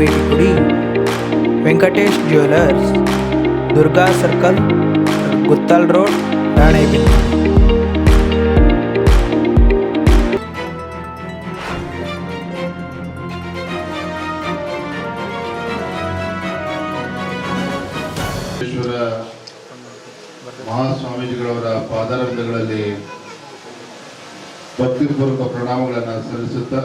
ಭೇಟಿ ಕೊಡಿ. Venkatesh jewellers, Durga circle, Guttal road, Ranebennur. ಮಹಾಸ್ವಾಮೀಜಿಗಳವರ ಪಾದಾರವಿಂದಗಳಲ್ಲಿ ಭಕ್ತಿಪೂರ್ವಕ ಪ್ರಣಾಮಗಳನ್ನು ಸಲ್ಲಿಸುತ್ತಾ,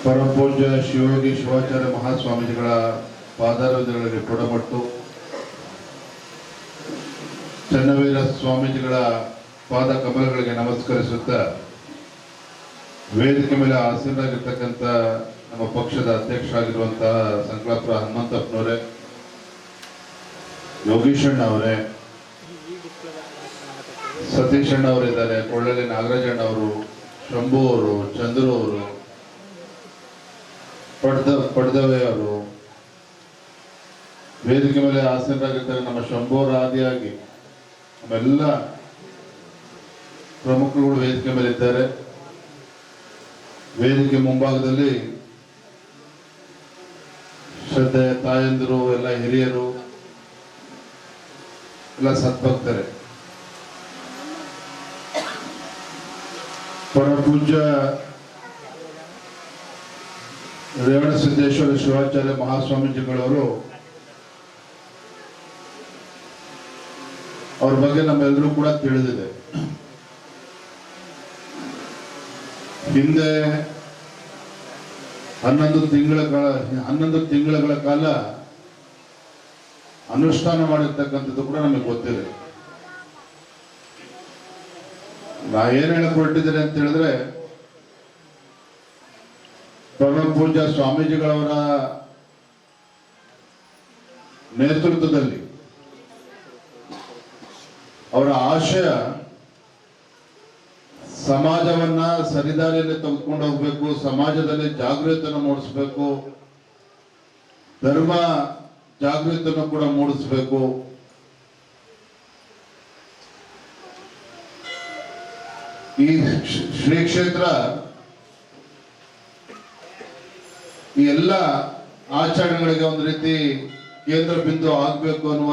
ಪರಮಪೂಜ್ಯ ಶಿವಯೋಗಿ ಶಿವಾಚಾರ್ಯ ಮಹಾಸ್ವಾಮೀಜಿಗಳ ಪಾದಾರವಿಂದಗಳಲ್ಲಿ ಕೊಡಮಟ್ಟು, ಚನ್ನವೀರ ಸ್ವಾಮೀಜಿಗಳ ಪಾದ ಕಮಲಗಳಿಗೆ ನಮಸ್ಕರಿಸುತ್ತಾ, ವೇದಿಕೆ ಮೇಲೆ ಆಸೀನರಾಗಿರ್ತಕ್ಕಂಥ ನಮ್ಮ ಪಕ್ಷದ ಅಧ್ಯಕ್ಷರಾಗಿರುವಂತಹ ಸಂಕಲಾಪುರ ಹನುಮಂತಪ್ಪನವರೇ, ಯೋಗೀಶಣ್ಣ ಅವರೇ, ಸತೀಶ್ ಅಣ್ಣ ಅವರಿದ್ದಾರೆ, ಕೊಳ್ಳಳ್ಳಿ ನಾಗರಾಜಣ್ಣ ಅವರು, ಶಂಭು ಅವರು, ಚಂದ್ರು ಅವರು, ಪಡ್ದವೆ ಅವರು, ವೇದಿಕೆ ಮೇಲೆ ಆಸೀನರಾಗಿರ್ತಾರೆ ನಮ್ಮ ಶಂಭು ಅವರ ಆದಿಯಾಗಿ ನಮ್ಮೆಲ್ಲ ಪ್ರಮುಖರುಗಳು ವೇದಿಕೆ ಮೇಲೆ ಇದ್ದಾರೆ. ವೇದಿಕೆ ಮುಂಭಾಗದಲ್ಲಿ ಶ್ರದ್ಧೆ ತಾಯಂದಿರು, ಎಲ್ಲ ಹಿರಿಯರು, ಎಲ್ಲ ಸದ್ಭಕ್ತರೆ, ಪರಮಪೂಜ್ಯ ರೇವಣಸಿದ್ದೇಶ್ವರ ಶಿವಾಚಾರ್ಯ ಮಹಾಸ್ವಾಮೀಜಿಗಳವರು ಅವ್ರ ಬಗ್ಗೆ ನಮ್ಮೆಲ್ಲರೂ ಕೂಡ ತಿಳಿದಿದೆ. ಹಿಂದೆ 11 ತಿಂಗಳ ಕಾಲ ಅನುಷ್ಠಾನ ಮಾಡಿರ್ತಕ್ಕಂಥದ್ದು ಕೂಡ ನಮಗೆ ಗೊತ್ತಿದೆ. ನಾ ಏನ್ ಹೇಳಕ್ ಹೊರಟಿದ್ದೇನೆ ಅಂತ ಹೇಳಿದ್ರೆ, ಪರಮ ಪೂಜ್ಯ ಸ್ವಾಮೀಜಿಗಳವರ ನೇತೃತ್ವದಲ್ಲಿ ಅವರ ಆಶಯ ಸಮಾಜವನ್ನ ಸರಿದಾರಿಯಲ್ಲಿ ತೆಗೆದುಕೊಂಡು ಹೋಗ್ಬೇಕು, ಸಮಾಜದಲ್ಲಿ ಜಾಗೃತಿಯನ್ನು ಮೂಡಿಸ್ಬೇಕು, ಧರ್ಮ ಜಾಗೃತಿಯನ್ನು ಕೂಡ ಮೂಡಿಸಬೇಕು. ಈ ಶ್ರೀ ಕ್ಷೇತ್ರ ಈ ಎಲ್ಲ ಆಚರಣೆಗಳಿಗೆ ಒಂದು ರೀತಿ ಕೇಂದ್ರ ಬಿಂದು ಆಗ್ಬೇಕು ಅನ್ನುವ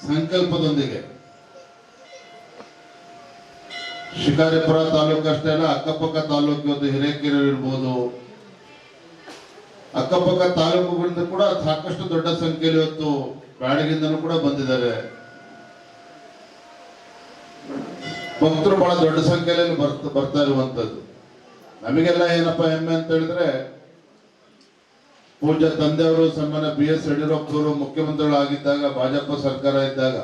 ಸಂಕಲ್ಪದೊಂದಿಗೆ ಶಿಕಾರಿಪುರ ತಾಲೂಕು ಅಷ್ಟೇ ಅಲ್ಲ, ಅಕ್ಕಪಕ್ಕ ತಾಲೂಕು, ಹಿರೇಕೆರೆ ಇರ್ಬೋದು, ಅಕ್ಕಪಕ್ಕ ತಾಲೂಕುಗಳಿಂದ ಕೂಡ ಸಾಕಷ್ಟು ದೊಡ್ಡ ಸಂಖ್ಯೆಯಲ್ಲಿ ಇವತ್ತು ಬ್ಯಾಡಗಿಂದನೂ ಕೂಡ ಬಂದಿದ್ದಾರೆ. ಭಕ್ತರು ಬಹಳ ದೊಡ್ಡ ಸಂಖ್ಯೆಯಲ್ಲಿ ಬರ್ತಾ ಇರುವಂತದ್ದು. ನಮಗೆಲ್ಲ ಏನಪ್ಪ ಹೆಮ್ಮೆ ಅಂತ ಹೇಳಿದ್ರೆ, ಪೂಜ್ಯ ತಂದೆಯವರು ಸನ್ಮಾನ್ಯ BS ಯಡಿಯೂರಪ್ಪನವರು ಮುಖ್ಯಮಂತ್ರಿಗಳಾಗಿದ್ದಾಗ, ಭಾಜಪ ಸರ್ಕಾರ ಇದ್ದಾಗ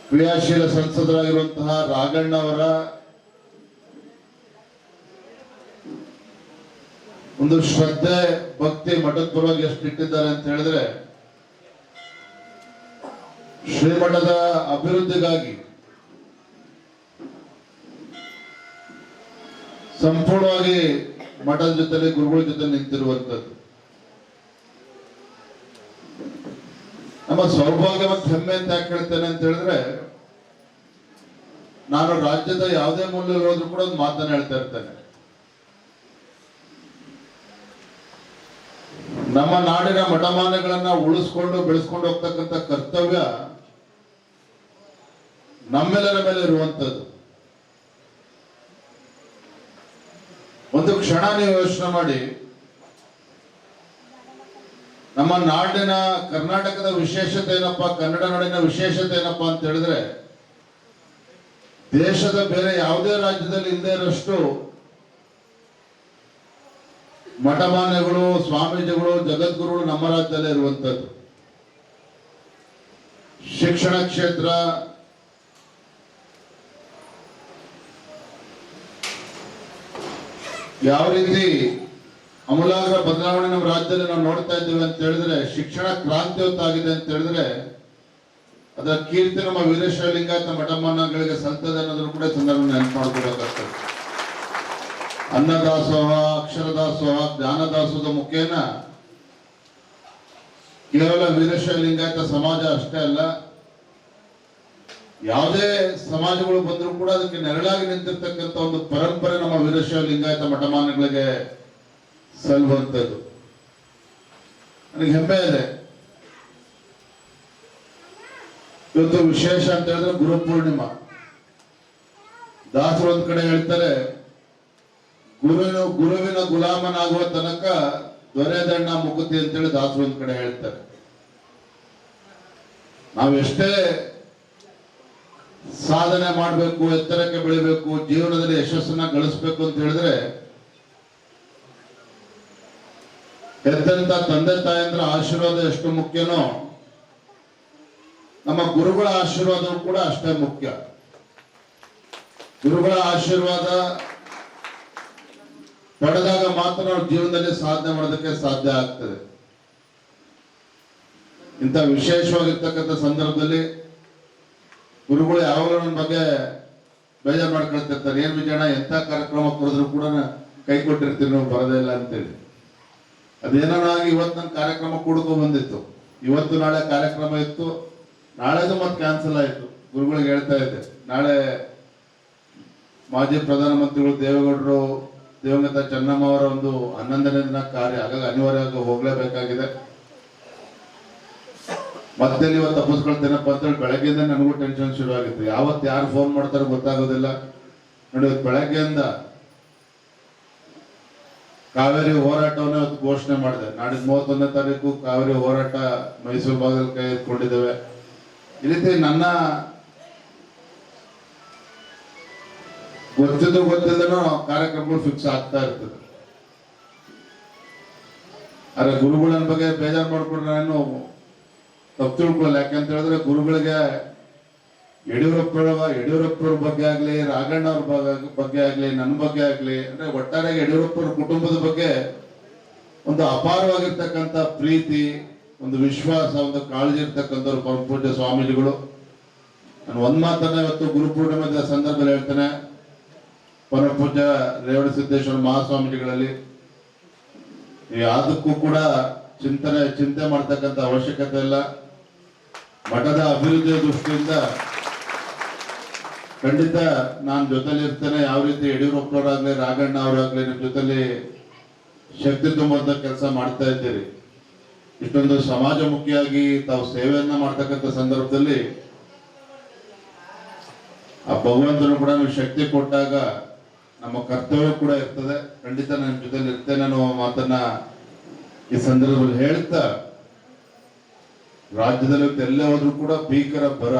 ಕ್ರಿಯಾಶೀಲ ಸಂಸದರಾಗಿರುವಂತಹ ರಾಘಣ್ಣ ಅವರ ಒಂದು ಶ್ರದ್ಧೆ ಭಕ್ತಿ ಮಠದ ಪರವಾಗಿ ಎಷ್ಟು ಇಟ್ಟಿದ್ದಾರೆ ಅಂತ ಹೇಳಿದ್ರೆ, ಶ್ರೀಮಠದ ಅಭಿವೃದ್ಧಿಗಾಗಿ ಸಂಪೂರ್ಣವಾಗಿ ಮಠದ ಜೊತೆ ಗುರುಗಳ ಜೊತೆ ನಿಂತಿರುವಂತದ್ದು ನಮ್ಮ ಸೌಭಾಗ್ಯ ಮತ್ತು ಹೆಮ್ಮೆ ಅಂತ ಯಾಕೆ ಹೇಳ್ತೇನೆ ಅಂತ ಹೇಳಿದ್ರೆ, ನಾನು ರಾಜ್ಯದ ಯಾವುದೇ ಮೂಲೆಯಲ್ಲಿ ಹೋದ್ರೂ ಕೂಡ ಒಂದು ಮಾತನ್ನ ಹೇಳ್ತಾ ಇರ್ತೇನೆ. ನಮ್ಮ ನಾಡಿನ ಮಠಮಾನ್ಯಗಳನ್ನ ಉಳಿಸ್ಕೊಂಡು ಬೆಳೆಸ್ಕೊಂಡು ಹೋಗ್ತಕ್ಕಂಥ ಕರ್ತವ್ಯ ನಮ್ಮೆಲ್ಲರ ಮೇಲೆ ಇರುವಂತದ್ದು. ಒಂದು ಕ್ಷಣ ನೀವು ಯೋಚನೆ ಮಾಡಿ, ನಮ್ಮ ನಾಡಿನ ಕರ್ನಾಟಕದ ವಿಶೇಷತೆ ಏನಪ್ಪಾ, ಕನ್ನಡ ನಾಡಿನ ವಿಶೇಷತೆ ಏನಪ್ಪಾ ಅಂತ ಹೇಳಿದ್ರೆ, ದೇಶದ ಬೇರೆ ಯಾವುದೇ ರಾಜ್ಯದಲ್ಲಿ ಇಲ್ಲದೆ ಇರೋಷ್ಟು ಮಠಮಾನ್ಯಗಳು, ಸ್ವಾಮೀಜಿಗಳು, ಜಗದ್ಗುರುಗಳು ನಮ್ಮ ರಾಜ್ಯದಲ್ಲೇ ಇರುವಂತದ್ದು. ಶಿಕ್ಷಣ ಕ್ಷೇತ್ರ, ಯಾವ ರೀತಿ ಅಮೂಲಾಗ್ರ ಬದಲಾವಣೆ ನಮ್ಮ ರಾಜ್ಯದಲ್ಲಿ ನಾವು ನೋಡ್ತಾ ಇದ್ದೀವಿ ಅಂತ ಹೇಳಿದ್ರೆ, ಶಿಕ್ಷಣ ಕ್ರಾಂತಿಯುತವಾಗಿದೆ ಅಂತ ಹೇಳಿದ್ರೆ ಅದರ ಕೀರ್ತಿ ನಮ್ಮ ವೀರಶೈವ ಲಿಂಗಾಯತ ಮಠಮಾನ್ಯಗಳಿಗೆ ಸಲ್ತದೆ ಅನ್ನೋದನ್ನು ಕೂಡ ಸಂದರ್ಭ ನೆನಪು ಮಾಡ್ಕೋಬೇಕಾಗ್ತದೆ. ಅನ್ನದಾಸೋಹ, ಅಕ್ಷರದಾಸೋಹ, ಜ್ಞಾನದಾಸೋಹದ ಮುಖೇನ ಕೇವಲ ವೀರಶೈವ ಲಿಂಗಾಯತ ಸಮಾಜ ಅಷ್ಟೇ ಅಲ್ಲ, ಯಾವುದೇ ಸಮಾಜಗಳು ಬಂದರೂ ಕೂಡ ಅದಕ್ಕೆ ನೆರಳಾಗಿ ನಿಂತಿರ್ತಕ್ಕಂಥ ಒಂದು ಪರಂಪರೆ ನಮ್ಮ ವೀರಶೈವ ಲಿಂಗಾಯತ ಮಠಮಾನ್ಯಗಳಿಗೆ ಸಲ್ಲುವಂಥದ್ದು. ನನಗೆ ಹೆಮ್ಮೆ ಇದೆ. ಇವತ್ತು ವಿಶೇಷ ಅಂತ ಹೇಳಿದ್ರೆ ಗುರು ಪೂರ್ಣಿಮಾ. ದಾಸರು ಒಂದ್ ಕಡೆ ಹೇಳ್ತಾರೆ, ಗುರುವಿನ ಗುಲಾಮನಾಗುವ ತನಕ ದೊರೆದಣ್ಣ ಮುಕುತಿ ಅಂತೇಳಿ ದಾಸರು ಒಂದ್ ಕಡೆ ಹೇಳ್ತಾರೆ. ನಾವೆಷ್ಟೇ ಸಾಧನೆ ಮಾಡಬೇಕು, ಎತ್ತರಕ್ಕೆ ಬೆಳಿಬೇಕು, ಜೀವನದಲ್ಲಿ ಯಶಸ್ಸನ್ನ ಗಳಿಸ್ಬೇಕು ಅಂತ ಹೇಳಿದ್ರೆ ಹೆತ್ತಂತ ತಂದೆ ತಾಯಂದ್ರ ಆಶೀರ್ವಾದ ಎಷ್ಟು ಮುಖ್ಯನೋ ನಮ್ಮ ಗುರುಗಳ ಆಶೀರ್ವಾದವೂ ಕೂಡ ಅಷ್ಟೇ ಮುಖ್ಯ. ಗುರುಗಳ ಆಶೀರ್ವಾದ ಪಡೆದಾಗ ಮಾತ್ರ ನಾವು ಜೀವನದಲ್ಲಿ ಸಾಧನೆ ಮಾಡೋದಕ್ಕೆ ಸಾಧ್ಯ ಆಗ್ತದೆ. ಇಂಥ ವಿಶೇಷವಾಗಿರ್ತಕ್ಕಂಥ ಸಂದರ್ಭದಲ್ಲಿ ಗುರುಗಳು ಯಾವಾಗಲೂ ನನ್ನ ಬಗ್ಗೆ ಬೇಜಾರು ಮಾಡ್ಕೊಳ್ತಿರ್ತಾರೆ. ಏನ್ ವಿಜಯಣ್ಣ, ಎಂಥ ಕಾರ್ಯಕ್ರಮ ಕೊಡಿದ್ರು ಕೂಡ ಕೈ ಕೊಟ್ಟಿರ್ತೀವಿ, ನೀವು ಬರೋದೇ ಇಲ್ಲ ಅಂತೇಳಿ. ಅದೇನಾಗಿ ಇವತ್ತು ನನ್ನ ಕಾರ್ಯಕ್ರಮ ಕೂಡ್ಕೊ ಬಂದಿತ್ತು. ಇವತ್ತು ನಾಳೆ ಕಾರ್ಯಕ್ರಮ ಇತ್ತು, ನಾಳೆದು ಮತ್ತೆ ಕ್ಯಾನ್ಸಲ್ ಆಯ್ತು. ಗುರುಗಳಿಗೆ ಹೇಳ್ತಾ ಇದ್ದೆ, ನಾಳೆ ಮಾಜಿ ಪ್ರಧಾನಮಂತ್ರಿಗಳು ದೇವೇಗೌಡರು ದಿವಂಗತ ಚೆನ್ನಮ್ಮ ಅವರ ಒಂದು 11ನೇ ದಿನ ಕಾರ್ಯ, ಹಾಗಾಗಿ ಅನಿವಾರ್ಯವಾಗಿ ಹೋಗ್ಲೇಬೇಕಾಗಿದೆ. ಮತ್ತೆ ಇವತ್ತು ತಪ್ಪಿಸ್ಕೊಳ್ತೇನಪ್ಪ ಅಂತೇಳಿ ಬೆಳಗ್ಗೆಯಿಂದ ನನಗೂ ಟೆನ್ಷನ್ ಶುರು ಆಗಿತ್ತು. ಯಾವತ್ತು ಯಾರು ಫೋನ್ ಮಾಡ್ತಾರೋ ಗೊತ್ತಾಗೋದಿಲ್ಲ. ನೋಡಿ, ಇವತ್ತು ಬೆಳಗ್ಗೆಯಿಂದ ಕಾವೇರಿ ಹೋರಾಟವನ್ನ ಇವತ್ತು ಘೋಷಣೆ ಮಾಡಿದೆ. ನಾಡಿದ್ದು 31ನೇ ತಾರೀಕು ಕಾವೇರಿ ಹೋರಾಟ ಮೈಸೂರು ಭಾಗದಲ್ಲಿ ಕೈ ಎತ್ಕೊಂಡಿದ್ದೇವೆ. ಈ ರೀತಿ ನನ್ನ ಗೊತ್ತಿಲ್ಲದನೋ ಕಾರ್ಯಕ್ರಮಗಳು ಫಿಕ್ಸ್ ಆಗ್ತಾ ಇರ್ತದೆ. ಆದ್ರೆ ಗುರುಗಳ ಬಗ್ಗೆ ಬೇಜಾರು ಮಾಡ್ಕೊಂಡ್ರೆ ನಾನು ತಪ್ಪು ತಿಳ್ಕೊಳ್ಳಲ್ಲ. ಯಾಕಂತ ಹೇಳಿದ್ರೆ ಗುರುಗಳಿಗೆ ಯಡಿಯೂರಪ್ಪರ ಬಗ್ಗೆ ಆಗ್ಲಿ, ರಾಘಣ್ಣ ಅವ್ರ ಬಗ್ಗೆ ಆಗ್ಲಿ, ನನ್ನ ಬಗ್ಗೆ ಆಗ್ಲಿ, ಅಂದ್ರೆ ಒಟ್ಟಾರೆ ಯಡಿಯೂರಪ್ಪರ ಕುಟುಂಬದ ಬಗ್ಗೆ ಒಂದು ಅಪಾರವಾಗಿರ್ತಕ್ಕಂಥ ಪ್ರೀತಿ, ಒಂದು ವಿಶ್ವಾಸ, ಒಂದು ಕಾಳಜಿ ಇರ್ತಕ್ಕಂಥವ್ರು ಪರಮ ಪೂಜ್ಯ ಸ್ವಾಮೀಜಿಗಳು. ನಾನು ಒಂದ್ ಮಾತನ್ನ ಇವತ್ತು ಗುರುಪೂರ್ಣಿಮೆ ಸಂದರ್ಭದಲ್ಲಿ ಹೇಳ್ತೇನೆ. ಪರಮ ಪೂಜ್ಯ ರೇವಣಸಿದ್ದೇಶ್ವರ ಮಹಾಸ್ವಾಮೀಜಿಗಳಲ್ಲಿ ಯಾವುದಕ್ಕೂ ಕೂಡ ಚಿಂತೆ ಮಾಡ್ತಕ್ಕಂಥ ಅವಶ್ಯಕತೆ ಇಲ್ಲ. ಮಠದ ಅಭಿವೃದ್ಧಿಯ ದೃಷ್ಟಿಯಿಂದ ಖಂಡಿತ ನಾನು ಜೊತೆಲಿ ಇರ್ತೇನೆ. ಯಾವ ರೀತಿ ಯಡಿಯೂರಪ್ಪನವರಾಗ್ಲಿ, ರಾಘಣ್ಣ ಅವರಾಗ್ಲಿ ನಿಮ್ ಜೊತೆಲಿ ಶಕ್ತಿ ತುಂಬುವಂತ ಕೆಲಸ ಮಾಡ್ತಾ ಇದ್ದೀರಿ. ಇಷ್ಟೊಂದು ಸಮಾಜಮುಖಿಯಾಗಿ ತಾವು ಸೇವೆಯನ್ನ ಮಾಡ್ತಕ್ಕಂಥ ಸಂದರ್ಭದಲ್ಲಿ ಆ ಭಗವಂತನು ಕೂಡ ನೀವು ಶಕ್ತಿ ಕೊಟ್ಟಾಗ ನಮ್ಮ ಕರ್ತವ್ಯ ಕೂಡ ಇರ್ತದೆ. ಖಂಡಿತ ನನ್ನ ಜೊತೆಲಿ ಇರ್ತೇನೆ ಅನ್ನೋ ಮಾತನ್ನ ಈ ಸಂದರ್ಭದಲ್ಲಿ ಹೇಳ್ತಾ, ರಾಜ್ಯದಲ್ಲಿ ಎಲ್ಲೇ ಹೋದ್ರೂ ಕೂಡ ಭೀಕರ ಬರ,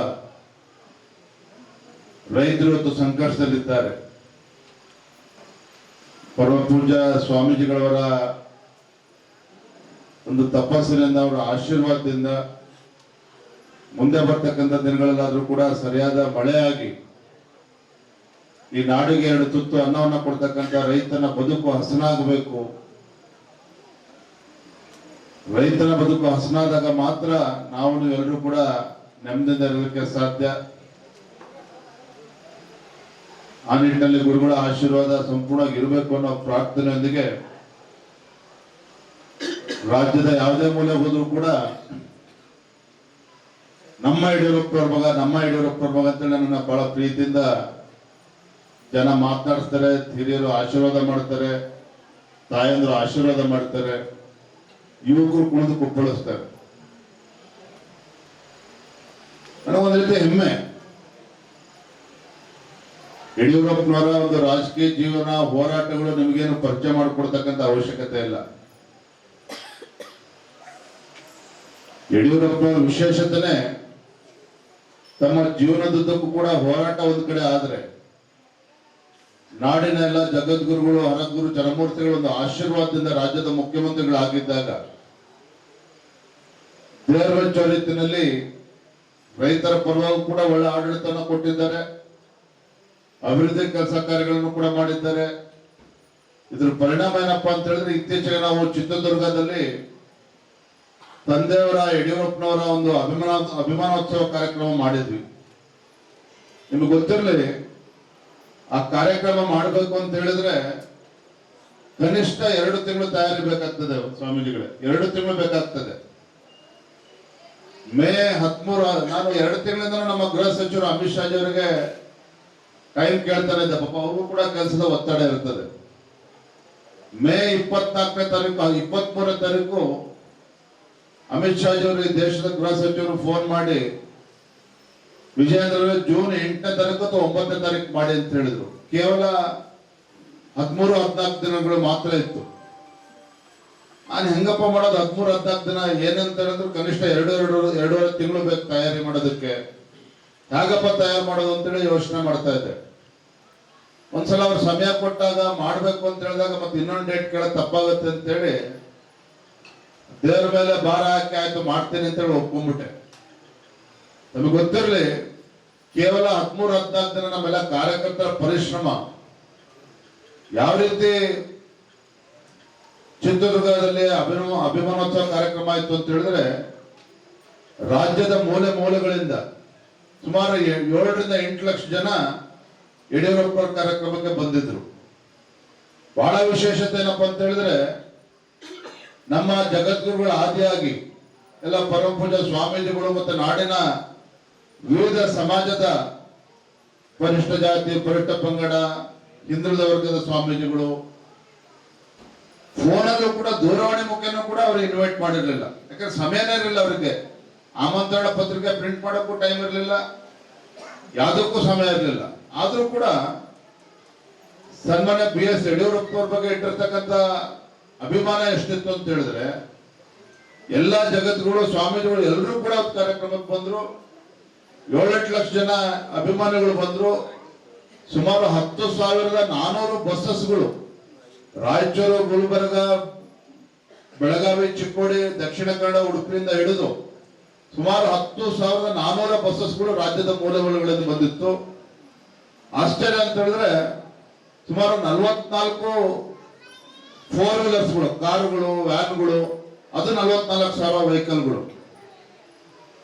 ರೈತರು ಇವತ್ತು ಸಂಕಷ್ಟದಲ್ಲಿದ್ದಾರೆ. ಪರಮ ಪೂಜ್ಯ ಸ್ವಾಮೀಜಿಗಳವರ ಒಂದು ತಪಸ್ಸಿನಿಂದ, ಅವರ ಆಶೀರ್ವಾದದಿಂದ ಮುಂದೆ ಬರ್ತಕ್ಕಂಥ ದಿನಗಳಲ್ಲಾದ್ರೂ ಕೂಡ ಸರಿಯಾದ ಮಳೆಯಾಗಿ ಈ ನಾಡಿಗೆ 2 ತುತ್ತು ಅನ್ನವನ್ನ ಕೊಡ್ತಕ್ಕಂಥ ರೈತನ ಬದುಕು ಹಸನಾಗಬೇಕು. ರೈತನ ಬದುಕು ಹಸನಾದಾಗ ಮಾತ್ರ ನಾವು ಎಲ್ಲರೂ ಕೂಡ ನೆಮ್ಮದಿಯಿಂದ ಇರಲಿಕ್ಕೆ ಸಾಧ್ಯ. ಆ ನಿಟ್ಟಿನಲ್ಲಿ ಗುರುಗಳ ಆಶೀರ್ವಾದ ಸಂಪೂರ್ಣವಾಗಿ ಇರಬೇಕು ಅನ್ನೋ ಪ್ರಾರ್ಥನೆಯೊಂದಿಗೆ ರಾಜ್ಯದ ಯಾವುದೇ ಮೂಲೆ ಹೋದ್ರೂ ಕೂಡ ನಮ್ಮ ಯಡಿಯೂರಪ್ಪನವ್ರ ಮಗ ಅಂತೇಳಿ ನನ್ನ ಬಹಳ ಪ್ರೀತಿಯಿಂದ ಜನ ಮಾತನಾಡಿಸ್ತಾರೆ. ಹಿರಿಯರು ಆಶೀರ್ವಾದ ಮಾಡ್ತಾರೆ, ತಾಯಂದ್ರು ಆಶೀರ್ವಾದ ಮಾಡ್ತಾರೆ, ಯುವಕರು ಕುಣಿದು ಕುಪ್ಪಳಿಸ್ತಾರೆ. ನನಗೊಂದು ರೀತಿ ಹೆಮ್ಮೆ. ಯಡಿಯೂರಪ್ಪನವರ ಒಂದು ರಾಜಕೀಯ ಜೀವನ, ಹೋರಾಟಗಳು ನಿಮಗೇನು ಪರಿಚಯ ಮಾಡಿಕೊಡ್ತಕ್ಕಂಥ ಅವಶ್ಯಕತೆ ಇಲ್ಲ. ಯಡಿಯೂರಪ್ಪನವರ ವಿಶೇಷತೆ ತಮ್ಮ ಜೀವನದುದ್ದಕ್ಕೂ ಕೂಡ ಹೋರಾಟ ಒಂದು ಕಡೆ ಆದ್ರೆ, ನಾಡಿನ ಎಲ್ಲ ಜಗದ್ಗುರುಗಳು, ಹರಗುರು ಚರಮೂರ್ತಿಗಳ ಒಂದು ಆಶೀರ್ವಾದದಿಂದ ರಾಜ್ಯದ ಮುಖ್ಯಮಂತ್ರಿಗಳಾಗಿದ್ದಾಗ ದೇವರ ರೀತಿಯಲ್ಲಿ ರೈತರ ಪರವಾಗಿ ಕೂಡ ಒಳ್ಳೆ ಆಡಳಿತವನ್ನು ಕೊಟ್ಟಿದ್ದಾರೆ. ಅಭಿವೃದ್ಧಿ ಕೆಲಸ ಕಾರ್ಯಗಳನ್ನು ಕೂಡ ಮಾಡಿದ್ದಾರೆ. ಇದ್ರ ಪರಿಣಾಮ ಏನಪ್ಪಾ ಅಂತ ಹೇಳಿದ್ರೆ, ಇತ್ತೀಚೆಗೆ ನಾವು ಚಿತ್ರದುರ್ಗದಲ್ಲಿ ತಂದೆಯವರ ಯಡಿಯೂರಪ್ಪನವರ ಒಂದು ಅಭಿಮಾನೋತ್ಸವ ಕಾರ್ಯಕ್ರಮ ಮಾಡಿದ್ವಿ. ನಿಮ್ಗೆ ಗೊತ್ತಿರಲಿ, ಆ ಕಾರ್ಯಕ್ರಮ ಮಾಡಬೇಕು ಅಂತ ಹೇಳಿದ್ರೆ ಕನಿಷ್ಠ 2 ತಿಂಗಳು ತಯಾರಿ ಬೇಕಾಗ್ತದೆ. ಸ್ವಾಮೀಜಿಗಳೇ, 2 ತಿಂಗಳು ಬೇಕಾಗ್ತದೆ. ಮೇ 13 ನಾನು 2 ತಿಂಗಳಿಂದ ನಮ್ಮ ಗೃಹ ಸಚಿವರು ಅಮಿತ್ ಶಾ ಅವರಿಗೆ ಟೈಮ್ ಕೇಳ್ತಾರೆ ಇದ್ದೆ. ಪಾಪ ಅವರು ಕೂಡ ಕೆಲಸದ ಒತ್ತಡ ಇರ್ತದೆ. ಮೇ 24ನೇ ತಾರೀಕು 23ನೇ ತಾರೀಕು ಅಮಿತ್ ಶಾ ಅವರು ದೇಶದ ಗೃಹ ಸಚಿವರು ಫೋನ್ ಮಾಡಿ ವಿಜಯೇಂದ್ರ ಜೂನ್ 8ನೇ ತಾರೀಕು ಅಥವಾ 9ನೇ ತಾರೀಕು ಮಾಡಿ ಅಂತ ಹೇಳಿದ್ರು. ಕೇವಲ 13-14 ದಿನಗಳು ಮಾತ್ರ ಇತ್ತು. ನಾನು ಹೆಂಗಪ್ಪ ಮಾಡೋದು 13-14 ದಿನ ಏನಂತ ಹೇಳಿದ್ರು ಕನಿಷ್ಠ 2-2.5 ತಿಂಗಳು ಬೇಕು ತಯಾರಿ ಮಾಡೋದಕ್ಕೆ. ಹೇಗಪ್ಪ ತಯಾರು ಮಾಡೋದು ಅಂತೇಳಿ ಯೋಚನೆ ಮಾಡ್ತಾ ಇದ್ದೆ. ಒಂದ್ಸಲ ಅವ್ರು ಸಮಯ ಕೊಟ್ಟಾಗ ಮಾಡ್ಬೇಕು ಅಂತ ಹೇಳಿದಾಗ ಮತ್ತೆ ಇನ್ನೊಂದು ಡೇಟ್ ಕೇಳೋದು ತಪ್ಪಾಗುತ್ತೆ ಅಂತೇಳಿ ದೇವ್ರ ಮೇಲೆ ಭಾರ ಹಾಕಿ ಆಯ್ತು ಮಾಡ್ತೀನಿ ಅಂತೇಳಿ ಒಪ್ಕೊಂಡ್ಬಿಟ್ಟೆ. ನಮಗೆ ಗೊತ್ತಿರಲಿ, ಕೇವಲ 13-14 ದಿನ ನಮ್ಮೆಲ್ಲ ಕಾರ್ಯಕರ್ತರ ಪರಿಶ್ರಮ ಯಾವ ರೀತಿ ಚಿತ್ರದುರ್ಗದಲ್ಲಿ ಅಭಿಮಾನೋತ್ಸವ ಕಾರ್ಯಕ್ರಮ ಆಯ್ತು ಅಂತ ಹೇಳಿದ್ರೆ ರಾಜ್ಯದ ಮೂಲೆ ಮೂಲೆಗಳಿಂದ ಸುಮಾರು 7-8 ಲಕ್ಷ ಜನ ಯಡಿಯೂರಪ್ಪ ಕಾರ್ಯಕ್ರಮಕ್ಕೆ ಬಂದಿದ್ರು. ಬಹಳ ವಿಶೇಷತೆ ಏನಪ್ಪಾ ಅಂತ ಹೇಳಿದ್ರೆ ನಮ್ಮ ಜಗದ್ಗುರುಗಳ ಆದಿಯಾಗಿ ಎಲ್ಲ ಪರಮ ಪೂಜಾ ಸ್ವಾಮೀಜಿಗಳು ಮತ್ತು ನಾಡಿನ ವಿವಿಧ ಸಮಾಜದ ಪರಿಷ್ಠ ಜಾತಿ, ಪರಿಷ್ಠ ಪಂಗಡ, ಹಿಂದುಳಿದ ವರ್ಗದ ಸ್ವಾಮೀಜಿಗಳು ಫೋನಲ್ಲೂ ಕೂಡ ದೂರವಾಣಿ ಮುಖೇನೂ ಕೂಡ ಅವ್ರಿಗೆ ಇನ್ವೈಟ್ ಮಾಡಿರ್ಲಿಲ್ಲ. ಯಾಕಂದ್ರೆ ಸಮಯನೇ ಇರಲಿಲ್ಲ ಅವರಿಗೆ. ಆಮಂತ್ರಣ ಪತ್ರಿಕೆ ಪ್ರಿಂಟ್ ಮಾಡೋಕ್ಕೂ ಟೈಮ್ ಇರಲಿಲ್ಲ, ಯಾವುದಕ್ಕೂ ಸಮಯ ಇರಲಿಲ್ಲ. ಆದ್ರೂ ಕೂಡ ಸನ್ಮಾನ್ಯ BS ಯಡಿಯೂರಪ್ಪ ಅವ್ರ ಬಗ್ಗೆ ಇಟ್ಟಿರ್ತಕ್ಕಂಥ ಅಭಿಮಾನ ಎಷ್ಟಿತ್ತು ಅಂತ ಹೇಳಿದ್ರೆ ಎಲ್ಲಾ ಜಗದ್ಗುರು ಸ್ವಾಮೀಜಿಗಳು ಎಲ್ಲರೂ ಕೂಡ ಕಾರ್ಯಕ್ರಮಕ್ಕೆ ಬಂದ್ರು. 7-8 ಲಕ್ಷ ಜನ ಅಭಿಮಾನಿಗಳು ಬಂದ್ರು. ಸುಮಾರು 10,400 ಬಸ್ಸಸ್ಗಳು ರಾಯಚೂರು, ಗುಲ್ಬರ್ಗ, ಬೆಳಗಾವಿ, ಚಿಕ್ಕೋಡಿ, ದಕ್ಷಿಣ ಕನ್ನಡ, ಉಡುಪಿಯಿಂದ ಹಿಡಿದು ಸುಮಾರು 10,400 ಬಸ್ಸಸ್ಗಳು ರಾಜ್ಯದ ಮೂಲೆ ಮೂಲೆಗಳಿಂದ ಬಂದಿತ್ತು. ಆಶ್ಚರ್ಯ ಅಂತ ಹೇಳಿದ್ರೆ ಸುಮಾರು 44 4 ವೀಲರ್ಸ್ಗಳು, ಕಾರುಗಳು, ವ್ಯಾನ್ಗಳು, ಅದು 44,000 ವೆಹಿಕಲ್ಗಳು.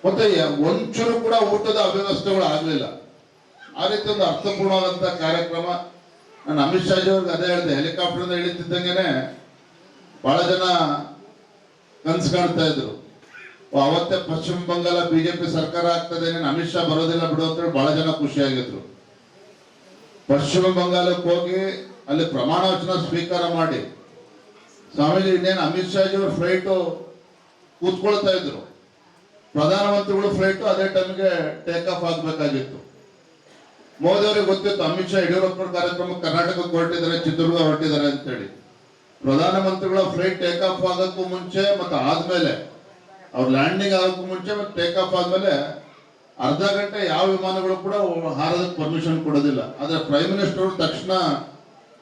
ಮತ್ತೆ ಒಂಚೂರು ಕೂಡ ಊಟದ ಅವ್ಯವಸ್ಥೆಗಳು ಆಗಲಿಲ್ಲ. ಆ ರೀತಿ ಒಂದು ಅರ್ಥಪೂರ್ಣವಾದಂತ ಕಾರ್ಯಕ್ರಮ. ನಾನು ಅಮಿತ್ ಶಾ ಅವ್ರಿಗೆ ಅದೇ ಹೇಳಿದೆ, ಹೆಲಿಕಾಪ್ಟರ್ ಇಳಿತಿದ್ದಂಗೆನೆ ಬಹಳ ಜನ ಕನ್ಸು ಕಾಣ್ತಾ ಇದ್ರು. ಅವತ್ತೇ ಪಶ್ಚಿಮ ಬಂಗಾಳ BJP ಸರ್ಕಾರ ಆಗ್ತದೆ, ಅಮಿತ್ ಶಾ ಬರೋದಿಲ್ಲ ಬಿಡು ಅಂತೇಳಿ ಬಹಳ ಜನ ಖುಷಿಯಾಗಿದ್ರು. ಪಶ್ಚಿಮ ಬಂಗಾಳಕ್ಕೆ ಹೋಗಿ ಅಲ್ಲಿ ಪ್ರಮಾಣ ವಚನ ಸ್ವೀಕಾರ ಮಾಡಿ ಸ್ವಾಮೀಜಿ ಇನ್ನೇನು ಅಮಿತ್ ಶಾ ಅವರು ಫ್ಲೈಟ್ ಕೂತ್ಕೊಳ್ತಾ ಇದ್ರು. ಪ್ರಧಾನಮಂತ್ರಿಗಳು ಫ್ಲೈಟ್ ಅದೇ ಟೈಮ್ಗೆ ಟೇಕ್ ಆಫ್ ಆಗ್ಬೇಕಾಗಿತ್ತು. ಮೋದಿ ಅವರಿಗೆ ಗೊತ್ತಿತ್ತು ಅಮಿತ್ ಶಾ ಯಡಿಯೂರಪ್ಪ ಕಾರ್ಯಕ್ರಮ ಕರ್ನಾಟಕಕ್ಕೆ ಹೊರಟಿದ್ದಾರೆ, ಚಿತ್ರದುರ್ಗ ಹೊರಟಿದ್ದಾರೆ ಅಂತೇಳಿ. ಪ್ರಧಾನಮಂತ್ರಿಗಳ ಫ್ಲೈಟ್ ಟೇಕ್ ಆಫ್ ಆಗೋಕ್ಕೂ ಮುಂಚೆ ಮತ್ತೆ ಆದ್ಮೇಲೆ, ಅವ್ರು ಲ್ಯಾಂಡಿಂಗ್ ಆಗೋಕ್ಕೂ ಮುಂಚೆ ಮತ್ತೆ ಟೇಕ್ ಆಫ್ ಆದ್ಮೇಲೆ ಅರ್ಧ ಗಂಟೆ ಯಾವ ವಿಮಾನಗಳು ಕೂಡ ಹಾರೋದಕ್ಕೆ ಪರ್ಮಿಷನ್ ಕೊಡೋದಿಲ್ಲ. ಆದ್ರೆ ಪ್ರೈಮ್ ಮಿನಿಸ್ಟರ್ ತಕ್ಷಣ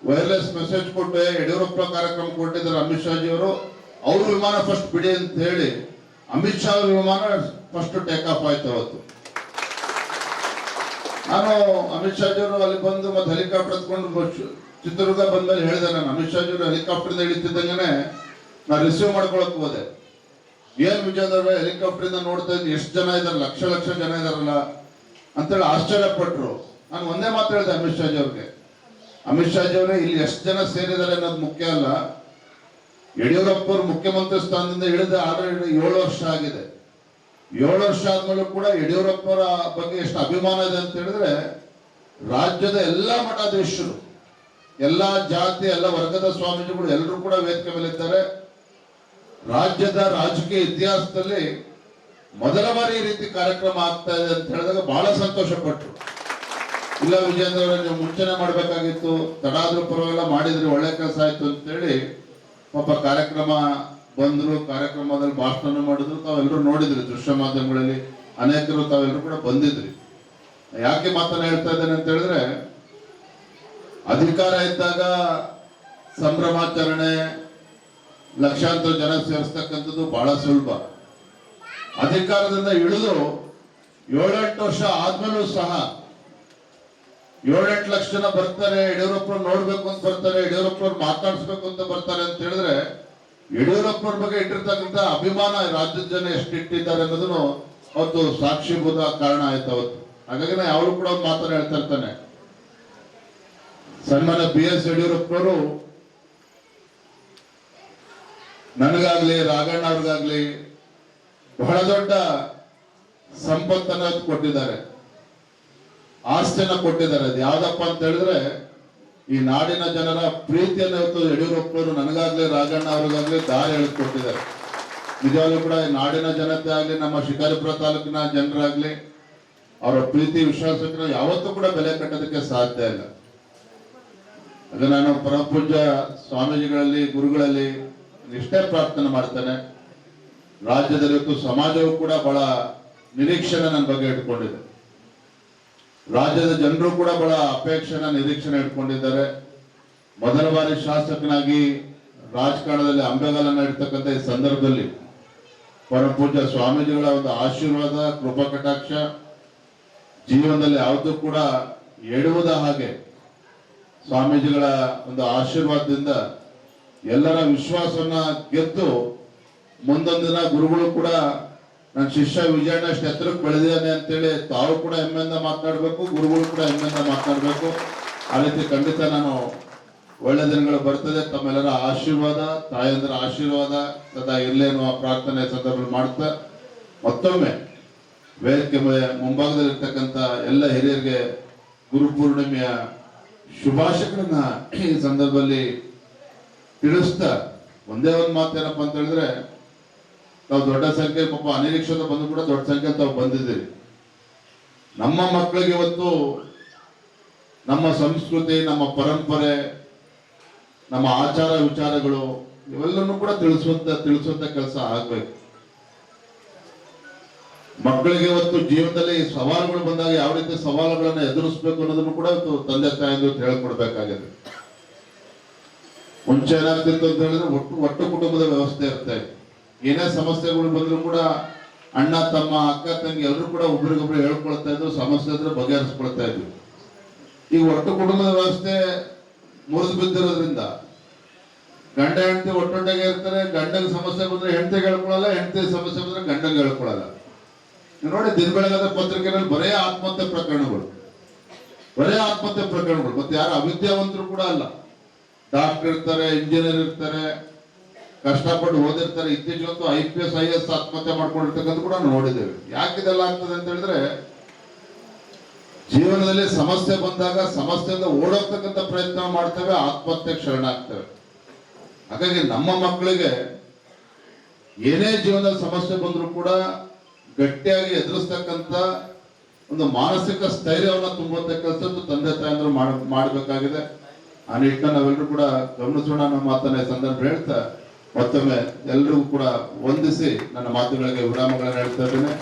ವೈರ್ಲೆಸ್ ಮೆಸೇಜ್ ಕೊಟ್ಟು ಯಡಿಯೂರಪ್ಪ ಕಾರ್ಯಕ್ರಮ ಕೊಟ್ಟಿದ್ದಾರೆ ಅಮಿತ್ ಶಾ ಅವರು, ಅವ್ರ ವಿಮಾನ ಫಸ್ಟ್ ಬಿಡಿ ಅಂತ ಹೇಳಿ ಅಮಿತ್ ಶಾ ಅವ್ರ ವಿಮಾನ ಫಸ್ಟ್ ಟೇಕ್ ಆಫ್ ಆಯ್ತು ಅವತ್ತು. ನಾನು ಅಮಿತ್ ಶಾ ಅವರು ಅಲ್ಲಿ ಬಂದು ಮತ್ತೆ ಹೆಲಿಕಾಪ್ಟರ್ ಹತ್ಕೊಂಡು ಚಿತ್ರದುರ್ಗ ಬಂದ್ಮೇಲೆ ಹೇಳಿದೆ, ನಾನು ಅಮಿತ್ ಶಾ ಅವರು ಹೆಲಿಕಾಪ್ಟರ್ ಇಳಿತಿದ್ದಂಗೆ ನಾನು ರಿಸೀವ್ ಮಾಡ್ಕೊಳಕ್ ಹೋದೆ. ಏನ್ ವಿಜಯದವ್ರೆ ಹೆಲಿಕಾಪ್ಟರ್ ಇಂದ ನೋಡ್ತಾ ಇದ್ದು ಎಷ್ಟು ಜನ ಇದಾರೆ, ಲಕ್ಷ ಲಕ್ಷ ಜನ ಇದಾರಲ್ಲ ಅಂತೇಳಿ ಆಶ್ಚರ್ಯಪಟ್ರು. ನಾನು ಒಂದೇ ಮಾತು ಹೇಳಿದೆ ಅಮಿತ್ ಶಾ ಅವ್ರಿಗೆ, ಅಮಿತ್ ಶಾ ಅವರೇ ಇಲ್ಲಿ ಎಷ್ಟು ಜನ ಸೇರಿದ್ದಾರೆ ಅನ್ನೋದು ಮುಖ್ಯ ಅಲ್ಲ. ಯಡಿಯೂರಪ್ಪ ಅವರು ಮುಖ್ಯಮಂತ್ರಿ ಸ್ಥಾನದಿಂದ ಇಳಿದ ಆಲ್ರೆಡಿ 7 ವರ್ಷ ಆಗಿದೆ. 7 ವರ್ಷ ಆದ್ಮೇಲೆ ಕೂಡ ಯಡಿಯೂರಪ್ಪರ ಬಗ್ಗೆ ಎಷ್ಟು ಅಭಿಮಾನ ಇದೆ ಅಂತ ಹೇಳಿದ್ರೆ ರಾಜ್ಯದ ಎಲ್ಲಾ ಮಠಾಧೀಶರು, ಎಲ್ಲಾ ಜಾತಿ, ಎಲ್ಲ ವರ್ಗದ ಸ್ವಾಮೀಜಿಗಳು ಎಲ್ಲರೂ ಕೂಡ ವೇದಿಕೆ ಮೇಲೆ ಇದ್ದಾರೆ. ರಾಜ್ಯದ ರಾಜಕೀಯ ಇತಿಹಾಸದಲ್ಲಿ ಮೊದಲ ಬಾರಿ ಈ ರೀತಿ ಕಾರ್ಯಕ್ರಮ ಆಗ್ತಾ ಇದೆ ಅಂತ ಹೇಳಿದಾಗ ಬಹಳ ಸಂತೋಷ ಪಟ್ರು. ಇಲ್ಲ ವಿಜಯೇಂದ್ರ ಅವರೇ, ನೀವು ಮುಂಚೆನೆ ಮಾಡ್ಬೇಕಾಗಿತ್ತು, ತಡ ಆದ್ರೂ ಪರವಾಗಿಲ್ಲ, ಮಾಡಿದ್ರಿ, ಒಳ್ಳೆ ಕೆಲಸ ಆಯ್ತು ಅಂತೇಳಿ ಪಾಪ ಕಾರ್ಯಕ್ರಮ ಬಂದ್ರು. ಕಾರ್ಯಕ್ರಮದಲ್ಲಿ ಭಾಷಣ ಮಾಡಿದ್ರು, ತಾವೆಲ್ಲರೂ ನೋಡಿದ್ರಿ ದೃಶ್ಯ ಮಾಧ್ಯಮಗಳಲ್ಲಿ, ಅನೇಕರು ತಾವೆಲ್ಲರೂ ಕೂಡ ಬಂದಿದ್ರಿ. ಯಾಕೆ ಮಾತನ್ನ ಹೇಳ್ತಾ ಇದ್ದೇನೆ ಅಂತ ಹೇಳಿದ್ರೆ ಅಧಿಕಾರ ಇದ್ದಾಗ ಸಂಭ್ರಮಾಚರಣೆ, ಲಕ್ಷಾಂತರ ಜನ ಸೇರಿಸ್ತಕ್ಕಂಥದ್ದು ಬಹಳ ಸುಲಭ. ಅಧಿಕಾರದಿಂದ ಇಳಿದು 7-8 ವರ್ಷ ಆದ್ಮೇಲೂ ಸಹ 7-8 ಲಕ್ಷ ಜನ ಬರ್ತಾರೆ, ಯಡಿಯೂರಪ್ಪ ನೋಡ್ಬೇಕು ಅಂತ ಬರ್ತಾರೆ, ಯಡಿಯೂರಪ್ಪ ಮಾತಾಡಿಸ್ಬೇಕು ಅಂತ ಬರ್ತಾರೆ ಅಂತ ಹೇಳಿದ್ರೆ ಯಡಿಯೂರಪ್ಪರ ಬಗ್ಗೆ ಇಟ್ಟಿರ್ತಕ್ಕಂಥ ಅಭಿಮಾನ ರಾಜ್ಯದ ಜನ ಎಷ್ಟು ಇಟ್ಟಿದ್ದಾರೆ ಅನ್ನೋದನ್ನು ಅವತ್ತು ಸಾಕ್ಷೀಭೂತ ಕಾರಣ ಆಯ್ತು ಅವತ್ತು. ಹಾಗಾಗಿ ನಾ ಯಾವಾಗಲೂ ಕೂಡ ಒಂದು ಮಾತನ್ನ ಹೇಳ್ತಾ ಇರ್ತಾನೆ, ಸನ್ಮಾನ್ಯ BS ಯಡಿಯೂರಪ್ಪನವರು ನನಗಾಗ್ಲಿ, ರಾಘಣ್ಣ ಅವ್ರಿಗಾಗ್ಲಿ ಬಹಳ ದೊಡ್ಡ ಸಂಪತ್ತನ್ನ ಕೊಟ್ಟಿದ್ದಾರೆ, ಆಸ್ತಿಯನ್ನ ಕೊಟ್ಟಿದ್ದಾರೆ. ಅದು ಯಾವ್ದಪ್ಪ ಅಂತ ಹೇಳಿದ್ರೆ ಈ ನಾಡಿನ ಜನರ ಪ್ರೀತಿಯನ್ನು ಇವತ್ತು ಯಡಿಯೂರಪ್ಪನವರು ನನಗಾಗ್ಲಿ ರಾಜಣ್ಣ ಅವ್ರಿಗಾಗ್ಲಿ ದಾರಿ ಹೇಳಿಕೊಟ್ಟಿದ್ದಾರೆ. ನಿಜವಾಗ್ಲೂ ಕೂಡ ಈ ನಾಡಿನ ಜನತೆ ಆಗ್ಲಿ, ನಮ್ಮ ಶಿಕಾರಿಪುರ ತಾಲೂಕಿನ ಜನರಾಗ್ಲಿ ಅವರ ಪ್ರೀತಿ ವಿಶ್ವಾಸಕ್ಕೆ ಯಾವತ್ತೂ ಕೂಡ ಬೆಲೆ ಕಟ್ಟೋದಕ್ಕೆ ಸಾಧ್ಯ ಇಲ್ಲ. ಅದು ನಾನು ಪರಮಪೂಜ್ಯ ಸ್ವಾಮೀಜಿಗಳಲ್ಲಿ, ಗುರುಗಳಲ್ಲಿ ಇಷ್ಟೇ ಪ್ರಾರ್ಥನೆ ಮಾಡ್ತೇನೆ. ರಾಜ್ಯದಲ್ಲಿ ಇವತ್ತು ಸಮಾಜವು ಕೂಡ ಬಹಳ ನಿರೀಕ್ಷೆನ ನನ್ನ ಬಗ್ಗೆ ಇಟ್ಕೊಂಡಿದೆ. ರಾಜ್ಯದ ಜನರು ಕೂಡ ಬಹಳ ಅಪೇಕ್ಷೆನ ನಿರೀಕ್ಷಣೆ ಇಟ್ಕೊಂಡಿದ್ದಾರೆ. ಮೊದಲ ಬಾರಿ ಶಾಸಕನಾಗಿ ರಾಜಕಾರಣದಲ್ಲಿ ಅಂಬೆಗಾಲನ್ನ ಇಡ್ತಕ್ಕಂಥ ಈ ಸಂದರ್ಭದಲ್ಲಿ ಪರಮಪೂಜ್ಯ ಸ್ವಾಮೀಜಿಗಳ ಒಂದು ಆಶೀರ್ವಾದ, ಕೃಪಾ ಕಟಾಕ್ಷ ಜೀವನದಲ್ಲಿ ಯಾವುದು ಕೂಡ ಎಡುವುದ ಹಾಗೆ ಸ್ವಾಮೀಜಿಗಳ ಒಂದು ಆಶೀರ್ವಾದದಿಂದ ಎಲ್ಲರ ವಿಶ್ವಾಸವನ್ನ ಗೆದ್ದು ಮುಂದೊಂದು ದಿನ ಗುರುಗಳು ಕೂಡ ನನ್ನ ಶಿಷ್ಯ ವಿಜಯಣ್ಣ ಅಷ್ಟು ಎತ್ತರಕ್ಕೆ ಬೆಳೆದಿದ್ದಾನೆ ಅಂತೇಳಿ ತಾವು ಕೂಡ ಹೆಮ್ಮೆಯಿಂದ ಮಾತನಾಡಬೇಕು, ಗುರುಗಳು ಕೂಡ ಹೆಮ್ಮೆಯಿಂದ ಮಾತನಾಡಬೇಕು. ಆ ರೀತಿ ಖಂಡಿತ ನಾನು ಒಳ್ಳೆ ದಿನಗಳು ಬರ್ತದೆ. ತಮ್ಮೆಲ್ಲರ ಆಶೀರ್ವಾದ, ತಾಯಂದಿರ ಆಶೀರ್ವಾದ ಸದಾ ಇರಲಿ ಅನ್ನುವ ಪ್ರಾರ್ಥನೆ ಸಂದರ್ಭದಲ್ಲಿ ಮಾಡ್ತಾ ಮತ್ತೊಮ್ಮೆ ವೇದಿಕೆ ಮುಂಭಾಗದಲ್ಲಿರ್ತಕ್ಕಂಥ ಎಲ್ಲ ಹಿರಿಯರಿಗೆ ಗುರುಪೂರ್ಣಿಮೆಯ ಶುಭಾಶಯಗಳನ್ನ ಈ ಸಂದರ್ಭದಲ್ಲಿ ತಿಳಿಸ್ತಾ ಒಂದೇ ಒಂದು ಮಾತೇನಪ್ಪ ಅಂತ ಹೇಳಿದ್ರೆ, ನಾವು ದೊಡ್ಡ ಸಂಖ್ಯೆ ಪಾಪ ಅನಿರೀಕ್ಷಿತ ಬಂದು ಕೂಡ ದೊಡ್ಡ ಸಂಖ್ಯೆ ತಾವು ಬಂದಿದ್ದೀವಿ. ನಮ್ಮ ಮಕ್ಕಳಿಗೆ ಇವತ್ತು ನಮ್ಮ ಸಂಸ್ಕೃತಿ, ನಮ್ಮ ಪರಂಪರೆ, ನಮ್ಮ ಆಚಾರ ವಿಚಾರಗಳು ಇವೆಲ್ಲನೂ ಕೂಡ ತಿಳಿಸುವಂತ ಕೆಲಸ ಆಗ್ಬೇಕು. ಮಕ್ಕಳಿಗೆ ಇವತ್ತು ಜೀವನದಲ್ಲಿ ಸವಾಲುಗಳು ಬಂದಾಗ ಯಾವ ರೀತಿ ಸವಾಲುಗಳನ್ನ ಎದುರಿಸಬೇಕು ಅನ್ನೋದನ್ನು ಕೂಡ ಇವತ್ತು ತಂದೆ ತಾಯಿಗಳು ಹೇಳ್ಕೊಡ್ಬೇಕಾಗಿದೆ. ಮುಂಚೆ ಏನಾಗ್ತಿತ್ತು ಅಂತ ಹೇಳಿದ್ರೆ ಒಟ್ಟು ಕುಟುಂಬದ ವ್ಯವಸ್ಥೆ ಇರುತ್ತೆ. ಏನೇ ಸಮಸ್ಯೆಗಳು ಬಂದ್ರು ಕೂಡ ಅಣ್ಣ ತಮ್ಮ ಅಕ್ಕ ತಂಗಿ ಎಲ್ಲರೂ ಕೂಡ ಒಬ್ರಿಗೊಬ್ರು ಹೇಳ್ಕೊಳ್ತಾ ಇದ್ರು, ಸಮಸ್ಯೆ ಇದ್ರೆ ಬಗೆಹರಿಸ್ಕೊಳ್ತಾ ಇದ್ವಿ. ಈಗ ಒಟ್ಟು ಕುಟುಂಬದ ವ್ಯವಸ್ಥೆ ಮುರಿದು ಬಿದ್ದಿರೋದ್ರಿಂದ ಗಂಡ ಹೆಂಡತಿ ಒಟ್ಟೊಟ್ಟಿಗೆ ಇರ್ತಾರೆ. ಗಂಡಗೆ ಸಮಸ್ಯೆ ಬಂದ್ರೆ ಹೆಂಡತಿಗೆ ಹೇಳ್ಕೊಳಲ್ಲ, ಹೆಂಡತಿ ಸಮಸ್ಯೆ ಬಂದ್ರೆ ಗಂಡಗೆ ಹೇಳ್ಕೊಳಲ್ಲ. ನೋಡಿ, ದಿನ ಬೆಳಗಾದ ಪತ್ರಿಕೆಗಳಲ್ಲಿ ಬರೇ ಆತ್ಮಹತ್ಯೆ ಪ್ರಕರಣಗಳು. ಮತ್ತೆ ಯಾರು ಅವಿದ್ಯಾವಂತರು ಕೂಡ ಅಲ್ಲ. ಡಾಕ್ಟರ್ ಇರ್ತಾರೆ, ಇಂಜಿನಿಯರ್ ಇರ್ತಾರೆ, ಕಷ್ಟಪಟ್ಟು ಓದಿರ್ತಾರೆ. ಇತ್ತೀಚೆಗಂತೂ IPS IAS ಆತ್ಮಹತ್ಯೆ ಮಾಡ್ಕೊಂಡಿರ್ತಕ್ಕಂಥ ಕೂಡ ನೋಡಿದ್ದೇವೆ. ಯಾಕಿದೆಲ್ಲ ಆಗ್ತದೆ ಅಂತ ಹೇಳಿದ್ರೆ, ಜೀವನದಲ್ಲಿ ಸಮಸ್ಯೆ ಬಂದಾಗ ಸಮಸ್ಯೆಯಿಂದ ಓಡೋಗ್ತಕ್ಕಂಥ ಪ್ರಯತ್ನ ಮಾಡ್ತೇವೆ, ಆತ್ಮಹತ್ಯೆಗೆ ಶರಣಾಗ್ತೇವೆ. ಹಾಗಾಗಿ ನಮ್ಮ ಮಕ್ಕಳಿಗೆ ಏನೇ ಜೀವನದಲ್ಲಿ ಸಮಸ್ಯೆ ಬಂದರೂ ಕೂಡ ಗಟ್ಟಿಯಾಗಿ ಎದುರಿಸ್ತಕ್ಕಂಥ ಒಂದು ಮಾನಸಿಕ ಸ್ಥೈರ್ಯವನ್ನು ತುಂಬುವಂತ ಕೆಲಸ ತಂದೆ ತಾಯಂದ್ರು ಮಾಡಬೇಕಾಗಿದೆ. ಆ ನಿಟ್ಟಿನಲ್ಲಿ ನಾವೆಲ್ಲರೂ ಕೂಡ ಗಮನಿಸೋಣ ಅನ್ನೋ ಮಾತನ್ನ ಸಂದರ್ಭ ಹೇಳ್ತಾ ಮತ್ತೊಮ್ಮೆ ಎಲ್ಲರಿಗೂ ಕೂಡ ವಂದಿಸಿ ನನ್ನ ಮಾತುಗಳಿಗೆ ವಿರಾಮಗಳನ್ನು ಹೇಳ್ತಾ ಇದ್ದೇನೆ.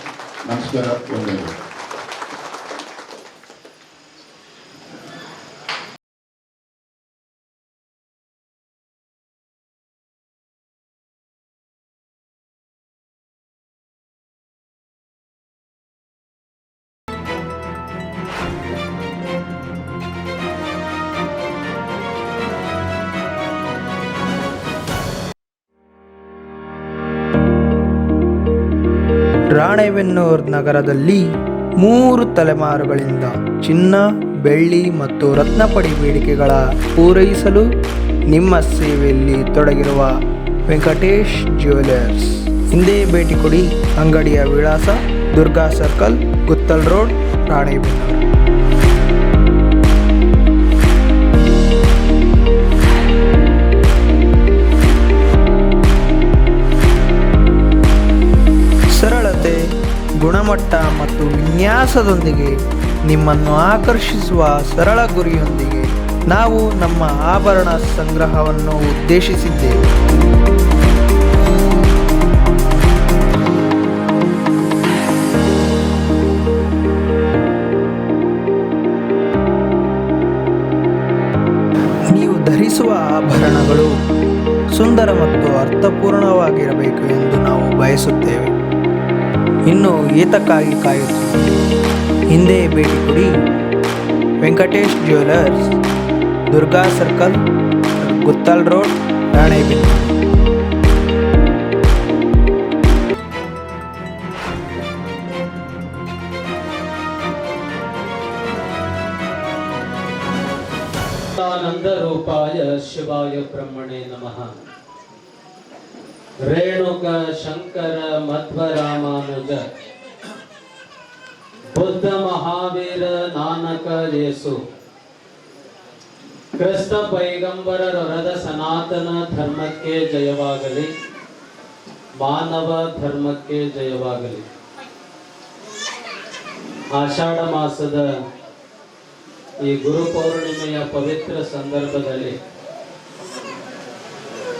ನಮಸ್ಕಾರ. ವಂದನೆಗಳು. ರಾಣೆಬೆನ್ನೂರು ನಗರದಲ್ಲಿ 3 ತಲೆಮಾರುಗಳಿಂದ ಚಿನ್ನ, ಬೆಳ್ಳಿ ಮತ್ತು ರತ್ನಪಡಿ ಬೇಡಿಕೆಗಳ ಪೂರೈಸಲು ನಿಮ್ಮ ಸೇವೆಯಲ್ಲಿ ತೊಡಗಿರುವ ವೆಂಕಟೇಶ್ ಜ್ಯುವೆಲರ್ಸ್ ಹಿಂದೆ ಭೇಟಿ ಕೊಡಿ. ಅಂಗಡಿಯ ವಿಳಾಸ ದುರ್ಗಾ ಸರ್ಕಲ್, ಗುತ್ತಲ್ ರೋಡ್, ರಾಣೆಬೆನ್ನೂರು. ಸರಳತೆ, ಗುಣಮಟ್ಟ ಮತ್ತು ವಿನ್ಯಾಸದೊಂದಿಗೆ ನಿಮ್ಮನ್ನು ಆಕರ್ಷಿಸುವ ಸರಳ ಗುರಿಯೊಂದಿಗೆ ನಾವು ನಮ್ಮ ಆಭರಣ ಸಂಗ್ರಹವನ್ನು ಉದ್ದೇಶಿಸಿದ್ದೇವೆ. ನೀವು ಧರಿಸುವ ಆಭರಣಗಳು ಸುಂದರ ಮತ್ತು ಅರ್ಥಪೂರ್ಣವಾಗಿರಬೇಕು ಎಂದು ನಾವು ಬಯಸುತ್ತೇವೆ. ಇನ್ನು ಏತಕ್ಕಾಗಿ ಕಾಯುತ್ತೀರಿ? ಹಿಂದೆ ಭೇಟಿ ಕೊಡಿ. Venkatesh jewellers, Durga circle, Guttal road, Ranebennur. ಆನಂದ ರೂಪಾಯ ಶಿವಾಯ ಬ್ರಹ್ಮಣೇ ನಮಃ. ರೇಣುಕ ಶಂಕರ ಮಧ್ವರಾಮಾನುಜ ಕಬೀರ್ ನಾನಕ ಯೇಸು ಕ್ರಿಸ್ತ ಪೈಗಂಬರರೊರದ ಸನಾತನ ಧರ್ಮಕ್ಕೆ ಜಯವಾಗಲಿ, ಮಾನವ ಧರ್ಮಕ್ಕೆ ಜಯವಾಗಲಿ. ಆಷಾಢ ಮಾಸದ ಈ ಗುರು ಪೌರ್ಣಿಮೆಯ ಪವಿತ್ರ ಸಂದರ್ಭದಲ್ಲಿ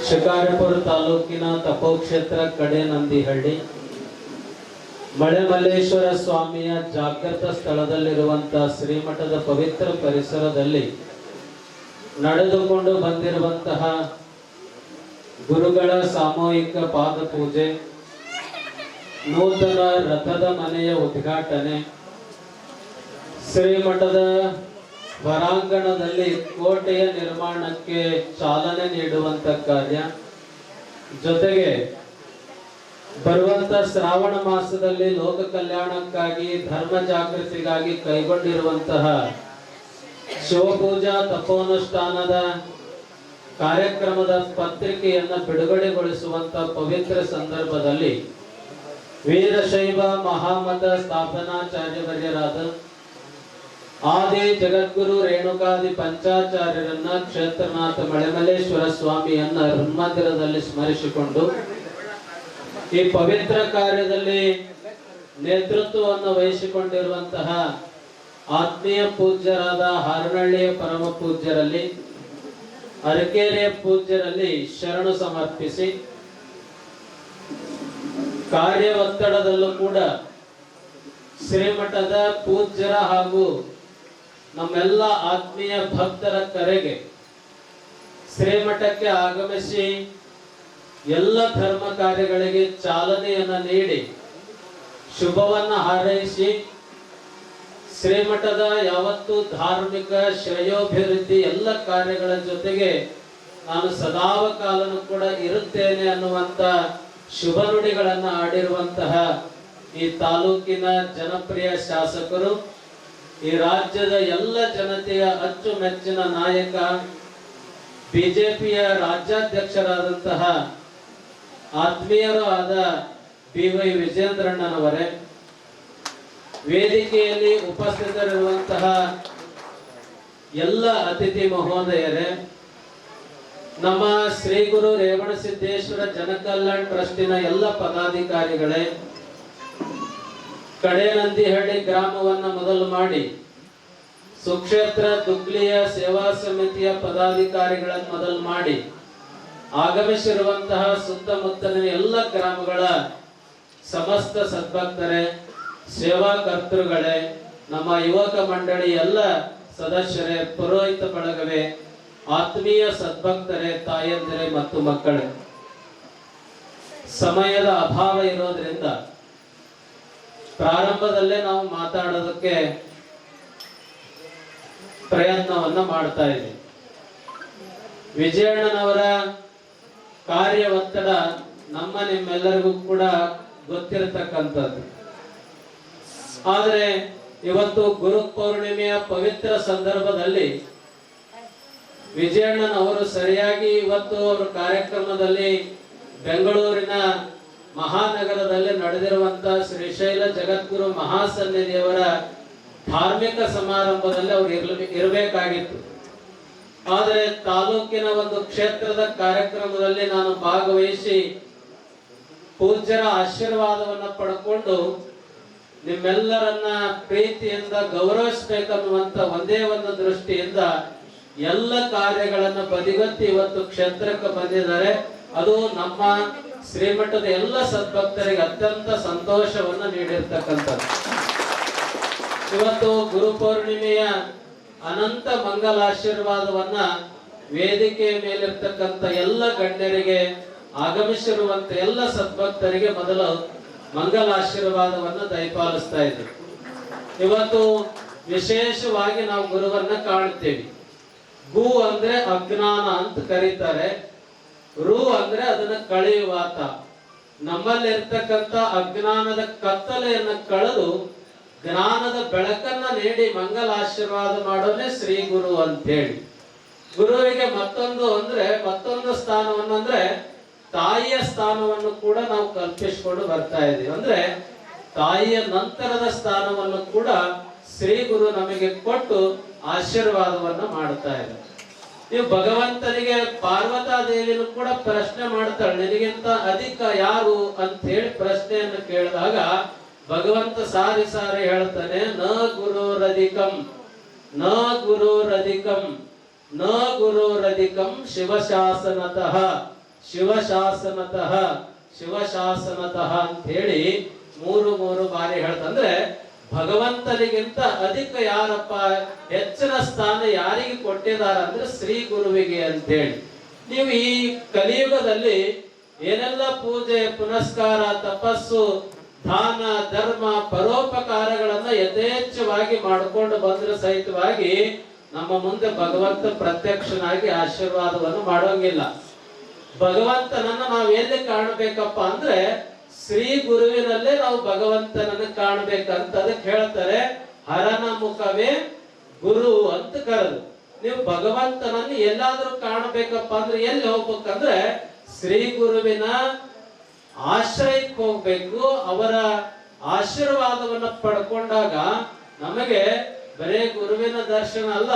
ಶಿಕಾರಿಪುರ ತಾಲೂಕಿನ ತಪೋಕ್ಷೇತ್ರ ಕಡೆನಂದಿಹಳ್ಳಿ ಮಳೆಮಲ್ಲೇಶ್ವರ ಸ್ವಾಮಿಯ ಜಾಗೃತ ಸ್ಥಳದಲ್ಲಿರುವಂತಹ ಶ್ರೀಮಠದ ಪವಿತ್ರ ಪರಿಸರದಲ್ಲಿ ನಡೆದುಕೊಂಡು ಬಂದಿರುವಂತಹ ಗುರುಗಳ ಸಾಮೂಹಿಕ ಪಾದ ಪೂಜೆ, ನೂತನ ರಥದ ಮನೆಯ ಉದ್ಘಾಟನೆ, ಶ್ರೀಮಠದ ಹೊರಾಂಗಣದಲ್ಲಿ ಕೋಟೆಯ ನಿರ್ಮಾಣಕ್ಕೆ ಚಾಲನೆ ನೀಡುವಂತ ಕಾರ್ಯ, ಜೊತೆಗೆ ಬರುವಂತ ಶ್ರಾವಣ ಮಾಸದಲ್ಲಿ ಲೋಕ ಕಲ್ಯಾಣಕ್ಕಾಗಿ ಧರ್ಮ ಜಾಗೃತಿಗಾಗಿ ಕೈಗೊಂಡಿರುವಂತಹ ಶಿವಪೂಜಾ ತಪೋನುಷ್ಠಾನದ ಕಾರ್ಯಕ್ರಮದ ಪತ್ರಿಕೆಯನ್ನು ಬಿಡುಗಡೆಗೊಳಿಸುವಂತ ಪವಿತ್ರ ಸಂದರ್ಭದಲ್ಲಿ ವೀರಶೈವ ಮಹಾಮತ ಸ್ಥಾಪನಾಚಾರ್ಯವರ್ಯರಾದ ಆದಿ ಜಗದ್ಗುರು ರೇಣುಕಾದಿ ಪಂಚಾಚಾರ್ಯರನ್ನ ಕ್ಷೇತ್ರನಾಥ ಮಳೆಮಲ್ಲೇಶ್ವರ ಸ್ವಾಮಿಯನ್ನ ಹೃನ್ಮಂದಿರದಲ್ಲಿ ಸ್ಮರಿಸಿಕೊಂಡು ಈ ಪವಿತ್ರ ಕಾರ್ಯದಲ್ಲಿ ನೇತೃತ್ವವನ್ನು ವಹಿಸಿಕೊಂಡಿರುವಂತಹ ಆತ್ಮೀಯ ಪೂಜ್ಯರಾದ ಹಾರನಹಳ್ಳಿಯ ಪರಮ ಪೂಜ್ಯರಲ್ಲಿ, ಅರಕೇರಿಯ ಪೂಜ್ಯರಲ್ಲಿ ಶರಣು ಸಮರ್ಪಿಸಿ, ಕಾರ್ಯ ಒತ್ತಡದಲ್ಲೂ ಕೂಡ ಶ್ರೀಮಠದ ಪೂಜ್ಯರ ಹಾಗೂ ನಮ್ಮೆಲ್ಲ ಆತ್ಮೀಯ ಭಕ್ತರ ಕರೆಗೆ ಶ್ರೀಮಠಕ್ಕೆ ಆಗಮಿಸಿ ಎಲ್ಲ ಧರ್ಮ ಕಾರ್ಯಗಳಿಗೆ ಚಾಲನೆಯನ್ನ ನೀಡಿ ಶುಭವನ್ನ ಹಾರೈಸಿ ಶ್ರೀಮಠದ ಯಾವತ್ತು ಧಾರ್ಮಿಕ ಶ್ರೇಯೋಭಿವೃದ್ಧಿ ಎಲ್ಲ ಕಾರ್ಯಗಳ ಜೊತೆಗೆ ನಾನು ಸದಾವಕಾಲನೂ ಕೂಡ ಇರುತ್ತೇನೆ ಅನ್ನುವಂತ ಶುಭ ನುಡಿಗಳನ್ನ ಆಡಿರುವಂತಹ ಈ ತಾಲೂಕಿನ ಜನಪ್ರಿಯ ಶಾಸಕರು, ಈ ರಾಜ್ಯದ ಎಲ್ಲ ಜನತೆಯ ಅಚ್ಚುಮೆಚ್ಚಿನ ನಾಯಕ, ಬಿಜೆಪಿಯ ರಾಜ್ಯಾಧ್ಯಕ್ಷರಾದಂತಹ ಆತ್ಮೀಯರು ಆದ BY ವಿಜೇಂದ್ರಣ್ಣನವರೇ, ವೇದಿಕೆಯಲ್ಲಿ ಉಪಸ್ಥಿತರಿರುವಂತಹ ಎಲ್ಲ ಅತಿಥಿ ಮಹೋದಯರೇ, ನಮ್ಮ ಶ್ರೀ ಗುರು ರೇವಣಸಿದ್ದೇಶ್ವರ ಜನಕಲ್ಯಾಣ ಟ್ರಸ್ಟಿನ ಎಲ್ಲ ಪದಾಧಿಕಾರಿಗಳೇ, ಕಡೆನಂದಿಹಳ್ಳಿ ಗ್ರಾಮವನ್ನ ಮೊದಲು ಮಾಡಿ ಸುಕ್ಷೇತ್ರ ದುಗ್ಲಿಯ ಸೇವಾ ಸಮಿತಿಯ ಪದಾಧಿಕಾರಿಗಳನ್ನು ಮೊದಲು ಮಾಡಿ ಆಗಮಿಸಿರುವಂತಹ ಸುತ್ತಮುತ್ತಲಿನ ಎಲ್ಲ ಗ್ರಾಮಗಳ ಸಮಸ್ತ ಸದ್ಭಕ್ತರೇ, ಸೇವಾ ಕರ್ತೃಗಳೇ, ನಮ್ಮ ಯುವಕ ಮಂಡಳಿ ಎಲ್ಲ ಸದಸ್ಯರೇ, ಪುರೋಹಿತ ಬಳಗವೇ, ಆತ್ಮೀಯ ಸದ್ಭಕ್ತರೇ, ತಾಯಂದಿರೇ ಮತ್ತು ಮಕ್ಕಳೇ, ಸಮಯದ ಅಭಾವ ಇರೋದ್ರಿಂದ ಪ್ರಾರಂಭದಲ್ಲೇ ನಾವು ಮಾತಾಡೋದಕ್ಕೆ ಪ್ರಯತ್ನವನ್ನ ಮಾಡ್ತಾ ಇದ್ದೀವಿ. ವಿಜಯಣ್ಣನವರ ಕಾರ್ಯ ಒತ್ತಡ ನಿಮ್ಮೆಲ್ಲರಿಗೂ ಕೂಡ ಗೊತ್ತಿರತಕ್ಕಂಥದ್ದು. ಆದರೆ ಇವತ್ತು ಗುರು ಪೌರ್ಣಿಮೆಯ ಪವಿತ್ರ ಸಂದರ್ಭದಲ್ಲಿ ವಿಜಯಣ್ಣನವರು ಸರಿಯಾಗಿ ಇವತ್ತು ಅವರ ಕಾರ್ಯಕ್ರಮದಲ್ಲಿ ಬೆಂಗಳೂರಿನ ಮಹಾನಗರದಲ್ಲಿ ನಡೆದಿರುವಂತಹ ಶ್ರೀಶೈಲ ಜಗದ್ಗುರು ಮಹಾಸನ್ನಿಧಿಯವರ ಧಾರ್ಮಿಕ ಸಮಾರಂಭದಲ್ಲಿ ಅವರು ಇರಬೇಕಾಗಿತ್ತು. ಆದರೆ ತಾಲೂಕಿನ ಒಂದು ಕ್ಷೇತ್ರದ ಕಾರ್ಯಕ್ರಮದಲ್ಲಿ ನಾನು ಭಾಗವಹಿಸಿ ಪೂಜ್ಯರ ಆಶೀರ್ವಾದವನ್ನ ಪಡ್ಕೊಂಡು ನಿಮ್ಮೆಲ್ಲರನ್ನ ಪ್ರೀತಿಯಿಂದ ಗೌರವಿಸಬೇಕನ್ನುವಂತ ಒಂದೇ ಒಂದು ದೃಷ್ಟಿಯಿಂದ ಎಲ್ಲ ಕಾರ್ಯಗಳನ್ನ ಬದಿಗೊತ್ತಿ ಇವತ್ತು ಕ್ಷೇತ್ರಕ್ಕೆ ಬಂದಿದ್ದಾರೆ. ಅದು ನಮ್ಮ ಶ್ರೀಮಠದ ಎಲ್ಲ ಸದ್ಭಕ್ತರಿಗೆ ಅತ್ಯಂತ ಸಂತೋಷವನ್ನ ನೀಡಿರ್ತಕ್ಕಂಥದ್ದು. ಇವತ್ತು ಗುರು ಪೌರ್ಣಿಮೆಯ ಅನಂತ ಮಂಗಲಾಶೀರ್ವಾದವನ್ನ ವೇದಿಕೆಯ ಮೇಲಿರ್ತಕ್ಕಂಥ ಎಲ್ಲ ಗಣ್ಯರಿಗೆ, ಆಗಮಿಸಿರುವಂತ ಎಲ್ಲ ಸದ್ಭಕ್ತರಿಗೆ ಮೊದಲು ಮಂಗಲಾಶೀರ್ವಾದವನ್ನು ದಯಪಾಲಿಸ್ತಾ ಇದ್ದೀವಿ. ಇವತ್ತು ವಿಶೇಷವಾಗಿ ನಾವು ಗುರುವನ್ನ ಕಾಣ್ತೇವೆ. ಗು ಅಂದ್ರೆ ಅಜ್ಞಾನ ಅಂತ ಕರೀತಾರೆ, ರು ಅಂದ್ರೆ ಅದನ್ನ ಕಳೆಯುವಾತ. ನಮ್ಮಲ್ಲಿ ಇರ್ತಕ್ಕಂಥ ಅಜ್ಞಾನದ ಕತ್ತಲೆಯನ್ನ ಕಳೆದು ಜ್ಞಾನದ ಬೆಳಕನ್ನ ನೀಡಿ ಮಂಗಲಾಶೀರ್ವಾದ ಮಾಡೋನೇ ಶ್ರೀ ಗುರು ಅಂತ ಹೇಳಿ. ಗುರುವಿಗೆ ಮತ್ತೊಂದು ಸ್ಥಾನವನ್ನಂದ್ರೆ ತಾಯಿಯ ಸ್ಥಾನವನ್ನು ಕೂಡ ನಾವು ಕಲ್ಪಿಸಿಕೊಂಡು ಬರ್ತಾ ಇದ್ದೀವಿ. ಅಂದ್ರೆ ತಾಯಿಯ ನಂತರದ ಸ್ಥಾನವನ್ನು ಕೂಡ ಶ್ರೀ ಗುರು ನಮಗೆ ಕೊಟ್ಟು ಆಶೀರ್ವಾದವನ್ನ ಮಾಡ್ತಾ ಇದ್ದಾರೆ. ನೀವು ಭಗವಂತನಿಗೆ ಪಾರ್ವತಾ ದೇವಿನೂ ಕೂಡ ಪ್ರಶ್ನೆ ಮಾಡ್ತಾಳೆ, ನಿನಗಿಂತ ಅಧಿಕ ಯಾರು ಅಂತ ಹೇಳಿ ಪ್ರಶ್ನೆಯನ್ನು ಕೇಳಿದಾಗ ಭಗವಂತ ಸಾರಿ ಸಾರಿ ಹೇಳ್ತಾನೆ, ನ ಗುರುರಧಿಕಂ ನ ಗುರುರಧಿಕಂ ನ ಗುರುರಧಿಕಂ ಶಿವಶಾಸನತಃ ಶಿವಶಾಸನತಃ ಶಿವಶಾಸನತಃ ಅಂತ ಹೇಳಿ ಮೂರು ಬಾರಿ ಹೇಳ್ತಂದ್ರೆ ಭಗವಂತನಿಗಿಂತ ಅಧಿಕ ಯಾರಪ್ಪ, ಹೆಚ್ಚಿನ ಸ್ಥಾನ ಯಾರಿಗೆ ಕೊಟ್ಟಿದ್ದಾರೆ ಅಂದ್ರೆ ಶ್ರೀ ಗುರುವಿಗೆ ಅಂತೇಳಿ. ನೀವು ಈ ಕಲಿಯುಗದಲ್ಲಿ ಏನೆಲ್ಲ ಪೂಜೆ ಪುನಸ್ಕಾರ ತಪಸ್ಸು ದಾನ ಧರ್ಮ ಪರೋಪಕಾರಗಳನ್ನ ಯಥೇಚ್ಛವಾಗಿ ಮಾಡಿಕೊಂಡು ಬಂದ್ರೆ ಸಹಿತವಾಗಿ ನಮ್ಮ ಮುಂದೆ ಭಗವಂತ ಪ್ರತ್ಯಕ್ಷನಾಗಿ ಆಶೀರ್ವಾದವನ್ನು ಮಾಡೋಂಗಿಲ್ಲ. ಭಗವಂತನನ್ನ ನಾವು ಎಲ್ಲಿ ಕಾಣಬೇಕಪ್ಪ ಅಂದ್ರೆ ಶ್ರೀ ಗುರುವಿನಲ್ಲೇ ನಾವು ಭಗವಂತನನ್ನ ಕಾಣಬೇಕಂತ ಅದಕ್ಕೆ ಹೇಳ್ತಾರೆ, ಹರನ ಮುಖವೇ ಗುರು ಅಂತ ಕರೆದು. ನೀವು ಭಗವಂತನನ್ನು ಎಲ್ಲಾದ್ರೂ ಕಾಣಬೇಕಪ್ಪ ಅಂದ್ರೆ ಎಲ್ಲಿ ಹೋಗ್ಬೇಕಂದ್ರೆ ಶ್ರೀ ಗುರುವಿನ ಆಶ್ರಯಕ್ಕೆ ಹೋಗ್ಬೇಕು. ಅವರ ಆಶೀರ್ವಾದವನ್ನ ಪಡ್ಕೊಂಡಾಗ ನಮಗೆ ಬರೇ ಗುರುವಿನ ದರ್ಶನ ಅಲ್ಲ,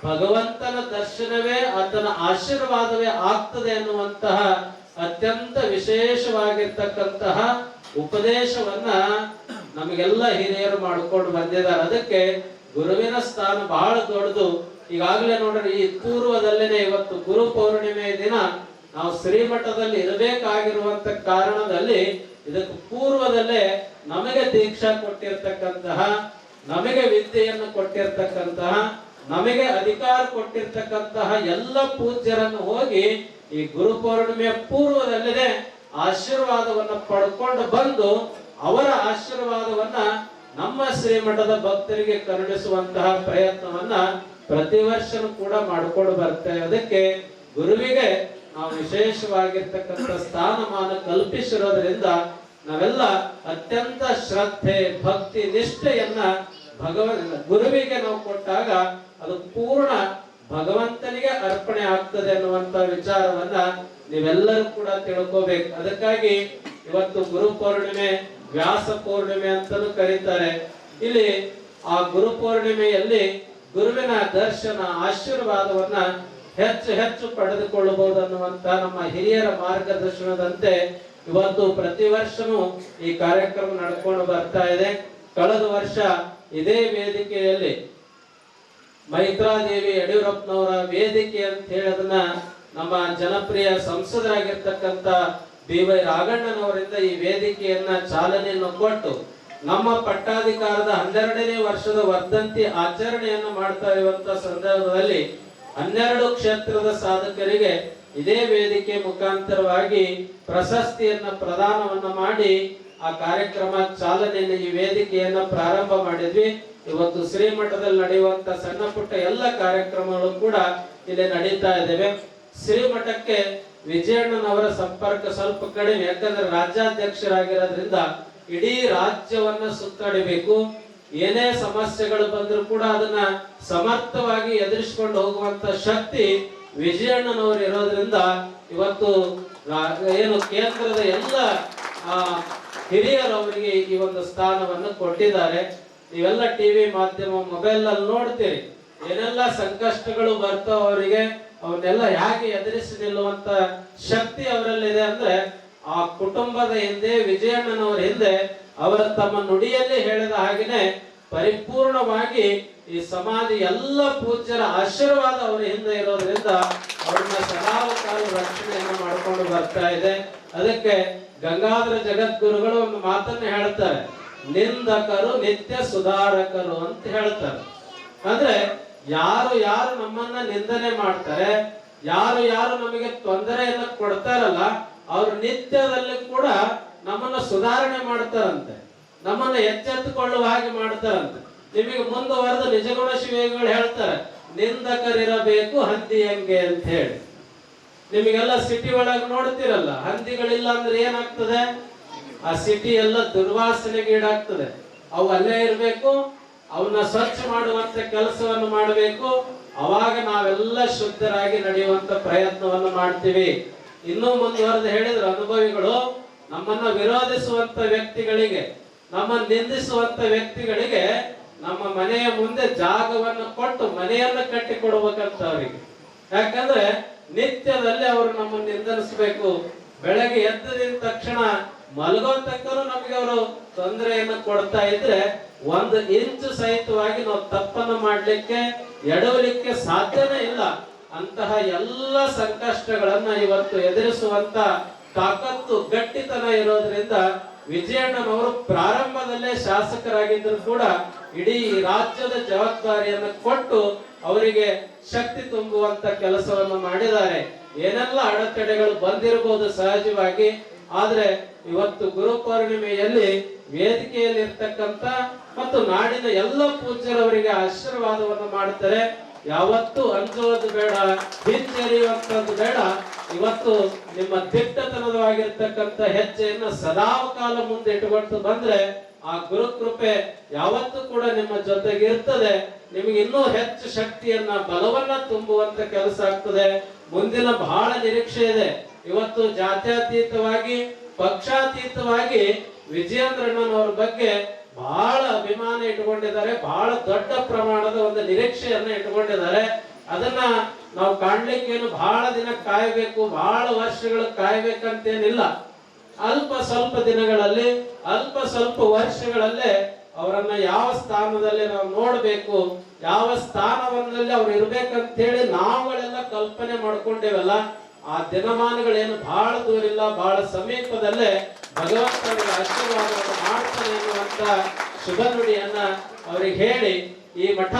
ಭಗವಂತನ ದರ್ಶನವೇ ಆತನ ಆಶೀರ್ವಾದವೇ ಆಗ್ತದೆ ಅನ್ನುವಂತಹ ಅತ್ಯಂತ ವಿಶೇಷವಾಗಿರ್ತಕ್ಕಂತಹ ಉಪದೇಶವನ್ನ ನಮಗೆಲ್ಲ ಹಿರಿಯರು ಮಾಡಿಕೊಂಡು ಬಂದಿದ್ದಾರೆ. ಅದಕ್ಕೆ ಗುರುವಿನ ಸ್ಥಾನ ಬಹಳ ದೊಡ್ಡದು. ಈಗಾಗಲೇ ನೋಡ್ರಿ, ಈ ಪೂರ್ವದಲ್ಲೇನೆ ಇವತ್ತು ಗುರು ಪೌರ್ಣಿಮೆ ದಿನ ನಾವು ಶ್ರೀಮಠದಲ್ಲಿ ಇರಬೇಕಾಗಿರುವಂತ ಕಾರಣದಲ್ಲಿ ಇದಕ್ಕೆ ಪೂರ್ವದಲ್ಲೇ ನಮಗೆ ದೀಕ್ಷಾ ಕೊಟ್ಟಿರ್ತಕ್ಕಂತಹ, ನಮಗೆ ವಿದ್ಯೆಯನ್ನು ಕೊಟ್ಟಿರ್ತಕ್ಕಂತಹ, ನಮಗೆ ಅಧಿಕಾರ ಕೊಟ್ಟಿರ್ತಕ್ಕಂತಹ ಎಲ್ಲ ಪೂಜ್ಯರನ್ನು ಹೋಗಿ ಈ ಗುರು ಪೌರ್ಣಿಮೆಯ ಪೂರ್ವದಲ್ಲೇ ಆಶೀರ್ವಾದವನ್ನ ಪಡ್ಕೊಂಡು ಬಂದು ಅವರ ಆಶೀರ್ವಾದವನ್ನ ನಮ್ಮ ಶ್ರೀಮಠದ ಭಕ್ತರಿಗೆ ಕರುಣಿಸುವಂತಹ ಪ್ರಯತ್ನವನ್ನ ಪ್ರತಿ ವರ್ಷನೂ ಕೂಡ ಮಾಡ್ಕೊಂಡು ಬರ್ತೇವೆ. ಅದಕ್ಕೆ ಗುರುವಿಗೆ ನಾವು ವಿಶೇಷವಾಗಿರ್ತಕ್ಕಂಥ ಸ್ಥಾನಮಾನ ಕಲ್ಪಿಸಿರೋದ್ರಿಂದ ನಾವೆಲ್ಲ ಅತ್ಯಂತ ಶ್ರದ್ಧೆ ಭಕ್ತಿ ನಿಷ್ಠೆಯನ್ನ ಗುರುವಿಗೆ ನಾವು ಕೊಟ್ಟಾಗ ಅದು ಪೂರ್ಣ ಭಗವಂತನಿಗೆ ಅರ್ಪಣೆ ಆಗ್ತದೆ ಅನ್ನುವಂತ ವಿಚಾರವನ್ನ ನೀವೆಲ್ಲರೂ ಕೂಡ ತಿಳ್ಕೋಬೇಕು. ಅದಕ್ಕಾಗಿ ಇವತ್ತು ಗುರು ಪೌರ್ಣಿಮೆ ವ್ಯಾಸ ಪೌರ್ಣಿಮೆ ಅಂತಾನೂ ಕರೀತಾರೆ. ಇಲ್ಲಿ ಆ ಗುರು ಪೌರ್ಣಿಮೆಯಲ್ಲಿ ಗುರುವಿನ ದರ್ಶನ ಆಶೀರ್ವಾದವನ್ನ ಹೆಚ್ಚು ಪಡೆದುಕೊಳ್ಳಬಹುದು ಅನ್ನುವಂತ ನಮ್ಮ ಹಿರಿಯರ ಮಾರ್ಗದರ್ಶನದಂತೆ ಇವತ್ತು ಪ್ರತಿ ವರ್ಷನೂ ಈ ಕಾರ್ಯಕ್ರಮ ನಡ್ಕೊಂಡು ಬರ್ತಾ ಇದೆ. ಕಳೆದ ವರ್ಷ ಇದೇ ವೇದಿಕೆಯಲ್ಲಿ ಮೈತ್ರಾದೇವಿ ಯಡಿಯೂರಪ್ಪನವರ ವೇದಿಕೆ ಅಂತ ಹೇಳೋದನ್ನ ನಮ್ಮ ಜನಪ್ರಿಯ ಸಂಸದರಾಗಿರ್ತಕ್ಕಂಥ ಬಿ.ವೈ. ರಾಘಣ್ಣನವರಿಂದ ಈ ವೇದಿಕೆಯನ್ನ ಚಾಲನೆಯನ್ನು ಕೊಟ್ಟು ನಮ್ಮ ಪಟ್ಟಾಧಿಕಾರದ 12ನೇ ವರ್ಷದ ವರ್ಧಂತಿ ಆಚರಣೆಯನ್ನು ಮಾಡ್ತಾ ಇರುವಂತ ಸಂದರ್ಭದಲ್ಲಿ 12 ಕ್ಷೇತ್ರದ ಸಾಧಕರಿಗೆ ಇದೇ ವೇದಿಕೆ ಮುಖಾಂತರವಾಗಿ ಪ್ರಶಸ್ತಿಯನ್ನ ಪ್ರದಾನವನ್ನ ಮಾಡಿ ಆ ಕಾರ್ಯಕ್ರಮ ಚಾಲನೆಯನ್ನು ಈ ವೇದಿಕೆಯನ್ನ ಪ್ರಾರಂಭ ಮಾಡಿದ್ವಿ. ಇವತ್ತು ಶ್ರೀಮಠದಲ್ಲಿ ನಡೆಯುವಂತ ಸಣ್ಣ ಪುಟ್ಟ ಎಲ್ಲ ಕಾರ್ಯಕ್ರಮಗಳು ಕೂಡ ಇಲ್ಲಿ ನಡೀತಾ ಇದ್ದೇವೆ. ಶ್ರೀಮಠಕ್ಕೆ ವಿಜಯಣ್ಣನವರ ಸಂಪರ್ಕ ಸ್ವಲ್ಪ ಕಡಿಮೆ, ಯಾಕಂದ್ರೆ ರಾಜ್ಯಾಧ್ಯಕ್ಷರಾಗಿರೋದ್ರಿಂದ ಇಡೀ ರಾಜ್ಯವನ್ನ ಸುತ್ತಾಡಬೇಕು. ಏನೇ ಸಮಸ್ಯೆಗಳು ಬಂದರೂ ಕೂಡ ಅದನ್ನ ಸಮರ್ಥವಾಗಿ ಎದುರಿಸಿಕೊಂಡು ಹೋಗುವಂತ ಶಕ್ತಿ ವಿಜಯಣ್ಣನವರು ಇರೋದ್ರಿಂದ ಇವತ್ತು ಏನು ಕೇಂದ್ರದ ಎಲ್ಲ ಹಿರಿಯರು ಅವರಿಗೆ ಈ ಒಂದು ಸ್ಥಾನವನ್ನು ಕೊಟ್ಟಿದ್ದಾರೆ. ನೀವೆಲ್ಲ ಟಿವಿ ಮಾಧ್ಯಮ ಮೊಬೈಲ್ ಅಲ್ಲಿ ನೋಡ್ತೀರಿ, ಏನೆಲ್ಲ ಸಂಕಷ್ಟಗಳು ಬರ್ತಾವ ಅವರಿಗೆ, ಅವನ್ನೆಲ್ಲ ಹೇಗೆ ಎದುರಿಸಿ ನಿಲ್ಲುವಂತ ಶಕ್ತಿ ಅವರಲ್ಲಿದೆ. ಅಂದ್ರೆ ಆ ಕುಟುಂಬದ ಹಿಂದೆ, ವಿಜಯಣ್ಣನವರ ಹಿಂದೆ ಅವರ ತಮ್ಮ ನುಡಿಯಲ್ಲಿ ಹೇಳಿದ ಹಾಗೆನೆ ಪರಿಪೂರ್ಣವಾಗಿ ಈ ಸಮಾಧಿ ಎಲ್ಲ ಪೂಜ್ಯರ ಆಶೀರ್ವಾದ ಅವರ ಹಿಂದೆ ಇರೋದ್ರಿಂದ ಅವ್ರನ್ನ ಸದಾಕಾಲ ರಕ್ಷಣೆಯನ್ನು ಮಾಡ್ಕೊಂಡು ಬರ್ತಾ ಇದೆ. ಅದಕ್ಕೆ ಗಂಗಾಧರ ಜಗದ್ಗುರುಗಳು ಒಂದು ಮಾತನ್ನ ಹೇಳ್ತಾರೆ, ನಿಂದಕರು ನಿತ್ಯ ಸುಧಾರಕರು ಅಂತ ಹೇಳ್ತಾರೆ. ಅಂದ್ರೆ ಯಾರು ನಮ್ಮನ್ನ ನಿಂದನೆ ಮಾಡ್ತಾರೆ, ಯಾರು ನಮಗೆ ತೊಂದರೆಯನ್ನ ಕೊಡ್ತಾರಲ್ಲ, ಅವ್ರು ನಿತ್ಯದಲ್ಲಿ ಕೂಡ ನಮ್ಮನ್ನ ಸುಧಾರಣೆ ಮಾಡ್ತಾರಂತೆ, ನಮ್ಮನ್ನ ಎಚ್ಚೆತ್ತುಕೊಳ್ಳುವ ಹಾಗೆ ಮಾಡ್ತಾರಂತೆ. ನಿಮಗೆ ಮುಂದುವರೆದು ನಿಜಗುಣ ಶಿವೇಗಳು ಹೇಳ್ತಾರೆ, ನಿಂದಕರಿರಬೇಕು ಹಂದಿಯಂಗೆ ಅಂತ ಹೇಳಿ. ನಿಮಗೆಲ್ಲ ಸಿಟಿ ಒಳಗೆ ನೋಡ್ತಿರಲ್ಲ, ಹಂದಿಗಳಿಲ್ಲ ಅಂದ್ರೆ ಏನಾಗ್ತದೆ, ಆ ಸಿಟಿ ಎಲ್ಲ ದುರ್ವಾಸನೆಗೆ ಈಡಾಗ್ತದೆ. ಅವು ಅಲ್ಲೇ ಇರಬೇಕು, ಅವನ್ನ ಸ್ವಚ್ಛ ಮಾಡುವಂತ ಕೆಲಸವನ್ನು ಮಾಡಬೇಕು. ಅವಾಗ ನಾವೆಲ್ಲ ಶುದ್ಧರಾಗಿ ನಡೆಯುವಂತ ಪ್ರಯತ್ನವನ್ನು ಮಾಡ್ತೀವಿ. ಇನ್ನೂ ಮುಂದುವರೆದು ಹೇಳಿದ್ರು ಅನುಭವಿಗಳು, ನಮ್ಮನ್ನ ವಿರೋಧಿಸುವಂತ ವ್ಯಕ್ತಿಗಳಿಗೆ, ನಮ್ಮನ್ನು ನಿಂದಿಸುವಂತ ವ್ಯಕ್ತಿಗಳಿಗೆ ನಮ್ಮ ಮನೆಯ ಮುಂದೆ ಜಾಗವನ್ನು ಕೊಟ್ಟು ಮನೆಯನ್ನ ಕಟ್ಟಿ ಕೊಡ್ಬೇಕಂತ ಅವರಿಗೆ. ಯಾಕಂದ್ರೆ ನಿತ್ಯದಲ್ಲಿ ಅವರು ನಮ್ಮನ್ನು ನಿಂದಿಸಬೇಕು. ಬೆಳಗ್ಗೆ ಎದ್ದಿದ ತಕ್ಷಣ ಮಲಗೋ ತಕ್ಕನು ನಮಗೆ ಅವರು ತೊಂದರೆಯನ್ನು ಕೊಡ್ತಾ ಇದ್ರೆ 1 ಇಂಚು ಸಹಿತವಾಗಿ ನಾವು ತಪ್ಪನ್ನು ಮಾಡ್ಲಿಕ್ಕೆ ಎಡವಲಿಕ್ಕೆ ಸಾಧ್ಯನೇ ಇಲ್ಲ. ಅಂತಹ ಎಲ್ಲ ಸಂಕಷ್ಟಗಳನ್ನ ಇವತ್ತು ಎದುರಿಸುವಂತ ತಾಕತ್ತು ಗಟ್ಟಿತನ ಇರೋದ್ರಿಂದ ವಿಜಯಣ್ಣನವರು ಪ್ರಾರಂಭದಲ್ಲೇ ಶಾಸಕರಾಗಿದ್ದರೂ ಕೂಡ ಇಡೀ ರಾಜ್ಯದ ಜವಾಬ್ದಾರಿಯನ್ನು ಕೊಟ್ಟು ಅವರಿಗೆ ಶಕ್ತಿ ತುಂಬುವಂತ ಕೆಲಸವನ್ನು ಮಾಡಿದ್ದಾರೆ. ಏನೆಲ್ಲ ಅಡೆತಡೆಗಳು ಬಂದಿರಬಹುದು ಸಹಜವಾಗಿ, ಆದ್ರೆ ಇವತ್ತು ಗುರುಪೌರ್ಣಿಮೆಯಲ್ಲಿ ವೇದಿಕೆಯಲ್ಲಿ ಇರ್ತಕ್ಕಂಥ ಮತ್ತು ನಾಡಿನ ಎಲ್ಲ ಪೂಜ್ಯರವರಿಗೆ ಆಶೀರ್ವಾದವನ್ನು ಮಾಡ್ತಾರೆ. ಯಾವತ್ತೂ ಅಂಜುವುದು ಬೇಡ, ಹಿಂಜರಿಯುವಂತದ್ದು ಬೇಡ. ಇವತ್ತು ನಿಮ್ಮ ದಿಟ್ಟತನವಾಗಿರ್ತಕ್ಕಂಥ ಹೆಜ್ಜೆಯನ್ನು ಸದಾಕಾಲ ಮುಂದೆ ಇಟ್ಟುಕೊಂಡು ಬಂದ್ರೆ ಆ ಗುರು ಕೃಪೆ ಯಾವತ್ತೂ ಕೂಡ ನಿಮ್ಮ ಜೊತೆಗೆ ಇರ್ತದೆ. ನಿಮಗೆ ಇನ್ನೂ ಹೆಚ್ಚು ಶಕ್ತಿಯನ್ನ ಬಲವನ್ನ ತುಂಬುವಂತ ಕೆಲಸ ಆಗ್ತದೆ. ಮುಂದಿನ ಬಹಳ ನಿರೀಕ್ಷೆ ಇದೆ. ಇವತ್ತು ಜಾತ್ಯತೀತವಾಗಿ ಪಕ್ಷಾತೀತವಾಗಿ ವಿಜಯೇಂದ್ರಣ್ಣನವರ ಬಗ್ಗೆ ಬಹಳ ಅಭಿಮಾನ ಇಟ್ಕೊಂಡಿದ್ದಾರೆ. ಬಹಳ ದೊಡ್ಡ ಪ್ರಮಾಣದ ಒಂದು ನಿರೀಕ್ಷೆಯನ್ನ ಇಟ್ಕೊಂಡಿದ್ದಾರೆ. ಅದನ್ನ ನಾವು ಕಾಣ್ಲಿಕ್ಕೇನು ಬಹಳ ದಿನ ಕಾಯ್ಬೇಕು, ಬಹಳ ವರ್ಷಗಳು ಕಾಯ್ಬೇಕಂತೇನಿಲ್ಲ. ಅಲ್ಪ ಸ್ವಲ್ಪ ದಿನಗಳಲ್ಲಿ, ಅಲ್ಪ ಸ್ವಲ್ಪ ವರ್ಷಗಳಲ್ಲೇ ಅವರನ್ನ ಯಾವ ಸ್ಥಾನದಲ್ಲಿ ನಾವು ನೋಡ್ಬೇಕು, ಯಾವ ಸ್ಥಾನವನ್ನಲ್ಲಿ ಅವ್ರು ಇರ್ಬೇಕಂತ ಹೇಳಿ ನಾವುಗಳೆಲ್ಲ ಕಲ್ಪನೆ ಮಾಡ್ಕೊಂಡೇವಲ್ಲ, ಆ ದಿನಮಾನಗಳೇನು ಬಹಳ ದೂರ ಇಲ್ಲ, ಬಹಳ ಸಮೀಪದಲ್ಲೇ ಭಗವಂತನಿಗೆ ಆಶೀರ್ವಾದವನ್ನು ಮಾಡ್ತಾನೆ ಎನ್ನುವಂತ ಶುಭ ನುಡಿಯನ್ನ ಅವರಿಗೆ ಹೇಳಿ, ಈ ಮಠ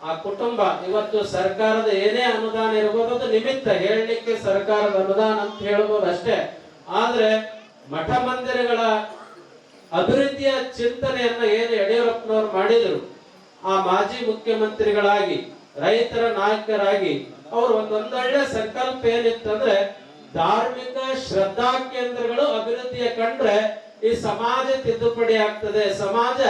ಆ ಕುಟುಂಬ ಇವತ್ತು ಸರ್ಕಾರದ ಏನೇ ಅನುದಾನ ಇರಬಹುದು, ಅದು ನಿಮಿತ್ತ ಹೇಳಲಿಕ್ಕೆ ಸರ್ಕಾರದ ಅನುದಾನ ಅಂತ ಹೇಳ್ಬೋದು ಅಷ್ಟೇ. ಆದ್ರೆ ಮಠ ಮಂದಿರಗಳ ಅಭಿವೃದ್ಧಿಯ ಚಿಂತನೆಯನ್ನ ಏನು ಯಡಿಯೂರಪ್ಪನವರು ಮಾಡಿದ್ರು, ಆ ಮಾಜಿ ಮುಖ್ಯಮಂತ್ರಿಗಳಾಗಿ ರೈತರ ನಾಯಕರಾಗಿ ಅವರು ಒಂದೊಳ್ಳೆ ಸಂಕಲ್ಪ ಏನಿತ್ತಂದ್ರೆ ಧಾರ್ಮಿಕ ಶ್ರದ್ಧಾ ಕೇಂದ್ರಗಳು ಅಭಿವೃದ್ಧಿಯ ಕಂಡ್ರೆ ಈ ಸಮಾಜ ತಿದ್ದುಪಡಿ ಆಗ್ತದೆ, ಸಮಾಜ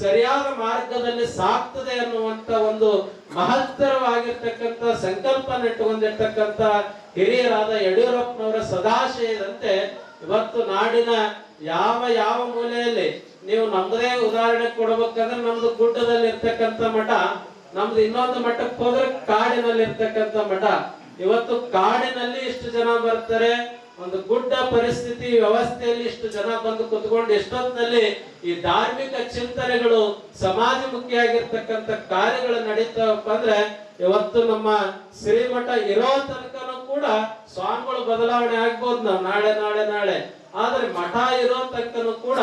ಸರಿಯಾದ ಮಾರ್ಗದಲ್ಲಿ ಸಾಕ್ತದೆ ಅನ್ನುವಂತ ಒಂದು ಮಹತ್ತರವಾಗಿರ್ತಕ್ಕಂಥ ಸಂಕಲ್ಪ ಇಟ್ಟುಕೊಂಡಿರ್ತಕ್ಕಂಥ ಹಿರಿಯರಾದ ಯಡಿಯೂರಪ್ಪನವರ ಸದಾಶಯದಂತೆ ಇವತ್ತು ನಾಡಿನ ಯಾವ ಯಾವ ಮೂಲೆಯಲ್ಲಿ ನೀವು ನಮ್ಮದೇ ಉದಾಹರಣೆ ಕೊಡಬೇಕಂದ್ರೆ ನಮ್ದು ಗುಡ್ಡದಲ್ಲಿ ಇರ್ತಕ್ಕಂಥ ಮಠ, ನಮ್ದು ಇನ್ನೊಂದು ಮಠಕ್ಕೆ ಹೋದ್ರೆ ಕಾಡಿನಲ್ಲಿ ಇರ್ತಕ್ಕಂಥ ಮಠ. ಇವತ್ತು ಕಾಡಿನಲ್ಲಿ ಇಷ್ಟು ಜನ ಬರ್ತಾರೆ, ಒಂದು ಗುಡ್ಡ ಪರಿಸ್ಥಿತಿ ವ್ಯವಸ್ಥೆಯಲ್ಲಿ ಇಷ್ಟು ಜನ ಬಂದು ಕುತ್ಕೊಂಡು ಎಷ್ಟೊತ್ತಿನಲ್ಲಿ ಈ ಧಾರ್ಮಿಕ ಚಿಂತನೆಗಳು ಸಮಾಜಮುಖಿಯಾಗಿರ್ತಕ್ಕಂಥ ಕಾರ್ಯಗಳು ನಡೀತಾವಪ್ಪ ಅಂದ್ರೆ ಇವತ್ತು ನಮ್ಮ ಶ್ರೀಮಠ ಇರೋ ತನಕನೂ ಕೂಡ ಸ್ವಾಮಿಗಳು ಬದಲಾವಣೆ ಆಗ್ಬೋದು ನಾವು ನಾಳೆ ಆದ್ರೆ ಮಠ ಇರೋ ತನಕನೂ ಕೂಡ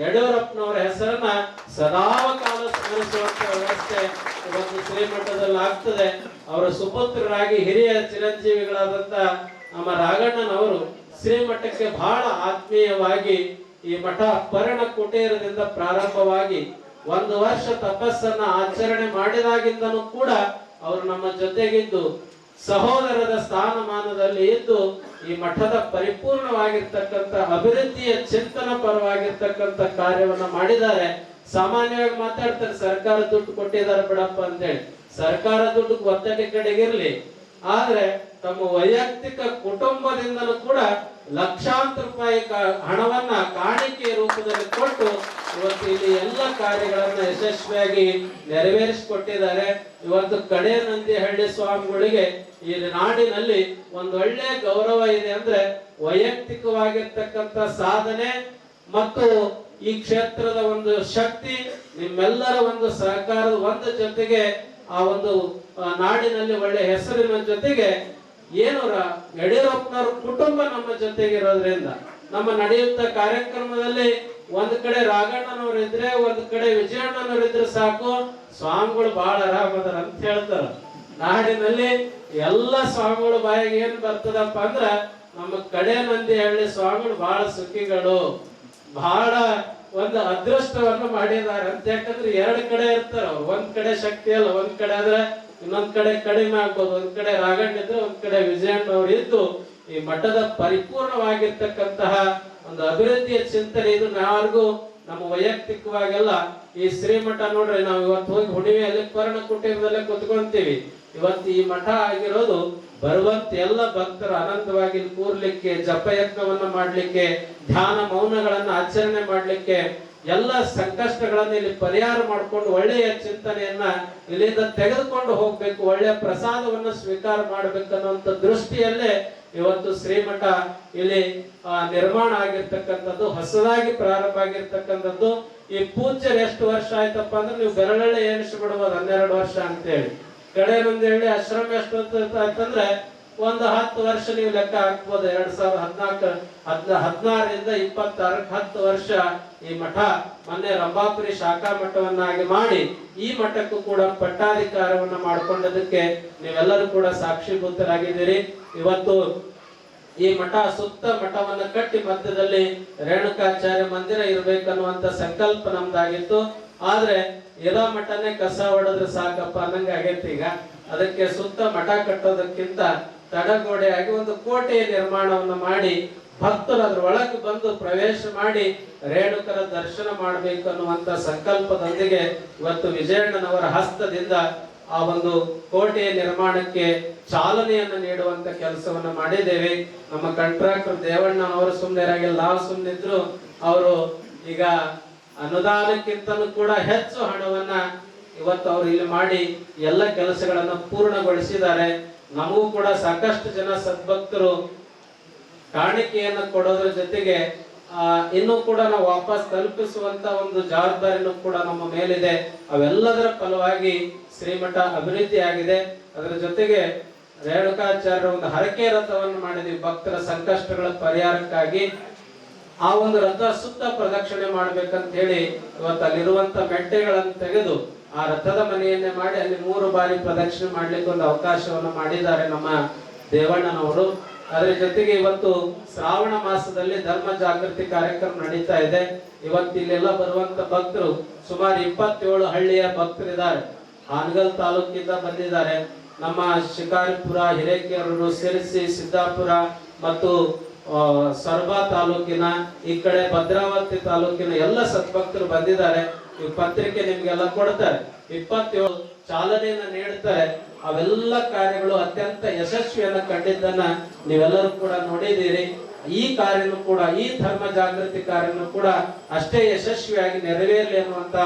ಯಡಿಯೂರಪ್ಪನವರ ಹೆಸರನ್ನ ಸದಾಕಾಲ ಸ್ಮರಿಸುವಂತ ವ್ಯವಸ್ಥೆ ಇವತ್ತು ಶ್ರೀಮಠದಲ್ಲಿ ಆಗ್ತದೆ. ಅವರ ಸುಪುತ್ರರಾಗಿ ಹಿರಿಯ ಚಿರಂಜೀವಿಗಳಾದಂತ ನಮ್ಮ ರಾಘಣ್ಣನವರು ಶ್ರೀಮಠಕ್ಕೆ ಬಹಳ ಆತ್ಮೀಯವಾಗಿ ಈ ಮಠ ಪರ್ಣ ಕುಟೀರದಿಂದ ಪ್ರಾರಂಭವಾಗಿ 1 ವರ್ಷ ತಪಸ್ಸನ್ನ ಆಚರಣೆ ಮಾಡಿದಾಗಿಂದನೂ ಕೂಡ ಅವರು ನಮ್ಮ ಜೊತೆಗಿದ್ದು ಸಹೋದರದ ಸ್ಥಾನಮಾನದಲ್ಲಿ ಇದ್ದು ಈ ಮಠದ ಪರಿಪೂರ್ಣವಾಗಿರ್ತಕ್ಕಂಥ ಅಭಿವೃದ್ಧಿಯ ಚಿಂತನ ಪರವಾಗಿರ್ತಕ್ಕಂಥ ಕಾರ್ಯವನ್ನ ಮಾಡಿದ್ದಾರೆ. ಸಾಮಾನ್ಯವಾಗಿ ಮಾತಾಡ್ತಾರೆ ಸರ್ಕಾರ ದುಡ್ಡು ಕೊಟ್ಟಿದ್ದಾರೆ ಬಿಡಪ್ಪ ಅಂತೇಳಿ. ಸರ್ಕಾರ ದುಡ್ಡು ಒತ್ತಡ ಕಡೆಗಿರ್ಲಿ, ಆದ್ರೆ ತಮ್ಮ ವೈಯಕ್ತಿಕ ಕುಟುಂಬದಿಂದಲೂ ಕೂಡ ಲಕ್ಷಾಂತರ ರೂಪಾಯಿ ಹಣವನ್ನ ಕಾಣಿಕೆ ರೂಪದಲ್ಲಿ ಕೊಟ್ಟು ಇವತ್ತು ಇಲ್ಲಿ ಎಲ್ಲ ಕಾರ್ಯಗಳನ್ನ ಯಶಸ್ವಿಯಾಗಿ ನೆರವೇರಿಸಿಕೊಟ್ಟಿದ್ದಾರೆ. ಇವತ್ತು ಕಡೆ ನಂದಿಹಳ್ಳಿ ಸ್ವಾಮಿಗಳಿಗೆ ಈ ನಾಡಿನಲ್ಲಿ ಒಂದು ಒಳ್ಳೆ ಗೌರವ ಇದೆ ಅಂದ್ರೆ ವೈಯಕ್ತಿಕವಾಗಿರ್ತಕ್ಕಂಥ ಸಾಧನೆ ಮತ್ತು ಈ ಕ್ಷೇತ್ರದ ಒಂದು ಶಕ್ತಿ, ನಿಮ್ಮೆಲ್ಲರ ಒಂದು ಸಹಕಾರದ ಒಂದು ಜೊತೆಗೆ ಆ ಒಂದು ನಾಡಿನಲ್ಲಿ ಒಳ್ಳೆ ಹೆಸರಿನ ಜೊತೆಗೆ ಏನು ಯಡಿಯೂರಪ್ಪನವ್ರ ಕುಟುಂಬ ನಮ್ಮ ಜೊತೆಗೆ ಇರೋದ್ರಿಂದ ನಮ್ಮ ನಡೆಯುತ್ತ ಕಾರ್ಯಕ್ರಮದಲ್ಲಿ ಒಂದ್ ಕಡೆ ರಾಘಣ್ಣನವ್ರು ಇದ್ರೆ ಒಂದ್ ಕಡೆ ವಿಜಯಣ್ಣನವ್ರು ಇದ್ರೆ ಸಾಕು, ಸ್ವಾಮಿಗಳು ಬಹಳ ಆರಾಮದಾರ ಅಂತ ಹೇಳ್ತಾರ. ನಾಡಿನಲ್ಲಿ ಎಲ್ಲ ಸ್ವಾಮಿಗಳು ಬಾಯಿಗೆ ಏನ್ ಬರ್ತದಪ್ಪ ಅಂದ್ರ ನಮ್ಮ ಕಡೆ ನಂದಿಹಳ್ಳಿ ಸ್ವಾಮಿಗಳು ಬಹಳ ಸುಖಿಗಳು, ಬಹಳ ಒಂದು ಅದೃಷ್ಟವನ್ನು ಮಾಡಿದ್ದಾರೆ ಅಂತ. ಯಾಕಂದ್ರೆ 2 ಕಡೆ ಇರ್ತಾರ, ಒಂದ್ ಕಡೆ ಶಕ್ತಿ ಅಲ್ಲ, ಒಂದ್ ಕಡೆ ಆದ್ರೆ ಇನ್ನೊಂದ್ ಕಡೆ ಕಡಿಮೆ ಆಗ್ಬೋದು, ಒಂದ್ ಕಡೆ ರಾಘಣ್ಣ ಇದ್ರೆ ಒಂದ್ ಕಡೆ ವಿಜಯಣ್ಣವ್ರು ಇದ್ದು ಈ ಮಠದ ಪರಿಪೂರ್ಣವಾಗಿರ್ತಕ್ಕಂತಹ ಒಂದು ಅಭಿವೃದ್ಧಿಯ ಚಿಂತನೆ ಇದು ಯಾರಿಗೂ ನಮ್ಮ ವೈಯಕ್ತಿಕವಾಗೆಲ್ಲ ಈ ಶ್ರೀಮಠ ನೋಡ್ರಿ, ನಾವು ಇವತ್ತು ಹೋಗಿ ಹುಣಿವೆಯಲ್ಲಿ ಪರ್ಣ ಕುಟೀರದಲ್ಲೇ ಕುತ್ಕೊಂತೀವಿ. ಇವತ್ತು ಈ ಮಠ ಆಗಿರೋದು ಬರುವಂತ ಎಲ್ಲ ಭಕ್ತರು ಆನಂದವಾಗಿ ಕೂರ್ಲಿಕ್ಕೆ, ಜಪಯಜ್ಞವನ್ನ ಮಾಡ್ಲಿಕ್ಕೆ, ಧ್ಯಾನ ಮೌನಗಳನ್ನ ಆಚರಣೆ ಮಾಡ್ಲಿಕ್ಕೆ ಎಲ್ಲ ಸಂಕಷ್ಟಗಳನ್ನು ಇಲ್ಲಿ ಪರಿಹಾರ ಮಾಡಿಕೊಂಡು ಒಳ್ಳೆಯ ಚಿಂತನೆಯನ್ನ ಇಲ್ಲಿಂದ ತೆಗೆದುಕೊಂಡು ಹೋಗ್ಬೇಕು, ಒಳ್ಳೆಯ ಪ್ರಸಾದವನ್ನು ಸ್ವೀಕಾರ ಮಾಡ್ಬೇಕನ್ನುವಂತ ದೃಷ್ಟಿಯಲ್ಲೇ ಇವತ್ತು ಶ್ರೀಮಠ ಇಲ್ಲಿ ನಿರ್ಮಾಣ ಆಗಿರ್ತಕ್ಕಂಥದ್ದು, ಹೊಸದಾಗಿ ಪ್ರಾರಂಭ ಆಗಿರ್ತಕ್ಕಂಥದ್ದು. ಈ ಪೂಜ್ಯರು ಎಷ್ಟು ವರ್ಷ ಆಯ್ತಪ್ಪ ಅಂದ್ರೆ ನೀವು ಬೆರಳಲ್ಲಿ ಎಣಿಸಿ ಬಿಡ್ಬೋದು, 12 ವರ್ಷ ಅಂತೇಳಿ. ಕಡೆಯೊಂದು ಹೇಳಿ ಆಶ್ರಮ ಎಷ್ಟು ಅಂತಂದ್ರೆ ಒಂದು 10 ವರ್ಷ ನೀವು ಲೆಕ್ಕ ಹಾಕ್ಬೋದು. 2016ರಿಂದ 26 10 ವರ್ಷ ಈ ಮಠ ಮೊನ್ನೆ ರಂಭಾಪುರಿ ಶಾಖಾ ಮಠವನ್ನಾಗಿ ಮಾಡಿ ಈ ಮಠಕ್ಕೂ ಕೂಡ ಪಟ್ಟಾಧಿಕಾರವನ್ನ ಮಾಡ್ಕೊಂಡದಕ್ಕೆ ನೀವೆಲ್ಲರೂ ಕೂಡ ಸಾಕ್ಷೀಭೂತರಾಗಿದ್ದೀರಿ. ಇವತ್ತು ಈ ಮಠ ಸುತ್ತ ಮಠವನ್ನ ಕಟ್ಟಿ ಮಧ್ಯದಲ್ಲಿ ರೇಣುಕಾಚಾರ್ಯ ಮಂದಿರ ಇರ್ಬೇಕನ್ನುವಂತ ಸಂಕಲ್ಪ ನಮ್ದಾಗಿತ್ತು. ಆದ್ರೆ ಇರೋ ಮಠನೇ ಕಸ ಹೊಡೆದ್ರೆ ಸಾಕಪ್ಪ ಅನ್ನಂಗ ಆಗೈತಿ. ಈಗ ಅದಕ್ಕೆ ಸುತ್ತ ಮಠ ಕಟ್ಟೋದಕ್ಕಿಂತ ತಡಗೋಡೆಯಾಗಿ ಒಂದು ಕೋಟೆಯ ನಿರ್ಮಾಣವನ್ನು ಮಾಡಿ ಭಕ್ತರು ಅದ್ರ ಒಳಗೆ ಬಂದು ಪ್ರವೇಶ ಮಾಡಿ ರೇಣುಕರ ದರ್ಶನ ಮಾಡಬೇಕು ಅನ್ನುವಂತ ಸಂಕಲ್ಪದೊಂದಿಗೆ ಇವತ್ತು ವಿಜಯಣ್ಣನವರ ಹಸ್ತದಿಂದ ಆ ಒಂದು ಕೋಟೆಯ ನಿರ್ಮಾಣಕ್ಕೆ ಚಾಲನೆಯನ್ನು ನೀಡುವಂತ ಕೆಲಸವನ್ನ ಮಾಡಿದ್ದೇವೆ. ನಮ್ಮ ಕಾಂಟ್ರಾಕ್ಟರ್ ದೇವಣ್ಣನವರು ಸುಮ್ಮನೆರಾಗಿಲ್ಲ, ನಾವು ಸುಮ್ಮನಿದ್ರು. ಅವರು ಈಗ ಅನುದಾನಕ್ಕಿಂತಲೂ ಕೂಡ ಹೆಚ್ಚು ಹಣವನ್ನ ಇವತ್ತು ಅವರು ಇಲ್ಲಿ ಮಾಡಿ ಎಲ್ಲ ಕೆಲಸಗಳನ್ನ ಪೂರ್ಣಗೊಳಿಸಿದ್ದಾರೆ. ನಮಗೂ ಕೂಡ ಸಾಕಷ್ಟು ಜನ ಸದ್ಭಕ್ತರು ಕಾಣಿಕೆಯನ್ನು ಕೊಡೋದ್ರ ಜೊತೆಗೆ ಇನ್ನೂ ಕೂಡ ನಾವು ವಾಪಸ್ ತಲುಪಿಸುವಂತ ಒಂದು ಜವಾಬ್ದಾರಿನೂ ಕೂಡ ನಮ್ಮ ಮೇಲಿದೆ. ಅವೆಲ್ಲದರ ಫಲವಾಗಿ ಶ್ರೀಮಠ ಅಭಿವೃದ್ಧಿ ಆಗಿದೆ. ಅದರ ಜೊತೆಗೆ ರೇಣುಕಾಚಾರ್ಯರ ಒಂದು ಹರಕೆ ರಥವನ್ನು ಮಾಡಿದ್ವಿ ಭಕ್ತರ ಸಂಕಷ್ಟಗಳ ಪರಿಹಾರಕ್ಕಾಗಿ. ಆ ಒಂದು ರಥ ಸುತ್ತ ಪ್ರದಕ್ಷಿಣೆ ಮಾಡ್ಬೇಕಂತ ಹೇಳಿ ಇವತ್ತು ಅಲ್ಲಿರುವಂತ ಮೆಟ್ಟೆಗಳನ್ನು ತೆಗೆದು ಆ ರಥದ ಮನೆಯನ್ನೇ ಮಾಡಿ ಅಲ್ಲಿ 3 ಬಾರಿ ಪ್ರದಕ್ಷಿಣೆ ಮಾಡ್ಲಿಕ್ಕೆ ಒಂದು ಅವಕಾಶವನ್ನು ಮಾಡಿದ್ದಾರೆ ನಮ್ಮ ದೇವಣ್ಣನವರು. ಅದರ ಜೊತೆಗೆ ಇವತ್ತು ಶ್ರಾವಣ ಮಾಸದಲ್ಲಿ ಧರ್ಮ ಜಾಗೃತಿ ಕಾರ್ಯಕ್ರಮ ನಡೀತಾ ಇದೆ. ಇವತ್ತು ಇಲ್ಲೆಲ್ಲ ಬರುವಂತ ಭಕ್ತರು ಸುಮಾರು 27 ಹಳ್ಳಿಯ ಭಕ್ತರಿದ್ದಾರೆ. ಹಾನಗಲ್ ತಾಲೂಕಿಂದ ಬಂದಿದ್ದಾರೆ. ನಮ್ಮ ಶಿಕಾರಿಪುರ, ಹಿರೇಕೆರೂರು, ಸಿರಸಿ, ಸಿದ್ದಾಪುರ ಮತ್ತು ಸೊರಬ ತಾಲೂಕಿನ, ಈ ಕಡೆ ಭದ್ರಾವತಿ ತಾಲೂಕಿನ ಎಲ್ಲ ಸದ್ಭಕ್ತರು ಬಂದಿದ್ದಾರೆ. ಈ ಪತ್ರಿಕೆ ನಿಮ್ಗೆಲ್ಲ ಕೊಡ್ತಾರೆ. 27 ಚಾಲನೆಯನ್ನ ನೀಡುತ್ತಾರೆ. ಅವೆಲ್ಲ ಕಾರ್ಯಗಳು ಅತ್ಯಂತ ಯಶಸ್ವಿಯನ್ನ ಕಂಡಿದ್ದನ್ನ ನೀವೆಲ್ಲರೂ ಕೂಡ ನೋಡಿದ್ದೀರಿ. ಈ ಕಾರ್ಯನು ಕೂಡ, ಈ ಧರ್ಮ ಜಾಗೃತಿ ಕಾರ್ಯನು ಕೂಡ ಅಷ್ಟೇ ಯಶಸ್ವಿಯಾಗಿ ನೆರವೇರಲಿ ಅನ್ನುವಂತ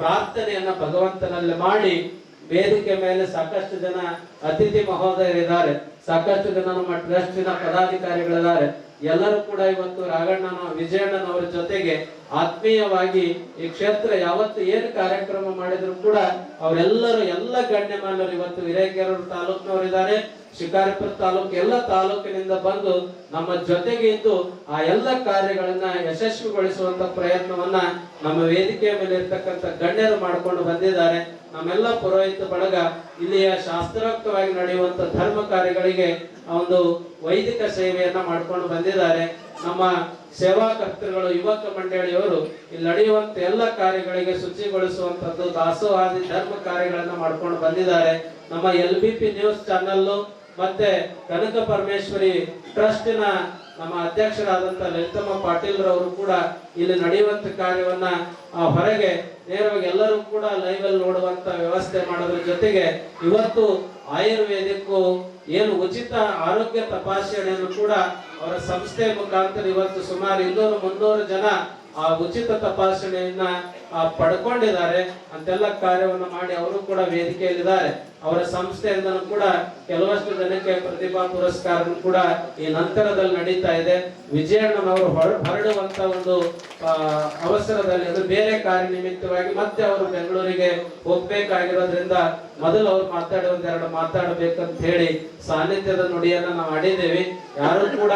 ಪ್ರಾರ್ಥನೆಯನ್ನ ಭಗವಂತನಲ್ಲಿ ಮಾಡಿ, ವೇದಿಕೆ ಮೇಲೆ ಸಾಕಷ್ಟು ಜನ ಅತಿಥಿ ಮಹೋದಯರಿದ್ದಾರೆ, ಸಾಕಷ್ಟು ಜನ ನಮ್ಮ ಟ್ರಸ್ಟಿನ ಪದಾಧಿಕಾರಿಗಳಿದ್ದಾರೆ. ಎಲ್ಲರೂ ಕೂಡ ಇವತ್ತು ರಾಘಣ್ಣನ ವಿಜಯಣ್ಣನವರ ಜೊತೆಗೆ ಆತ್ಮೀಯವಾಗಿ ಈ ಕ್ಷೇತ್ರ ಯಾವತ್ತು ಏನು ಕಾರ್ಯಕ್ರಮ ಮಾಡಿದ್ರು ಕೂಡ ಅವರೆಲ್ಲರೂ ಎಲ್ಲ ಗಣ್ಯಮಾನ್ಯರು ಇವತ್ತು ಹಿರೇಕೆರೂರು ತಾಲೂಕಿನವರಿದ್ದಾರೆ, ಶಿಕಾರಿಪುರ ತಾಲೂಕು, ಎಲ್ಲ ತಾಲೂಕಿನಿಂದ ಬಂದು ನಮ್ಮ ಜೊತೆಗೆ ಇದ್ದು ಆ ಎಲ್ಲ ಕಾರ್ಯಗಳನ್ನ ಯಶಸ್ವಿಗೊಳಿಸುವಂತ ಪ್ರಯತ್ನವನ್ನ ನಮ್ಮ ವೇದಿಕೆಯ ಮೇಲೆ ಇರ್ತಕ್ಕಂಥ ಗಣ್ಯರು ಮಾಡಿಕೊಂಡು ಬಂದಿದ್ದಾರೆ. ನಮ್ಮೆಲ್ಲ ಪುರೋಹಿತ ಬಳಗ ಇಲ್ಲಿಯ ಶಾಸ್ತ್ರೋಕ್ತವಾಗಿ ನಡೆಯುವಂತ ಧರ್ಮ ಕಾರ್ಯಗಳಿಗೆ ಒಂದು ವೈದಿಕ ಸೇವೆಯನ್ನ ಮಾಡ್ಕೊಂಡು ಬಂದಿದ್ದಾರೆ. ನಮ್ಮ ಸೇವಾ ಕರ್ತೃಗಳು, ಯುವಕ ಮಂಡಳಿಯವರು ಇಲ್ಲಿ ನಡೆಯುವಂತ ಎಲ್ಲ ಕಾರ್ಯಗಳಿಗೆ ಶುಚಿಗೊಳಿಸುವಂತದ್ದು, ದಾಸೋಹಾದಿ ಧರ್ಮ ಕಾರ್ಯಗಳನ್ನ ಮಾಡ್ಕೊಂಡು ಬಂದಿದ್ದಾರೆ. ನಮ್ಮ LBP ನ್ಯೂಸ್ ಚಾನೆಲ್ ಮತ್ತೆ ಕನಕ ಪರಮೇಶ್ವರಿ ಟ್ರಸ್ಟಿನ ನಮ್ಮ ಅಧ್ಯಕ್ಷರಾದಂತ ಲಲಿತಮ್ಮ ಪಾಟೀಲ್ ರವರು ಕೂಡ ಇಲ್ಲಿ ನಡೆಯುವಂತ ಕಾರ್ಯವನ್ನ ಹೊರಗೆ ನೇರವಾಗಿ ಎಲ್ಲರೂ ಕೂಡ ಲೈವ್ ಅಲ್ಲಿ ನೋಡುವಂತ ವ್ಯವಸ್ಥೆ ಮಾಡೋದ್ರ ಜೊತೆಗೆ ಇವತ್ತು ಆಯುರ್ವೇದಿಕ್ ಏನು ಉಚಿತ ಆರೋಗ್ಯ ತಪಾಸಣೆಯನ್ನು ಕೂಡ ಅವರ ಸಂಸ್ಥೆ ಮುಖಾಂತರ ಇವತ್ತು ಸುಮಾರು 200-300 ಜನ ಆ ಉಚಿತ ತಪಾಸಣೆಯನ್ನ ಪಡ್ಕೊಂಡಿದ್ದಾರೆ. ಅಂತೆಲ್ಲ ಕಾರ್ಯವನ್ನು ಮಾಡಿ ಅವರು ಕೂಡ ವೇದಿಕೆಯಲ್ಲಿದ್ದಾರೆ. ಅವರ ಸಂಸ್ಥೆಯಿಂದ ಕೂಡ ಕೆಲವಷ್ಟು ಜನಕ್ಕೆ ಪ್ರತಿಭಾ ಪುರಸ್ಕಾರ ಕೂಡ ಈ ನಂತರದಲ್ಲಿ ನಡೀತಾ ಇದೆ. ವಿಜಯಣ್ಣನವರು ಹೊರಡುವಂತ ಒಂದು ಅವಸರದಲ್ಲಿ, ಅದು ಬೇರೆ ಕಾರ್ಯ ನಿಮಿತ್ತವಾಗಿ ಮತ್ತೆ ಅವರು ಬೆಂಗಳೂರಿಗೆ ಹೋಗ್ಬೇಕಾಗಿರೋದ್ರಿಂದ ಮೊದಲು ಅವ್ರು ಒಂದೆರಡು ಮಾತಾಡಬೇಕಂತ ಹೇಳಿ ಸಾನ್ನಿಧ್ಯದ ನುಡಿಯನ್ನ ನಾವು ಮಾಡಿದ್ದೇವೆ. ಯಾರು ಕೂಡ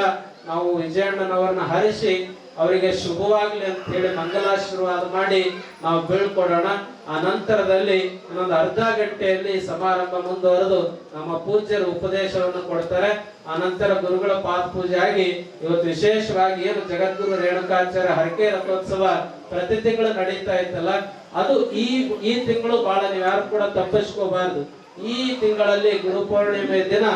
ನಾವು ವಿಜಯಣ್ಣನವರನ್ನ ಹರಿಸಿ ಅವರಿಗೆ ಶುಭವಾಗ್ಲಿ ಅಂತ ಹೇಳಿ ಮಂಗಲಾಶೀರ್ವಾದ ಮಾಡಿ ನಾವು ಬೀಳ್ಕೊಡೋಣ. ಆ ನಂತರದಲ್ಲಿ ಇನ್ನೊಂದು ಅರ್ಧ ಗಂಟೆಯಲ್ಲಿ ಸಮಾರಂಭ ಮುಂದುವರೆದು ನಮ್ಮ ಪೂಜ್ಯರು ಉಪದೇಶವನ್ನು ಕೊಡ್ತಾರೆ. ಆ ನಂತರ ಗುರುಗಳ ಪಾದ ಪೂಜೆ ಆಗಿ ಇವತ್ತು ವಿಶೇಷವಾಗಿ ಏನು ಜಗದ್ಗುರು ರೇಣುಕಾಚಾರ್ಯ ಹರಕೆ ರಥೋತ್ಸವ ಪ್ರತಿ ತಿಂಗಳು ನಡೀತಾ ಇತ್ತಲ್ಲ, ಅದು ಈ ತಿಂಗಳು ಬಹಳ ನೀವ್ಯಾರು ಕೂಡ ತಪ್ಪಿಸ್ಕೋಬಾರ್ದು. ಈ ತಿಂಗಳಲ್ಲಿ ಗುರುಪೌರ್ಣಿಮೆ ದಿನ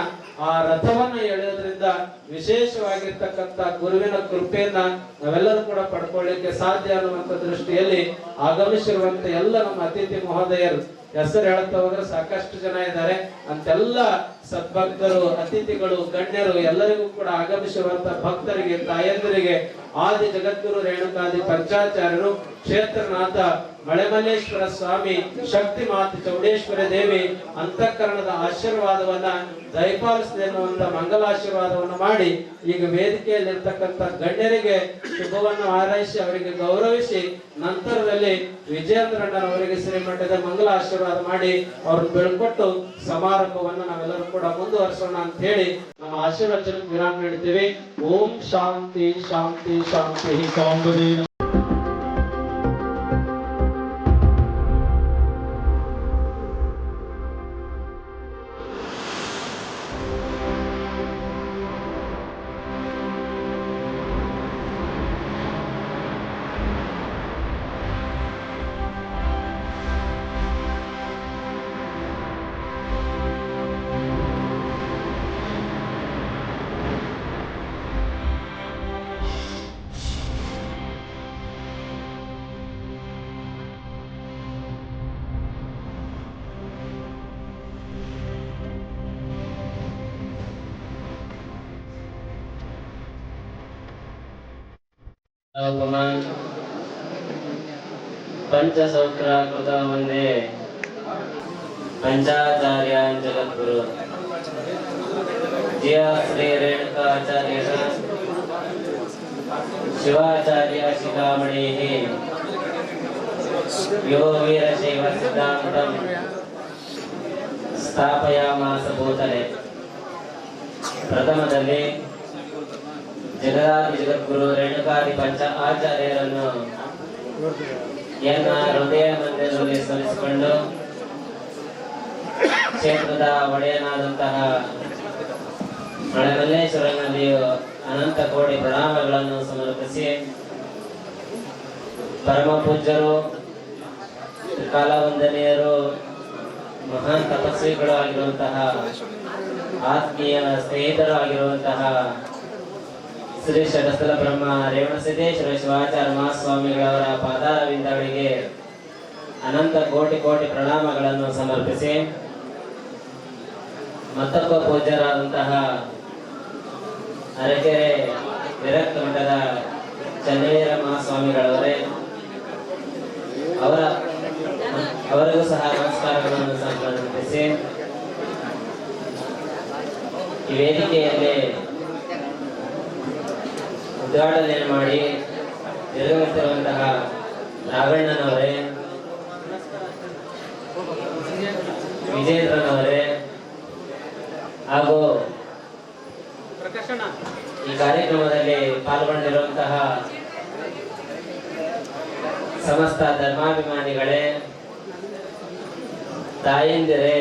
ಆ ರಥವನ್ನು ಎಳೆಯೋದ್ರಿಂದ ವಿಶೇಷವಾಗಿರ್ತಕ್ಕಂಥ ಗುರುವಿನ ಕೃಪೆಯನ್ನ ನಾವೆಲ್ಲರೂ ಕೂಡ ಪಡ್ಕೊಳ್ಳಿಕ್ಕೆ ಸಾಧ್ಯ ಅನ್ನುವಂಥ ದೃಷ್ಟಿಯಲ್ಲಿ ಆಗಮಿಸಿರುವಂತ ಎಲ್ಲ ನಮ್ಮ ಅತಿಥಿ ಮಹೋದಯರು ಹೆಸರು ಹೇಳ್ತಾ ಹೋದ್ರೆ ಸಾಕಷ್ಟು ಜನ ಇದ್ದಾರೆ. ಅಂತೆಲ್ಲ ಸದ್ಭಕ್ತರು, ಅತಿಥಿಗಳು, ಗಣ್ಯರು ಎಲ್ಲರಿಗೂ ಕೂಡ ಆಗಮಿಸುವಂತ ಭಕ್ತರಿಗೆ, ತಾಯಂದಿರಿಗೆ ಆದಿ ಜಗದ್ಗುರು ರೇಣುಕಾದಿ ಪಂಚಾಚಾರ್ಯರು, ಕ್ಷೇತ್ರನಾಥ ಮಳೆಮಲ್ಲೇಶ್ವರ ಸ್ವಾಮಿ, ಶಕ್ತಿ ಮಾತೆ ಚೌಡೇಶ್ವರಿ ದೇವಿ ಅಂತಃಕರಣದ ಆಶೀರ್ವಾದವನ್ನ ದಯಪಾಲಿಸದೆ ಎನ್ನುವಂತ ಮಂಗಲಾಶೀರ್ವಾದವನ್ನು ಮಾಡಿ ಈಗ ವೇದಿಕೆಯಲ್ಲಿರ್ತಕ್ಕಂಥ ಗಣ್ಯರಿಗೆ ಶುಭವನ್ನು ಹಾರೈಸಿ ಅವರಿಗೆ ಗೌರವಿಸಿ ನಂತರದಲ್ಲಿ ವಿಜಯೇಂದ್ರಣ್ಣನವರಿಗೆ ಶ್ರೀಮಠದ ಮಂಗಲ ಆಶೀರ್ವಾದ ಮಾಡಿ ಅವ್ರನ್ನ ಬೆಳ್ಕೊಟ್ಟು ಸಮಾರಂಭವನ್ನು ನಾವೆಲ್ಲರೂ ಕೂಡ ಮುಂದುವರಿಸೋಣ ಅಂತ ಹೇಳಿ ನಮ್ಮ ಆಶೀರ್ವಚನಕ್ಕೆ ವಿರಾಮ ನೀಡ್ತೀವಿ. ಓಂ ಶಾಂತಿ ಶಾಂತಿ ಶಾಂತಿ ಶಾಂತಿ. पंचसौक्र कृत वंदे पंचाचार्यान् जगद्गुरु जय श्री रेणुकाचार्य शिवाचार्य शिखामणिः यो वीरशैव सिद्धान्तं स्थापयामास भूतले. ಪ್ರಥಮದಲ್ಲಿ ಜಗದಾದಿ ಜಗದ್ಗುರು ರೇಣುಕಾದಿ ಪಂಚ ಆಚಾರ್ಯರನ್ನು ಹೃದಯ ಮಂದಿರದಲ್ಲಿ ಸ್ಮರಿಸಿಕೊಂಡು ಕ್ಷೇತ್ರದ ಒಡೆಯನಾದಂತಹ ಮಳೆಮಲ್ಲೇಶ್ವರನಲ್ಲಿಯೂ ಅನಂತ ಕೋಟಿ ಪ್ರಣಾಮಗಳನ್ನು ಸಮರ್ಪಿಸಿ ಪರಮ ಪೂಜ್ಯರು, ಕಾಲವಂದನೀಯರು, ಮಹಾನ್ ತಪಸ್ವಿಗಳು ಆಗಿರುವಂತಹ ಆತ್ಮೀಯ ಸ್ನೇಹಿತರು ಆಗಿರುವಂತಹ ಶ್ರೀ ಷಡಸ್ಥಲ ಬ್ರಹ್ಮ ರೇವಣಸಿದ್ದೇಶ್ವರ ಶಿವಾಚಾರ್ಯ ಮಹಾಸ್ವಾಮಿಗಳವರ ಪಾದಾರವಿಂದಗಳಿಗೆ ಅನಂತ ಕೋಟಿ ಕೋಟಿ ಪ್ರಣಾಮಗಳನ್ನು ಸಮರ್ಪಿಸಿ ಮತ್ತೊಬ್ಬ ಪೂಜ್ಯರಾದಂತಹ ಅರಕೆರೆ ವಿರಕ್ತ ಮಠದ ಚನ್ನವೀರ ಮಹಾಸ್ವಾಮಿಗಳವರೇ ಅವರಿಗೂ ಸಹ ನಮಸ್ಕಾರಗಳನ್ನು ಸಮರ್ಪಿಸಿ ಈ ವೇದಿಕೆಯಲ್ಲಿ ಉದ್ಘಾಟನೆ ಮಾಡಿ ನಿರ್ಗಮಿಸಿರುವಂತಹ ರಾಘಣ್ಣನವರೇ, ವಿಜೇಂದ್ರನವರೇ ಹಾಗೂ ಈ ಕಾರ್ಯಕ್ರಮದಲ್ಲಿ ಪಾಲ್ಗೊಂಡಿರುವಂತಹ ಸಮಸ್ತ ಧರ್ಮಾಭಿಮಾನಿಗಳೇ, ತಾಯಂದಿರೇ,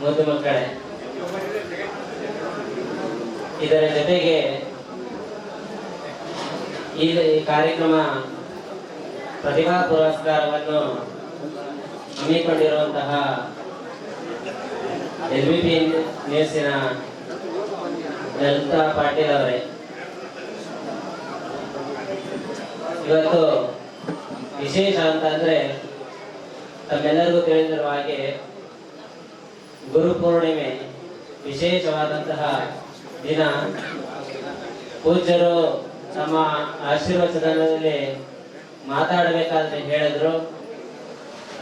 ಮುದ್ದು ಮಕ್ಕಳೇ, ಇದರ ಜೊತೆಗೆ ಈ ಕಾರ್ಯಕ್ರಮ ಪ್ರತಿಭಾ ಪುರಸ್ಕಾರವನ್ನು ಹಮ್ಮಿಕೊಂಡಿರುವಂತಹ LVP ನ್ಯೂಸಿನ ಲಲಿತಾ ಪಾಟೀಲ್ ಅವರೇ, ಇವತ್ತು ವಿಶೇಷ ಅಂತಂದ್ರೆ ತಮ್ಮೆಲ್ಲರಿಗೂ ತಿಳಿದಿರುವ ಹಾಗೆ ಗುರುಪೂರ್ಣಿಮೆ ವಿಶೇಷವಾದಂತಹ ದಿನ. ಪೂಜ್ಯರು ತಮ್ಮ ಆಶೀರ್ವಚನದಲ್ಲಿ ಮಾತಾಡಬೇಕಾದ್ರೆ ಹೇಳಿದ್ರು,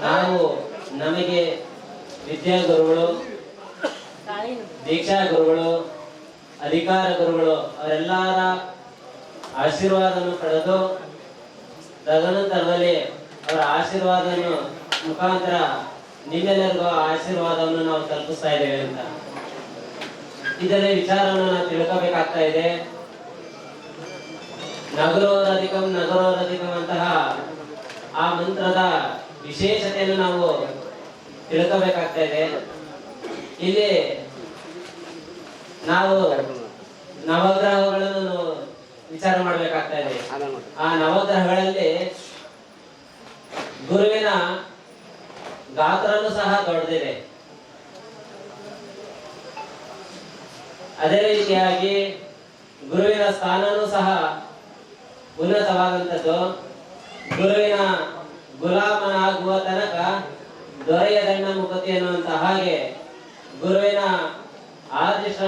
ನಾವು ನಮಗೆ ವಿದ್ಯಾಗುರುಗಳು, ದೀಕ್ಷಾ ಗುರುಗಳು, ಅಧಿಕಾರ ಗುರುಗಳು ಅವರೆಲ್ಲರ ಆಶೀರ್ವಾದವನ್ನು ಪಡೆದು ತದನಂತರದಲ್ಲಿ ಅವರ ಆಶೀರ್ವಾದವನ್ನು ಮುಖಾಂತರ ನಿಮ್ಮೆಲ್ಲರಿಗೂ ಆಶೀರ್ವಾದವನ್ನು ನಾವು ತಲುಪಿಸ್ತಾ ಇದ್ದೇವೆ ಅಂತ ಇದರ ವಿಚಾರವನ್ನು ನಾವು ತಿಳ್ಕೋಬೇಕಾಗ್ತಾ ಇದೆ. ನಗರೋರಧಿಕಂ ನಗರೋರಧಿಕಂ ಅಂತಹ ಆ ಮಂತ್ರದ ವಿಶೇಷತೆಯನ್ನು ನಾವು ತಿಳ್ಕೋಬೇಕಾಗ್ತಾ ಇದೆ. ಇಲ್ಲಿ ನಾವು ನವಗ್ರಹಗಳನ್ನು ವಿಚಾರ ಮಾಡಬೇಕಾಗ್ತಾ ಇದೆ. ಆ ನವಗ್ರಹಗಳಲ್ಲಿ ಗುರುವಿನ ಗಾತ್ರನೂ ಸಹ ದೊಡ್ಡದಿದೆ. ಅದೇ ರೀತಿಯಾಗಿ ಗುರುವಿನ ಸ್ಥಾನನೂ ಸಹ ಉನ್ನತವಾದಂಥದ್ದು. ಗುರುವಿನ ಗುಲಾಮನಾಗುವ ತನಕ ದೊರೆಯದಣ್ಣ ಮುಖತಿ ಎನ್ನುವಂತ ಹಾಗೆ ಗುರುವಿನ ಆದರ್ಶ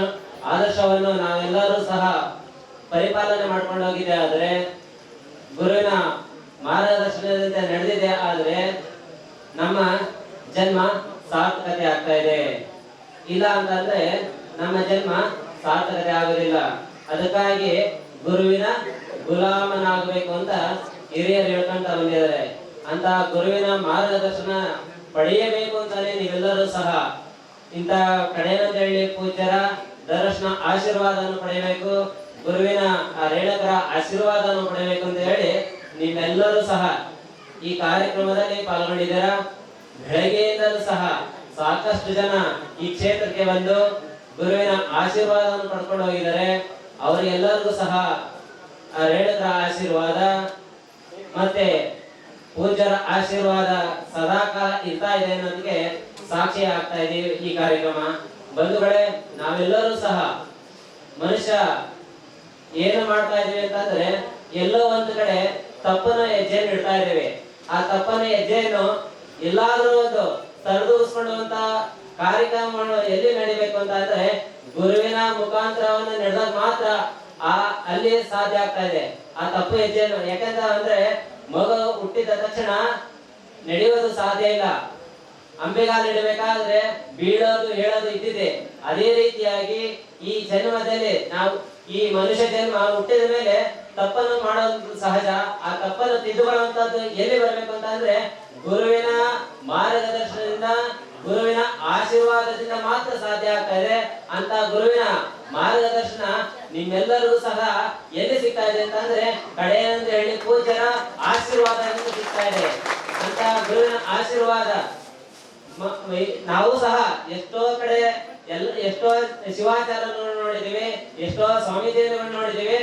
ಆದರ್ಶವನ್ನು ನಾವೆಲ್ಲರೂ ಸಹ ಪರಿಪಾಲನೆ ಮಾಡ್ಕೊಂಡು ಹೋಗಿದೆ ಆದರೆ ಗುರುವಿನ ಮಾರ್ಗದರ್ಶನದಂತೆ ನಡೆದಿದೆ ಆದರೆ ನಮ್ಮ ಜನ್ಮ ಸಾರ್ಥಕತೆ ಆಗ್ತಾ ಇದೆ. ಇಲ್ಲ ಅಂತಂದ್ರೆ ನಮ್ಮ ಜನ್ಮ ಸಾರ್ಥಕತೆ ಆಗುದಿಲ್ಲ. ಅದಕ್ಕಾಗಿ ಗುರುವಿನ ಗುಲಾಮನಾಗಬೇಕು ಅಂತ ಹಿರಿಯರು ಹೇಳ್ಕೊಂತ ಬಂದಿದ್ದಾರೆ. ಅಂತ ಗುರುವಿನ ಮಾರ್ಗದರ್ಶನ ಪಡೆಯಬೇಕು ಅಂತಾನೆ ನೀವೆಲ್ಲರೂ ಸಹ ಇಂಥ ಕಡೆಯಂತೇಳಿ ಪೂಜ್ಯರ ದರ್ಶನ ಆಶೀರ್ವಾದವನ್ನು ಪಡೆಯಬೇಕು, ಗುರುವಿನ ರೇಣಕರ ಆಶೀರ್ವಾದವನ್ನು ಪಡೆಯಬೇಕು ಅಂತ ಹೇಳಿ ನೀವೆಲ್ಲರೂ ಸಹ ಈ ಕಾರ್ಯಕ್ರಮದಲ್ಲಿ ಪಾಲ್ಗೊಂಡಿದ್ದೀರಾ. ಬೆಳಗ್ಗೆಯಿಂದಲೂ ಸಹ ಸಾಕಷ್ಟು ಜನ ಈ ಕ್ಷೇತ್ರಕ್ಕೆ ಬಂದು ಗುರುವಿನ ಆಶೀರ್ವಾದವನ್ನು ಪಡ್ಕೊಂಡು ಹೋಗಿದ್ದಾರೆ. ಅವರಿಗೆಲ್ಲರಿಗೂ ಸಹ ರೇಣುಕರ ಆಶೀರ್ವಾದ ಮತ್ತೆ ಪೂಜ್ಯರ ಆಶೀರ್ವಾದ ಸದಾಕಾಲ ಇರ್ತಾ ಇದೆ ಅನ್ನೋದಕ್ಕೆ ಸಾಕ್ಷಿ ಆಗ್ತಾ ಇದೀವಿ ಈ ಕಾರ್ಯಕ್ರಮ. ಬಂಧುಗಳೇ, ನಾವೆಲ್ಲರೂ ಸಹ ಮನುಷ್ಯ ಏನು ಮಾಡ್ತಾ ಇದೀವಿ ಅಂತಂದ್ರೆ ಎಲ್ಲೋ ಒಂದು ಕಡೆ ತಪ್ಪನ ಹೆಜ್ಜೆಯನ್ನು ಇಡ್ತಾ ಇದ್ದೇವೆ. ಆ ತಪ್ಪನ ಹೆಜ್ಜೆಯನ್ನು ಎಲ್ಲಾದ್ರೂ ಒಂದು ಸರಿದೂಗಿಸ್ಕೊಳ್ಳುವಂತ ಕಾರ್ಯಕ್ರಮಗಳು ಎಲ್ಲಿ ನಡಿಬೇಕು ಅಂತ ಅಂದ್ರೆ ಗುರುವಿನ ಮುಖಾಂತರವನ್ನು ನಡೆದಾಗ ಮಾತ್ರ ಅಲ್ಲಿ ಸಾಧ್ಯ ಆಗ್ತಾ ಇದೆ ಆ ತಪ್ಪು ಹೆಜ್ಜೆಯನ್ನು. ಯಾಕಂತ ಅಂದ್ರೆ ಮಗು ಹುಟ್ಟಿದ ತಕ್ಷಣ ನಡೆಯೋದು ಸಾಧ್ಯ ಇಲ್ಲ. ಅಂಬೆಗಾಲ ಇಡಬೇಕಾದ್ರೆ ಬೀಳೋದು ಹೇಳೋದು ಇದ್ದಿದೆ. ಅದೇ ರೀತಿಯಾಗಿ ಈ ಜನ್ಮದಲ್ಲಿ ನಾವು ಈ ಮನುಷ್ಯ ಜನ್ಮ ಹುಟ್ಟಿದ ಮೇಲೆ ತಪ್ಪನ್ನು ಮಾಡೋದು ಸಹಜ. ಆ ತಪ್ಪನ್ನು ತಿದ್ದುಕೊಳ್ಳುವಂತದ್ದು ಎಲ್ಲಿ ಬರ್ಬೇಕು ಅಂತ ಅಂದ್ರೆ ಗುರುವಿನ ಮಾರ್ಗದರ್ಶನದಿಂದ, ಗುರುವಿನ ಆಶೀರ್ವಾದದಿಂದ ಮಾತ್ರ ಸಾಧ್ಯ ಆಗ್ತಾ ಇದೆ. ಅಂತ ಗುರುವಿನ ಮಾರ್ಗದರ್ಶನ ನಿಮ್ಮೆಲ್ಲರಿಗೂ ಸಹ ಎಲ್ಲಿ ಸಿಗ್ತಾ ಇದೆ ಅಂತಂದ್ರೆ ಕಡೆಯಂತ ಹೇಳಿ ಪೂಜ್ಯರ ಆಶೀರ್ವಾದ ಸಿಗ್ತಾ ಇದೆ. ಅಂತ ಗುರುವಿನ ಆಶೀರ್ವಾದ ನಾವು ಸಹ ಎಷ್ಟೋ ಕಡೆ ಎಷ್ಟೋ ಶಿವಾಚಾರ್ಯರನ್ನು ನೋಡಿದೀವಿ, ಎಷ್ಟೋ ಸ್ವಾಮೀಜಿಗಳನ್ನು ನೋಡಿದೀವಿ.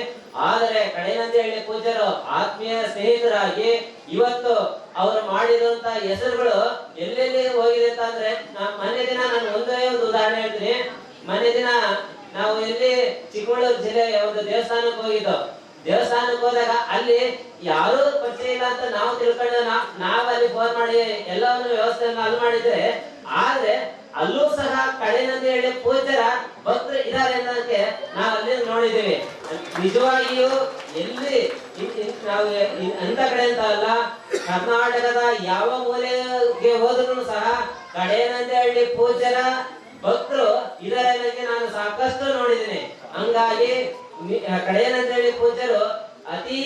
ಆದರೆ ಕಡೆಯಂತ ಹೇಳಿ ಪೂಜ್ಯರು ಆತ್ಮೀಯ ಸ್ನೇಹಿತರಾಗಿ ಇವತ್ತು ಅವರು ಮಾಡಿರುವಂತ ಹೆಸರುಗಳು ಎಲ್ಲೆಲ್ಲಿ ಹೋಗಿದೆ ಅಂತ ಅಂದ್ರೆ ಮೊನ್ನೆ ದಿನ ನಾನು ಒಂದೇ ಒಂದು ಉದಾಹರಣೆ ಹೇಳ್ತೀನಿ. ಮೊನ್ನೆ ದಿನ ನಾವು ಎಲ್ಲಿ ಚಿಕ್ಕಮಗಳೂರು ಜಿಲ್ಲೆಯ ಒಂದು ದೇವಸ್ಥಾನಕ್ಕೆ ಹೋಗಿದ್ದು. ದೇವಸ್ಥಾನಕ್ಕೆ ಹೋದಾಗ ಅಲ್ಲಿ ಯಾರು ಪರಿಚಯ ಇಲ್ಲ ಅಂತ ನಾವು ತಿಳ್ಕೊಂಡು ನಾವು ಅಲ್ಲಿ ಫೋನ್ ಮಾಡಿ ಎಲ್ಲವನ್ನು ವ್ಯವಸ್ಥೆಯನ್ನು ಅಲ್ಲಿ ಮಾಡಿದ್ರೆ, ಆದ್ರೆ ಅಲ್ಲೂ ಸಹ ಕಡೆನಂತ ಹೇಳಿ ಪೂಜ್ಯರ ಭಕ್ತರು ಇದ್ದಾರೆ ಅನ್ನೋದಕ್ಕೆ ನಾವು ಅಲ್ಲಿ ನೋಡಿದ್ದೀವಿ. ನಿಜವಾಗಿಯೂ ಎಲ್ಲಿ ನಾವು ಅಂತ ಕಡೆ ಅಂತ ಅಲ್ಲ, ಕರ್ನಾಟಕದ ಯಾವ ಮೂಲೆಗೆ ಹೋದ್ರು ಸಹ ಕಡೆನಂತ ಹೇಳಿ ಪೂಜ್ಯರ ಭಕ್ತರು ಇದ್ದಾರೆ ಅನ್ನೋದಕ್ಕೆ ನಾನು ಸಾಕಷ್ಟು ನೋಡಿದ್ದೀನಿ. ಹಂಗಾಗಿ ಕಡೆಯನಂತ ಹೇಳಿ ಪೂಜ್ಯರು ಅತಿ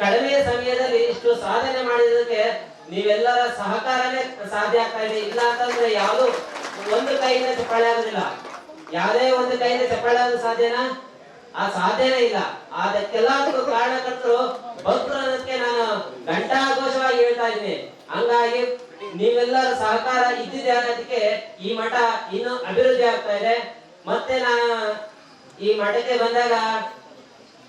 ಕಡಿಮೆ ಸಮಯದಲ್ಲಿ ಇಷ್ಟು ಸಾಧನೆ ಮಾಡಿದಕ್ಕೆ ನೀವೆಲ್ಲರ ಸಹಕಾರನೇ ಸಾಧ್ಯ ಆಗ್ತಾ ಇದೆ. ಇಲ್ಲ ಅಂತಂದ್ರೆ ಯಾವುದು ಒಂದು ಕೈಯಿಂದ ಚಪ್ಪಾಳೆ ಆಗುದಿಲ್ಲ. ಯಾವುದೇ ಒಂದು ಕೈಯಿಂದ ಚಪ್ಪಾಳೆ ಆಗೋದು ಸಾಧ್ಯನಾ? ಆ ಸಾಧ್ಯನೇ ಇಲ್ಲ. ಅದಕ್ಕೆಲ್ಲದಕ್ಕೂ ಕಾರಣಕರ್ತರು ಭಕ್ತರು ಅನ್ನೋದಕ್ಕೆ ನಾನು ಘಂಟಾಘೋಷವಾಗಿ ಹೇಳ್ತಾ ಇದ್ದೀನಿ. ಹಂಗಾಗಿ ನೀವೆಲ್ಲರ ಸಹಕಾರ ಇದ್ದಿದೆ ಅನ್ನೋದಕ್ಕೆ ಈ ಮಠ ಇನ್ನು ಅಭಿವೃದ್ಧಿ ಆಗ್ತಾ ಇದೆ. ಮತ್ತೆ ನಾನು ಈ ಮಠಕ್ಕೆ ಬಂದಾಗ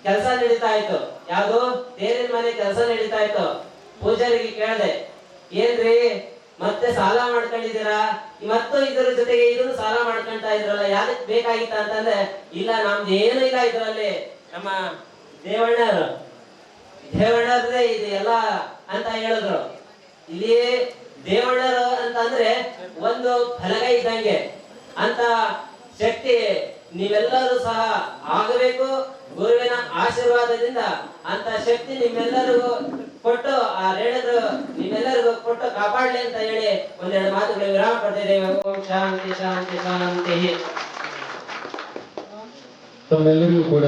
ಕೆಲಸ ನಡೀತಾ ಇತ್ತು, ಯಾವುದು ತೇರಿನ ಮನೆ ಕೆಲಸ ನಡೀತಾ ಇತ್ತು. ಪೂಜಾರಿಗೆ ಕೇಳಿದೆ, ಏನ್ರಿ ಮತ್ತೆ ಸಾಲ ಮಾಡ್ಕೊಂಡಿದ್ದೀರಾ, ಮತ್ತು ಇದ್ರ ಜೊತೆಗೆ ಇದನ್ನು ಸಾಲ ಮಾಡ್ಕೊಂತ ಇದ್ರಲ್ಲ, ಯಾವ್ದಕ್ ಬೇಕಾಗಿತ್ತ ಅಂತಂದ್ರೆ, ಇಲ್ಲ ನಮ್ದು ಏನು ಇಲ್ಲ ಇದ್ರಲ್ಲಿ, ನಮ್ಮ ದೇವಣ್ಣರದೇ ಇದು ಎಲ್ಲ ಅಂತ ಹೇಳಿದ್ರು. ಇಲ್ಲಿ ದೇವಣ್ಣರು ಅಂತಂದ್ರೆ ಒಂದು ಫಲಕ ಇದ್ದಂಗೆ. ಅಂತ ಶಕ್ತಿ ನೀವೆಲ್ಲರೂ ಸಹ ಆಗಬೇಕು ಗುರುವಿನ ಆಶೀರ್ವಾದದಿಂದ. ಅಂತ ಶಕ್ತಿ ನಿಮ್ಮೆಲ್ಲರಿಗೂ ಕೊಟ್ಟು ಆ ರೇಣಕರು ನಿಮ್ಮೆಲ್ಲರಿಗೂ ಕೊಟ್ಟು ಕಾಪಾಡಲಿ ಅಂತ ಹೇಳಿ ಒಂದೆರಡು ಮಾತುಗಳು ವಿರಾಮ ಪಡ್ತಿದ್ದೇವೆ. ಓಂ ಶಾಂತಿ ಶಾಂತಿ ಶಾಂತಿ. ತಮ್ಮೆಲ್ಲರಿಗೂ ಕೂಡ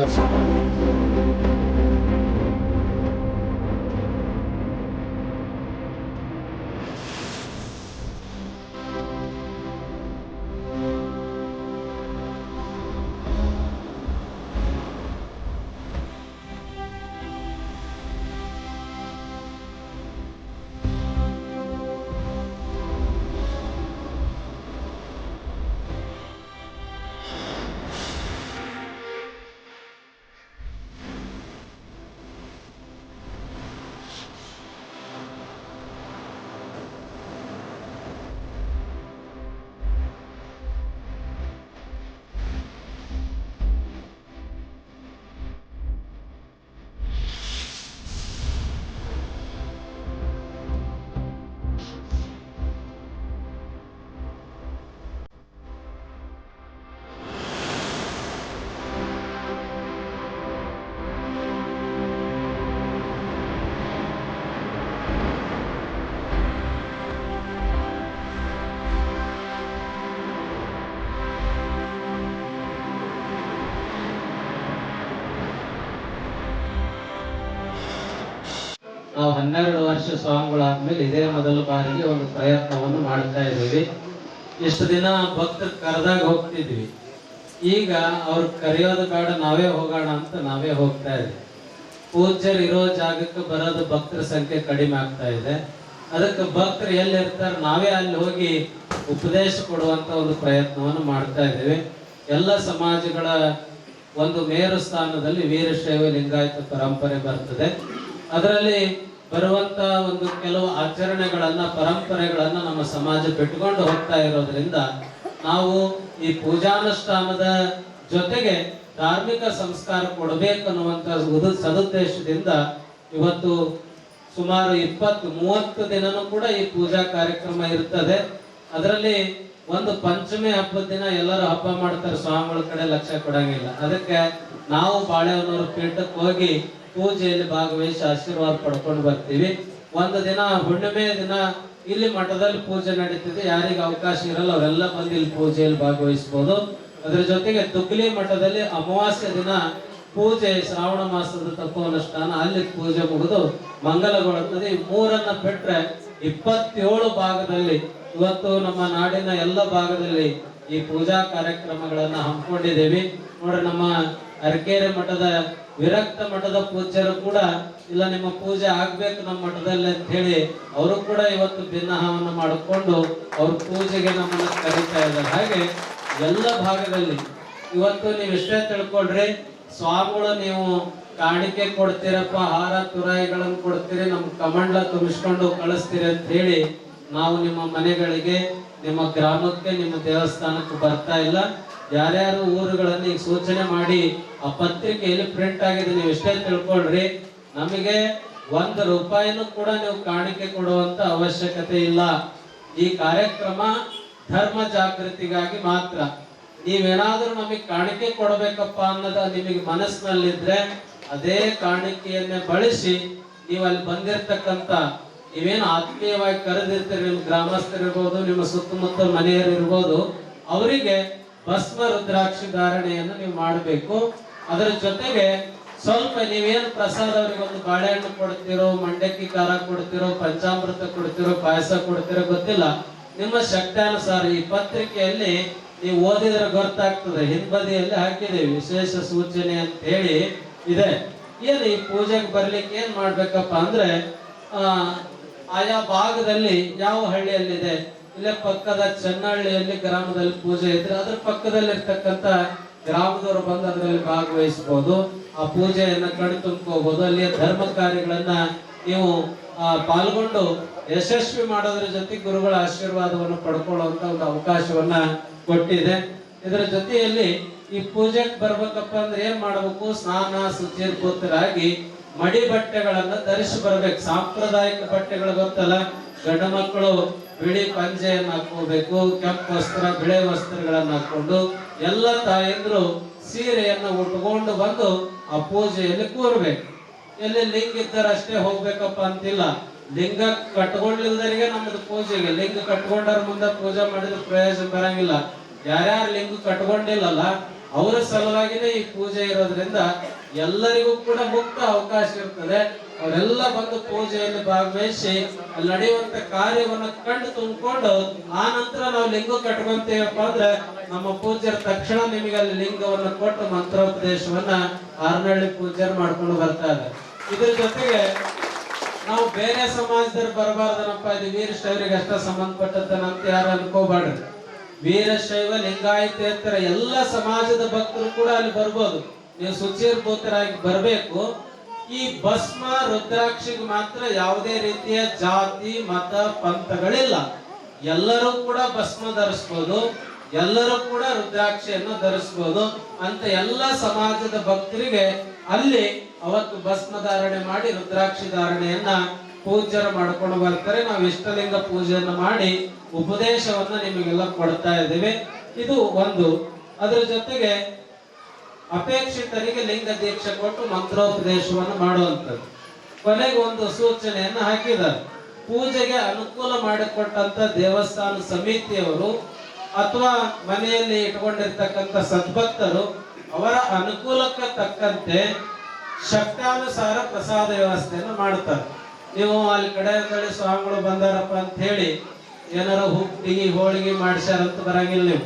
ನಾವು 12 ವರ್ಷ ಸ್ವಾಮಿಗಳಾದ್ಮೇಲೆ ಇದೇ ಮೊದಲ ಬಾರಿಗೆ ಒಂದು ಪ್ರಯತ್ನವನ್ನು ಮಾಡ್ತಾ ಇದ್ದೀವಿ. ಇಷ್ಟು ದಿನ ಭಕ್ತರು ಕರೆದಾಗ ಹೋಗ್ತಿದ್ವಿ, ಈಗ ಅವ್ರು ಕರೆಯೋದು ಬೇಡ, ನಾವೇ ಹೋಗೋಣ ಅಂತ ನಾವೇ ಹೋಗ್ತಾ ಇದ್ವಿ. ಪೂಜ್ಯರು ಇರೋ ಜಾಗಕ್ಕೆ ಬರೋದು ಭಕ್ತರ ಸಂಖ್ಯೆ ಕಡಿಮೆ ಆಗ್ತಾ ಇದೆ. ಅದಕ್ಕೆ ಭಕ್ತರು ಎಲ್ಲಿರ್ತಾರೆ ನಾವೇ ಅಲ್ಲಿ ಹೋಗಿ ಉಪದೇಶ ಕೊಡುವಂತ ಒಂದು ಪ್ರಯತ್ನವನ್ನು ಮಾಡ್ತಾ ಇದ್ದೇವೆ. ಎಲ್ಲ ಸಮಾಜಗಳ ಒಂದು ಮೇರು ಸ್ಥಾನದಲ್ಲಿ ವೀರಶೈವ ಲಿಂಗಾಯತ ಪರಂಪರೆ ಬರ್ತದೆ. ಅದರಲ್ಲಿ ಬರುವಂತ ಒಂದು ಕೆಲವು ಆಚರಣೆಗಳನ್ನ, ಪರಂಪರೆಗಳನ್ನ ನಮ್ಮ ಸಮಾಜ ಬಿಟ್ಕೊಂಡು ಹೋಗ್ತಾ ಇರೋದ್ರಿಂದ ನಾವು ಈ ಪೂಜಾನುಷ್ಠಾನದ ಜೊತೆಗೆ ಧಾರ್ಮಿಕ ಸಂಸ್ಕಾರ ಕೊಡಬೇಕು ಅನ್ನುವಂತ ಸದುದ್ದೇಶದಿಂದ ಇವತ್ತು ಸುಮಾರು 20-30 ದಿನನೂ ಕೂಡ ಈ ಪೂಜಾ ಕಾರ್ಯಕ್ರಮ ಇರ್ತದೆ. ಅದರಲ್ಲಿ ಒಂದು ಪಂಚಮಿ ಹಬ್ಬದ ದಿನ ಎಲ್ಲರೂ ಹಬ್ಬ ಮಾಡ್ತಾರೆ, ಸ್ವಾಮಿಗಳ ಕಡೆ ಲಕ್ಷ್ಯ ಕೊಡಂಗಿಲ್ಲ. ಅದಕ್ಕೆ ನಾವು ಬಾಳೆಹೊನ್ನೂರು ಪೀಠಕ್ಕೆ ಹೋಗಿ ಪೂಜೆಯಲ್ಲಿ ಭಾಗವಹಿಸಿ ಆಶೀರ್ವಾದ ಪಡ್ಕೊಂಡು ಬರ್ತೀವಿ. ಒಂದು ದಿನ ಹುಣ್ಣಿಮೆ ದಿನ ಇಲ್ಲಿ ಮಠದಲ್ಲಿ ಪೂಜೆ ನಡೀತಿದೆ, ಯಾರಿಗೆ ಅವಕಾಶ ಇರಲ್ಲ ಅವರೆಲ್ಲ ಬಂದು ಇಲ್ಲಿ ಪೂಜೆಯಲ್ಲಿ ಭಾಗವಹಿಸಬಹುದು. ಅದರ ಜೊತೆಗೆ ತುಗ್ಲಿ ಮಠದಲ್ಲಿ ಅಮಾವಾಸ್ಯ ದಿನ ಪೂಜೆ, ಶ್ರಾವಣ ಮಾಸದ ತಪೋನುಷ್ಠಾನ, ಅಲ್ಲಿ ಪೂಜೆ ಮುಗಿದು ಮಂಗಲಗೊಳ್ಳುತ್ತದೆ. ಈ ಮೂರನ್ನ ಬಿಟ್ರೆ 27 ಭಾಗದಲ್ಲಿ ಇವತ್ತು ನಮ್ಮ ನಾಡಿನ ಎಲ್ಲ ಭಾಗದಲ್ಲಿ ಈ ಪೂಜಾ ಕಾರ್ಯಕ್ರಮಗಳನ್ನ ಹಮ್ಮಿಕೊಂಡಿದ್ದೇವೆ. ನೋಡ್ರಿ, ನಮ್ಮ ಅರಕೇರೆ ಮಠದ ವಿರಕ್ತ ಮಠದ ಪೂಜ್ಯರು ಕೂಡ ಇಲ್ಲ, ನಿಮ್ಮ ಪೂಜೆ ಆಗ್ಬೇಕು ನಮ್ಮ ಮಠದಲ್ಲಿ ಅಂತ ಹೇಳಿ ಅವರು ಕೂಡ ಇವತ್ತು ಭಿನ್ನಹವನ್ನು ಮಾಡಿಕೊಂಡು ಅವ್ರ ಪೂಜೆಗೆ ನಮ್ಮನ್ನು ಕರೀತಾ ಇದ್ದಾರೆ. ಹಾಗೆ ಎಲ್ಲ ಭಾಗದಲ್ಲಿ ಇವತ್ತು ನೀವು ಇಷ್ಟೇ ತಿಳ್ಕೊಳ್ರಿ, ಸ್ವಾಮಿಗಳು ನೀವು ಕಾಣಿಕೆ ಕೊಡ್ತೀರಪ್ಪ, ಹಾರ ತುರಾಯಿಗಳನ್ನು ಕೊಡ್ತೀರಿ, ನಮ್ ಕಮಂಡ್ಲ ತುಂಬಿಸ್ಕೊಂಡು ಕಳಿಸ್ತೀರಿ ಅಂತ ಹೇಳಿ ನಾವು ನಿಮ್ಮ ಮನೆಗಳಿಗೆ, ನಿಮ್ಮ ಗ್ರಾಮಕ್ಕೆ, ನಿಮ್ಮ ದೇವಸ್ಥಾನಕ್ಕೆ ಬರ್ತಾ ಇಲ್ಲ. ಯಾರ್ಯಾರು ಊರುಗಳಲ್ಲಿ ಈಗ ಸೂಚನೆ ಮಾಡಿ ಆ ಪತ್ರಿಕೆಯಲ್ಲಿ ಪ್ರಿಂಟ್ ಆಗಿದೆ, ನೀವು ಇಷ್ಟೇ ತಿಳ್ಕೊಳ್ರಿ, ನಮಗೆ 1 ರೂಪಾಯಿನೂ ಕೂಡ ನೀವು ಕಾಣಿಕೆ ಕೊಡುವಂತ ಅವಶ್ಯಕತೆ ಇಲ್ಲ. ಈ ಕಾರ್ಯಕ್ರಮ ಧರ್ಮ ಜಾಗೃತಿಗಾಗಿ ಮಾತ್ರ. ನೀವೇನಾದ್ರೂ ನಮಗೆ ಕಾಣಿಕೆ ಕೊಡಬೇಕಪ್ಪ ಅನ್ನೋದು ನಿಮಗೆ ಮನಸ್ಸಿನಲ್ಲಿದ್ರೆ ಅದೇ ಕಾಣಿಕೆಯನ್ನೇ ಬಳಸಿ ನೀವು ಅಲ್ಲಿ ಬಂದಿರ್ತಕ್ಕಂಥ ನೀವೇನು ಆತ್ಮೀಯವಾಗಿ ಕರೆದಿರ್ತೀರಿ, ನಿಮ್ಮ ಗ್ರಾಮಸ್ಥರಿರ್ಬೋದು, ನಿಮ್ಮ ಸುತ್ತಮುತ್ತ ಮನೆಯವರು ಇರ್ಬೋದು, ಅವರಿಗೆ ಭಸ್ಮ ರುದ್ರಾಕ್ಷಿ ಧಾರಣೆಯನ್ನು ನೀವು ಮಾಡಬೇಕು. ಅದರ ಜೊತೆಗೆ ಸ್ವಲ್ಪ ನೀವೇನು ಪ್ರಸಾದ ಅವರಿಗೆ ಒಂದು ಬಾಳೆಹಣ್ಣು ಕೊಡ್ತಿರೋ, ಮಂಡಕ್ಕಿ ಖಾರ ಕೊಡ್ತಿರೋ, ಪಂಚಾಮೃತ ಕೊಡ್ತಿರೋ, ಪಾಯಸ ಕೊಡ್ತಿರೋ ಗೊತ್ತಿಲ್ಲ, ನಿಮ್ಮ ಶಕ್ತಾನುಸಾರ ಈ ಪತ್ರಿಕೆಯಲ್ಲಿ ನೀವು ಓದಿದ್ರೆ ಗೊತ್ತಾಗ್ತದೆ. ಹಿಂಬದಿಯಲ್ಲಿ ಹಾಕಿದ್ದೇವೆ ವಿಶೇಷ ಸೂಚನೆ ಅಂತ ಹೇಳಿ ಇದೆ. ಏನು ಈ ಪೂಜೆಗೆ ಬರ್ಲಿಕ್ಕೆ ಏನ್ ಮಾಡ್ಬೇಕಪ್ಪ ಅಂದ್ರೆ, ಆಯಾ ಭಾಗದಲ್ಲಿ ಯಾವ ಹಳ್ಳಿಯಲ್ಲಿದೆ, ಇಲ್ಲೇ ಪಕ್ಕದ ಚೆನ್ನಹಳ್ಳಿಯಲ್ಲಿ ಗ್ರಾಮದಲ್ಲಿ ಪೂಜೆ ಇದ್ರೆ ಅದ್ರ ಪಕ್ಕದಲ್ಲಿ ಇರ್ತಕ್ಕಂಥ ಗ್ರಾಮದವರು ಬಂದು ಅದರಲ್ಲಿ ಭಾಗವಹಿಸಬಹುದು, ಆ ಪೂಜೆಯನ್ನ ಕಣ್ ತುಂಬ್ಕೋಬಹುದು. ಅಲ್ಲಿಯ ಧರ್ಮ ಕಾರ್ಯಗಳನ್ನ ನೀವು ಪಾಲ್ಗೊಂಡು ಯಶಸ್ವಿ ಮಾಡೋದ್ರ ಜೊತೆ ಗುರುಗಳ ಆಶೀರ್ವಾದವನ್ನು ಪಡ್ಕೊಳ್ಳುವಂತ ಒಂದು ಅವಕಾಶವನ್ನ ಕೊಟ್ಟಿದೆ. ಇದರ ಜೊತೆಯಲ್ಲಿ ಈ ಪೂಜೆಗೆ ಬರ್ಬೇಕಪ್ಪ ಅಂದ್ರೆ ಏನ್ ಮಾಡಬೇಕು, ಸ್ನಾನ ಶುಚಿರ್ಭೂತರಾಗಿ ಮಡಿ ಬಟ್ಟೆಗಳನ್ನ ಧರಿಸಿ ಬರ್ಬೇಕು. ಸಾಂಪ್ರದಾಯಿಕ ಬಟ್ಟೆಗಳು ಗೊತ್ತಲ್ಲ, ಗಂಡು ಮಕ್ಕಳು ಬಿಳಿ ಪಂಜೆಯನ್ನ ಹಾಕೋಬೇಕು, ಕೆಂಪು ವಸ್ತ್ರ, ಬಿಳೆ ವಸ್ತ್ರಗಳನ್ನ ಹಾಕೊಂಡು, ಎಲ್ಲ ತಾಯಂದ್ರು ಸೀರೆಯನ್ನ ಉಟ್ಕೊಂಡು ಬಂದು ಆ ಪೂಜೆಯಲ್ಲಿ ಕೂರ್ಬೇಕು. ಎಲ್ಲಿ ಲಿಂಗ ಇದ್ದಾರೆ ಅಷ್ಟೇ ಹೋಗ್ಬೇಕಪ್ಪ ಅಂತಿಲ್ಲ, ಲಿಂಗ ಕಟ್ಕೊಂಡಿಲ್ದರಿಗೆ ನಮ್ಮದು ಪೂಜೆಗೆ, ಲಿಂಗ ಕಟ್ಕೊಂಡವ್ರ ಮುಂದೆ ಪೂಜೆ ಮಾಡಿದ್ರೆ ಪ್ರಯೋಜನ ಬರಂಗಿಲ್ಲ. ಯಾರ್ಯಾರು ಲಿಂಗ ಕಟ್ಕೊಂಡಿಲ್ಲಲ್ಲ ಅವರ ಸಲುವಾಗಿನೇ ಈ ಪೂಜೆ ಇರೋದ್ರಿಂದ ಎಲ್ಲರಿಗೂ ಕೂಡ ಮುಕ್ತ ಅವಕಾಶ ಇರ್ತದೆ. ಅವರೆಲ್ಲ ಬಂದು ಪೂಜೆಯಲ್ಲಿ ಭಾಗವಹಿಸಿ ಅಲ್ಲಿ ನಡೆಯುವಂತ ಕಾರ್ಯವನ್ನು ಕಂಡು ತುಂಬಿಕೊಂಡು ಆ ನಂತರ ನಾವು ಲಿಂಗ ಕಟ್ಕೊಂತೀವಪ್ಪ ಅಂದ್ರೆ ನಮ್ಮ ಪೂಜ್ಯರ ತಕ್ಷಣ ನಿಮಗೆ ಅಲ್ಲಿ ಲಿಂಗವನ್ನು ಕೊಟ್ಟು ಮಂತ್ರೋಪದೇಶವನ್ನ ಆರ್ನಹಳ್ಳಿ ಪೂಜ್ಯರು ಮಾಡ್ಕೊಂಡು ಬರ್ತಾ ಇದ್ದಾರೆ. ಇದ್ರ ಜೊತೆಗೆ ನಾವು ಬೇರೆ ಸಮಾಜದವ್ರು ಬರಬಾರ್ದನಪ್ಪ, ಇದು ವೀರಶೈವರಿಗೆ ಅಷ್ಟ ಸಂಬಂಧಪಟ್ಟಂತ ಯಾರು ಅನ್ಕೋಬಾರ್ದು. ವೀರಶೈವ ಲಿಂಗಾಯತೇತರ ಎಲ್ಲ ಸಮಾಜದ ಭಕ್ತರು ಕೂಡ ಅಲ್ಲಿ ಬರ್ಬೋದು. ನೀವು ಶುಚಿರ್ಭೂತರಾಗಿ ಬರಬೇಕು. ಈ ಭಸ್ಮ ರುದ್ರಾಕ್ಷಿಗೆ ಮಾತ್ರ ಯಾವುದೇ ರೀತಿಯ ಜಾತಿ ಮತ ಪಂಥಗಳಿಲ್ಲ. ಎಲ್ಲರೂ ಕೂಡ ಭಸ್ಮ ಧರಿಸ್ಬೋದು, ಎಲ್ಲರೂ ಕೂಡ ರುದ್ರಾಕ್ಷಿಯನ್ನು ಧರಿಸ್ಬೋದು ಅಂತ ಎಲ್ಲ ಸಮಾಜದ ಭಕ್ತರಿಗೆ ಅಲ್ಲಿ ಅವತ್ತು ಭಸ್ಮ ಧಾರಣೆ ಮಾಡಿ ರುದ್ರಾಕ್ಷಿ ಧಾರಣೆಯನ್ನ ಪೂಜ್ಯರು ಮಾಡ್ಕೊಂಡು ಬರ್ತಾರೆ. ನಾವು ಇಷ್ಟಲಿಂಗ ಪೂಜೆಯನ್ನು ಮಾಡಿ ಉಪದೇಶವನ್ನ ನಿಮಗೆಲ್ಲ ಕೊಡ್ತಾ ಇದ್ದೇವೆ. ಇದು ಒಂದು. ಅದರ ಜೊತೆಗೆ ಅಪೇಕ್ಷಿತರಿಗೆ ಲಿಂಗ ದೀಕ್ಷೆ ಕೊಟ್ಟು ಮಂತ್ರೋಪದೇಶವನ್ನು ಮಾಡುವಂಥದ್ದು. ಕೊನೆಗೆ ಒಂದು ಸೂಚನೆಯನ್ನು ಹಾಕಿದ್ದಾರೆ. ಪೂಜೆಗೆ ಅನುಕೂಲ ಮಾಡಿಕೊಟ್ಟಂತ ದೇವಸ್ಥಾನ ಸಮಿತಿಯವರು ಅಥವಾ ಮನೆಯಲ್ಲಿ ಇಟ್ಕೊಂಡಿರ್ತಕ್ಕಂಥ ಸದ್ಭಕ್ತರು ಅವರ ಅನುಕೂಲಕ್ಕೆ ತಕ್ಕಂತೆ ಶಕ್ತಾನುಸಾರ ಪ್ರಸಾದ ವ್ಯವಸ್ಥೆಯನ್ನು ಮಾಡ್ತಾರೆ. ನೀವು ಅಲ್ಲಿ ಕಡೆ ಸ್ವಾಮಿಗಳು ಬಂದಾರಪ್ಪ ಅಂತ ಹೇಳಿ ಏನಾರ ಹುಟ್ಟಿಗೆ ಹೋಳಿಗೆ ಮಾಡಿಸ್ಯಾರಂತ ಬರಂಗಿಲ್ಲ. ನೀವು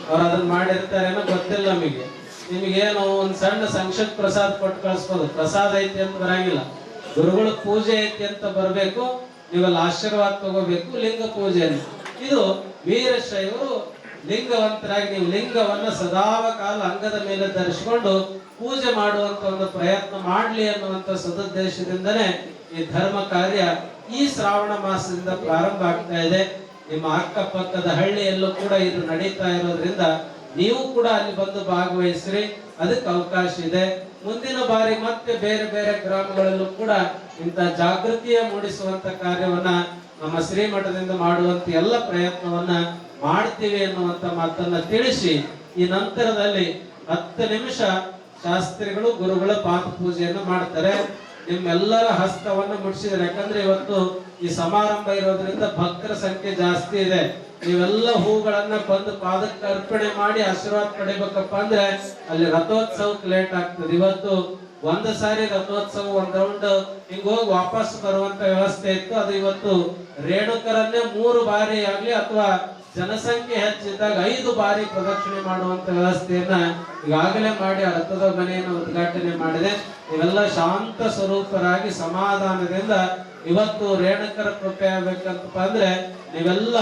ಅವ್ರು ಅದನ್ನ ಮಾಡಿರ್ತಾರೇನೋ ಗೊತ್ತಿಲ್ಲ ನಮಗೆ. ನಿಮಗೇನು ಒಂದ್ ಸಣ್ಣ ಸಂಕ್ಷಿಪ್ತ ಪ್ರಸಾದ ಕೊಟ್ಟು ಕಳಿಸ್ಬೋದು. ಪ್ರಸಾದ ಐತಿ ಅಂತ ಬರಂಗಿಲ್ಲ. ಗುರುಗಳ ಪೂಜೆ ಐತಿ ಅಂತ ಬರ್ಬೇಕು. ನೀವಲ್ಲಿ ಆಶೀರ್ವಾದ ತಗೋಬೇಕು. ಲಿಂಗ ಪೂಜೆ ಇದು ವೀರಶೈವರು ಲಿಂಗವಂತರಾಗಿ ನೀವು ಲಿಂಗವನ್ನ ಸದಾವ ಕಾಲ ಅಂಗದ ಮೇಲೆ ಧರಿಸಿಕೊಂಡು ಪೂಜೆ ಮಾಡುವಂತ ಒಂದು ಪ್ರಯತ್ನ ಮಾಡ್ಲಿ ಅನ್ನುವಂತ ಸದುದ್ದೇಶದಿಂದನೇ ಈ ಧರ್ಮ ಕಾರ್ಯ ಈ ಶ್ರಾವಣ ಮಾಸದಿಂದ ಪ್ರಾರಂಭ ಆಗ್ತಾ ಇದೆ. ನಿಮ್ಮ ಅಕ್ಕಪಕ್ಕದ ಹಳ್ಳಿಯಲ್ಲೂ ಕೂಡ ಇದು ನಡೀತಾ ಇರೋದ್ರಿಂದ ನೀವು ಕೂಡ ಅಲ್ಲಿ ಬಂದು ಭಾಗವಹಿಸ್ರಿ. ಅದಕ್ಕೆ ಅವಕಾಶ ಇದೆ. ಮುಂದಿನ ಬಾರಿ ಮತ್ತೆ ಬೇರೆ ಬೇರೆ ಗ್ರಾಮಗಳಲ್ಲೂ ಕೂಡ ಇಂಥ ಜಾಗೃತಿಯ ಮೂಡಿಸುವಂತ ಕಾರ್ಯವನ್ನ ನಮ್ಮ ಶ್ರೀಮಠದಿಂದ ಮಾಡುವಂತ ಎಲ್ಲ ಪ್ರಯತ್ನವನ್ನ ಮಾಡ್ತೀವಿ ಅನ್ನುವಂತ ಮಾತನ್ನ ತಿಳಿಸಿ ಈ ನಂತರದಲ್ಲಿ 10 ನಿಮಿಷ ಶಾಸ್ತ್ರಿಗಳು ಗುರುಗಳ ಪಾದ ಪೂಜೆಯನ್ನು ಮಾಡ್ತಾರೆ. ನಿಮ್ಮೆಲ್ಲರ ಹಸ್ತವನ್ನು ಮುಟ್ಟಿಸಿದ್ರೆ, ಯಾಕಂದ್ರೆ ಇವತ್ತು ಈ ಸಮಾರಂಭ ಇರೋದ್ರಿಂದ ಭಕ್ತರ ಸಂಖ್ಯೆ ಜಾಸ್ತಿ ಇದೆ. ನೀವೆಲ್ಲ ಹೂಗಳನ್ನ ಬಂದು ಪಾದಕ್ಕೆ ಅರ್ಪಣೆ ಮಾಡಿ ಆಶೀರ್ವಾದ ಪಡಿಬೇಕಪ್ಪ ಅಂದ್ರೆ ಅಲ್ಲಿ ರಥೋತ್ಸವಕ್ಕೆ ಲೇಟ್ ಆಗ್ತದೆ. ಇವತ್ತು ಒಂದು ಸಾರಿ ರಥೋತ್ಸವ ಒಂದ್ ರೌಂಡ್ ಹಿಂಗ ಹೋಗಿ ವಾಪಸ್ ಬರುವಂತ ವ್ಯವಸ್ಥೆ ಇತ್ತು. ಅದು ಇವತ್ತು ರೇಣುಕರನ್ನೇ 3 ಬಾರಿ ಆಗ್ಲಿ ಅಥವಾ ಜನಸಂಖ್ಯೆ ಹೆಚ್ಚಿದ್ದಾಗ 5 ಬಾರಿ ಪ್ರದಕ್ಷಿಣೆ ಮಾಡುವಂತ ವ್ಯವಸ್ಥೆಯನ್ನ ಈಗಾಗಲೇ ಮಾಡಿ ಆ ರಥದ ಮನೆಯನ್ನು ಉದ್ಘಾಟನೆ ಮಾಡಿದೆ. ಇವೆಲ್ಲ ಶಾಂತ ಸ್ವರೂಪರಾಗಿ ಸಮಾಧಾನದಿಂದ ಇವತ್ತು ರೇಣುಕರ ಕೃಪೆ ಆಗ್ಬೇಕಂತಪ್ಪ ಅಂದ್ರೆ ನೀವೆಲ್ಲ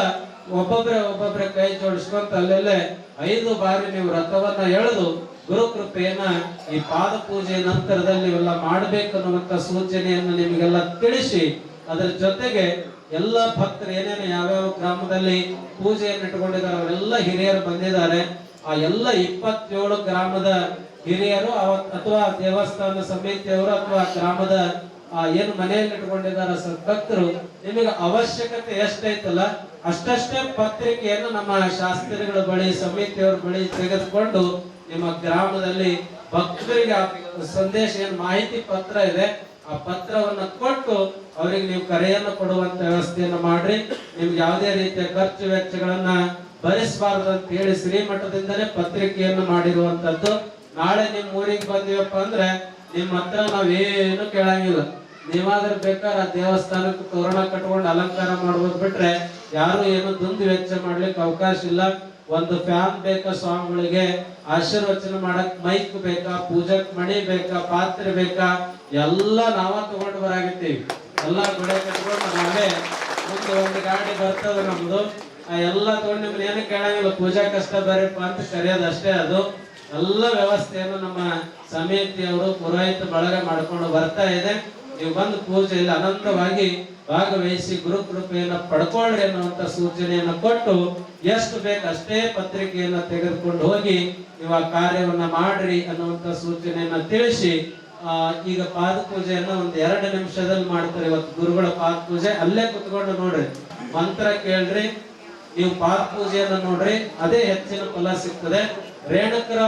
ಒಬ್ಬೊಬ್ರೆ ಕೈ ಜೋಡಿಸ್ಕೊಂತ ಅಲ್ಲೆಲ್ಲೇ 5 ಬಾರಿ ನೀವು ರಥವನ್ನ ಎಳೆದು ಗುರು ಕೃಪೆಯನ್ನ ಈ ಪಾದ ಪೂಜೆ ನಂತರದಲ್ಲಿ ಇವೆಲ್ಲ ಮಾಡ್ಬೇಕನ್ನುವಂತ ಸೂಚನೆಯನ್ನು ನಿಮಗೆಲ್ಲ ತಿಳಿಸಿ, ಅದರ ಜೊತೆಗೆ ಎಲ್ಲ ಭಕ್ತರು ಏನೇನು ಯಾವ್ಯಾವ ಗ್ರಾಮದಲ್ಲಿ ಪೂಜೆಯನ್ನು ಇಟ್ಕೊಂಡಿದ್ದಾರೆ ಅವರೆಲ್ಲ ಹಿರಿಯರು ಬಂದಿದ್ದಾರೆ. ಆ ಎಲ್ಲ 27 ಗ್ರಾಮದ ಹಿರಿಯರು ಅಥವಾ ದೇವಸ್ಥಾನ ಸಮಿತಿಯವರು ಅಥವಾ ಗ್ರಾಮದ ಏನು ಮನೆಯಲ್ಲಿ ಇಟ್ಕೊಂಡಿದ್ದಾರೆ ಭಕ್ತರು, ನಿಮಗೆ ಅವಶ್ಯಕತೆ ಎಷ್ಟೈತಲ್ಲ ಅಷ್ಟಷ್ಟೇ ಪತ್ರಿಕೆಯನ್ನು ನಮ್ಮ ಶಾಸ್ತ್ರಿಗಳ ಬಳಿ ಸಮಿತಿಯವರ ಬಳಿ ತೆಗೆದುಕೊಂಡು ನಿಮ್ಮ ಗ್ರಾಮದಲ್ಲಿ ಭಕ್ತರಿಗೆ ಸಂದೇಶ ಏನು ಮಾಹಿತಿ ಪತ್ರ ಇದೆ ಆ ಪತ್ರವನ್ನು ಕೊಟ್ಟು ಅವರಿಗೆ ನೀವು ಕರೆಯನ್ನು ಕೊಡುವಂತ ವ್ಯವಸ್ಥೆಯನ್ನು ಮಾಡ್ರಿ. ನಿಮ್ಗೆ ಯಾವುದೇ ರೀತಿಯ ಖರ್ಚು ವೆಚ್ಚಗಳನ್ನ ಭರಿಸಬಾರದು ಅಂತ ಹೇಳಿ ಶ್ರೀಮಠದಿಂದನೇ ಪತ್ರಿಕೆಯನ್ನು ಮಾಡಿರುವಂತದ್ದು. ನಾಳೆ ನಿಮ್ ಊರಿಗೆ ಬಂದಿವಪ್ಪ ಅಂದ್ರೆ ನಿಮ್ ಹತ್ರ ನಾವೇನು ಕೇಳಂಗಿಲ್ಲ. ನೀವಾದ್ರೂ ಬೇಕಾದ್ರೆ ಆ ದೇವಸ್ಥಾನಕ್ಕೆ ತೋರಣ ಕಟ್ಕೊಂಡು ಅಲಂಕಾರ ಮಾಡ್ಬೋದು ಬಿಟ್ರೆ ಯಾರು ಏನು ದುಂದು ವೆಚ್ಚ ಮಾಡ್ಲಿಕ್ಕೆ ಅವಕಾಶ ಇಲ್ಲ. ಒಂದು ಫ್ಯಾನ್ ಬೇಕಾ ಸ್ವಾಮಿಗಳಿಗೆ, ಆಶೀರ್ವಚನ ಮಾಡಕ್ ಮೈಕ್ ಬೇಕಾ, ಪೂಜಕ್ ಮಣಿ ಬೇಕಾ, ಪಾತ್ರೆ ಬೇಕಾ, ಎಲ್ಲ ನಾವ ತಗೊಂಡು ಬರಾಗಿರ್ತೀವಿ. ಎಲ್ಲ ಗುಡೆ ಕಟ್ಕೊಂಡು ನಾವೇ ಮುಂದೆ ಒಂದು ಗಾಡಿ ಬರ್ತದ ನಮ್ದು, ಎಲ್ಲ ತಗೊಂಡು ನಿಮ್ಗೆ ಏನು ಕೇಳಂಗಿಲ್ಲ, ಪೂಜಾ ಕಷ್ಟ ಬರಪ್ಪ ಅಂತ ಕರೆಯೋದು ಅಷ್ಟೇ. ಅದು ಎಲ್ಲ ವ್ಯವಸ್ಥೆಯನ್ನು ನಮ್ಮ ಸಮಿತಿಯವರು ಪುರೋಹಿತ ಬಳಗ ಮಾಡ್ಕೊಂಡು ಬರ್ತಾ ಇದೆ. ನೀವು ಬಂದು ಪೂಜೆಯಲ್ಲಿ ಅನಂತವಾಗಿ ಭಾಗವಹಿಸಿ ಗುರು ಕೃಪೆಯನ್ನ ಪಡ್ಕೊಳ್ಳಿ ಅನ್ನುವಂತ ಸೂಚನೆಯನ್ನು ಕೊಟ್ಟು ಎಷ್ಟು ಬೇಕು ಅಷ್ಟೇ ಪತ್ರಿಕೆಯನ್ನ ತೆಗೆದುಕೊಂಡು ಹೋಗಿ ನೀವು ಆ ಕಾರ್ಯವನ್ನ ಮಾಡ್ರಿ ಅನ್ನುವಂತ ಸೂಚನೆಯನ್ನ ತಿಳಿಸಿ ಈಗ ಪಾದ ಪೂಜೆಯನ್ನ ಒಂದ್ 2 ನಿಮಿಷದಲ್ಲಿ ಮಾಡ್ತಾರೆ. ಇವತ್ತು ಗುರುಗಳ ಪಾದ ಪೂಜೆ ಅಲ್ಲೇ ಕುತ್ಕೊಂಡು ನೋಡ್ರಿ, ಮಂತ್ರ ಕೇಳ್ರಿ, ನೀವು ಪಾದ ಪೂಜೆಯನ್ನ ನೋಡ್ರಿ, ಅದೇ ಹೆಚ್ಚಿನ ಫಲ ಸಿಗ್ತದೆ. ರೇಣುಕರ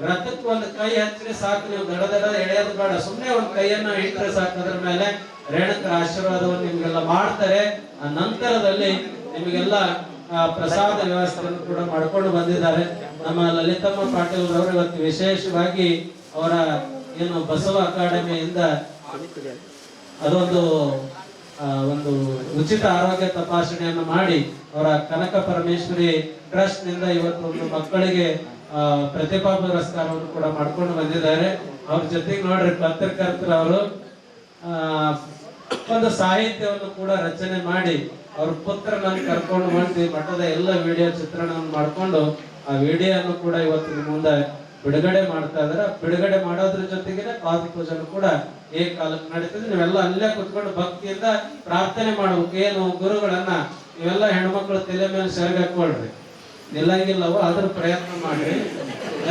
ರಥಕ್ಕೆ ಒಂದು ಕೈ ಹಚ್ಚಿದ್ರೆ ಸಾಕು, ನೀವು ದಡ ಎಳೆಯೋದು ಬೇಡ, ಸುಮ್ಮನೆ ಒಂದು ಕೈಯನ್ನ ಇಟ್ಟರೆ ಸಾಕು. ಅದ್ರ ಮೇಲೆ ರೇಣುಕರ ಆಶೀರ್ವಾದವನ್ನು ನಿಮ್ಗೆಲ್ಲ ಮಾಡ್ತಾರೆ. ಆ ನಂತರದಲ್ಲಿ ನಿಮಗೆಲ್ಲ ಪ್ರಸಾದ ವ್ಯವಸ್ಥೆಯನ್ನು ಕೂಡ ಮಾಡ್ಕೊಂಡು ಬಂದಿದ್ದಾರೆ. ನಮ್ಮ ಲಲಿತಮ್ಮ ಪಾಟೀಲ್ ಅವರು ಇವತ್ತು ವಿಶೇಷವಾಗಿ ಅವರ ಏನು ಬಸವ ಅಕಾಡೆಮಿಯಿಂದ ಅದೊಂದು ಒಂದು ಉಚಿತ ಆರೋಗ್ಯ ತಪಾಸಣೆಯನ್ನು ಮಾಡಿ ಅವರ ಕನಕ ಪರಮೇಶ್ವರಿ ಟ್ರಸ್ಟ್ ನಿಂದ ಇವತ್ತು ಒಂದು ಮಕ್ಕಳಿಗೆ ಪ್ರತಿಭಾ ಪುರಸ್ಕಾರವನ್ನು ಕೂಡ ಮಾಡ್ಕೊಂಡು ಬಂದಿದ್ದಾರೆ. ಅವ್ರ ಜೊತೆಗೆ ನೋಡ್ರಿ ಪತ್ರಕರ್ತರು ಅವರು ಒಂದು ಸಾಹಿತ್ಯವನ್ನು ಕೂಡ ರಚನೆ ಮಾಡಿ ಅವ್ರ ಪುತ್ರನನ್ನು ಕರ್ಕೊಂಡು ಬಂದು ಮಠದ ಎಲ್ಲ ವಿಡಿಯೋ ಚಿತ್ರಣವನ್ನು ಮಾಡ್ಕೊಂಡು ಆ ವಿಡಿಯೋನು ಕೂಡ ಇವತ್ತು ಮುಂದೆ ಬಿಡುಗಡೆ ಮಾಡ್ತಾ ಇದಾರೆ. ಬಿಡುಗಡೆ ಮಾಡೋದ್ರ ಜೊತೆಗೆ ಪಾದ ಪೂಜೆನು ಕೂಡ ಏಕಾಲಕ್ಕೆ ನಡೀತದೆ. ನೀವೆಲ್ಲ ಅಲ್ಲೇ ಕುತ್ಕೊಂಡು ಭಕ್ತಿಯಿಂದ ಪ್ರಾರ್ಥನೆ ಮಾಡ್ಬೇಕು. ಏನು ಗುರುಗಳನ್ನ ನೀವೆಲ್ಲ ಹೆಣ್ಮಕ್ಳು ತಲೆ ಮೇಲೆ ಸೆರಗಿ ಹಾಕೊಳ್ರಿ, ನಿಲ್ಲಂಗಿಲ್ಲವೋ ಅದ್ರ ಪ್ರಯತ್ನ ಮಾಡ್ರಿ.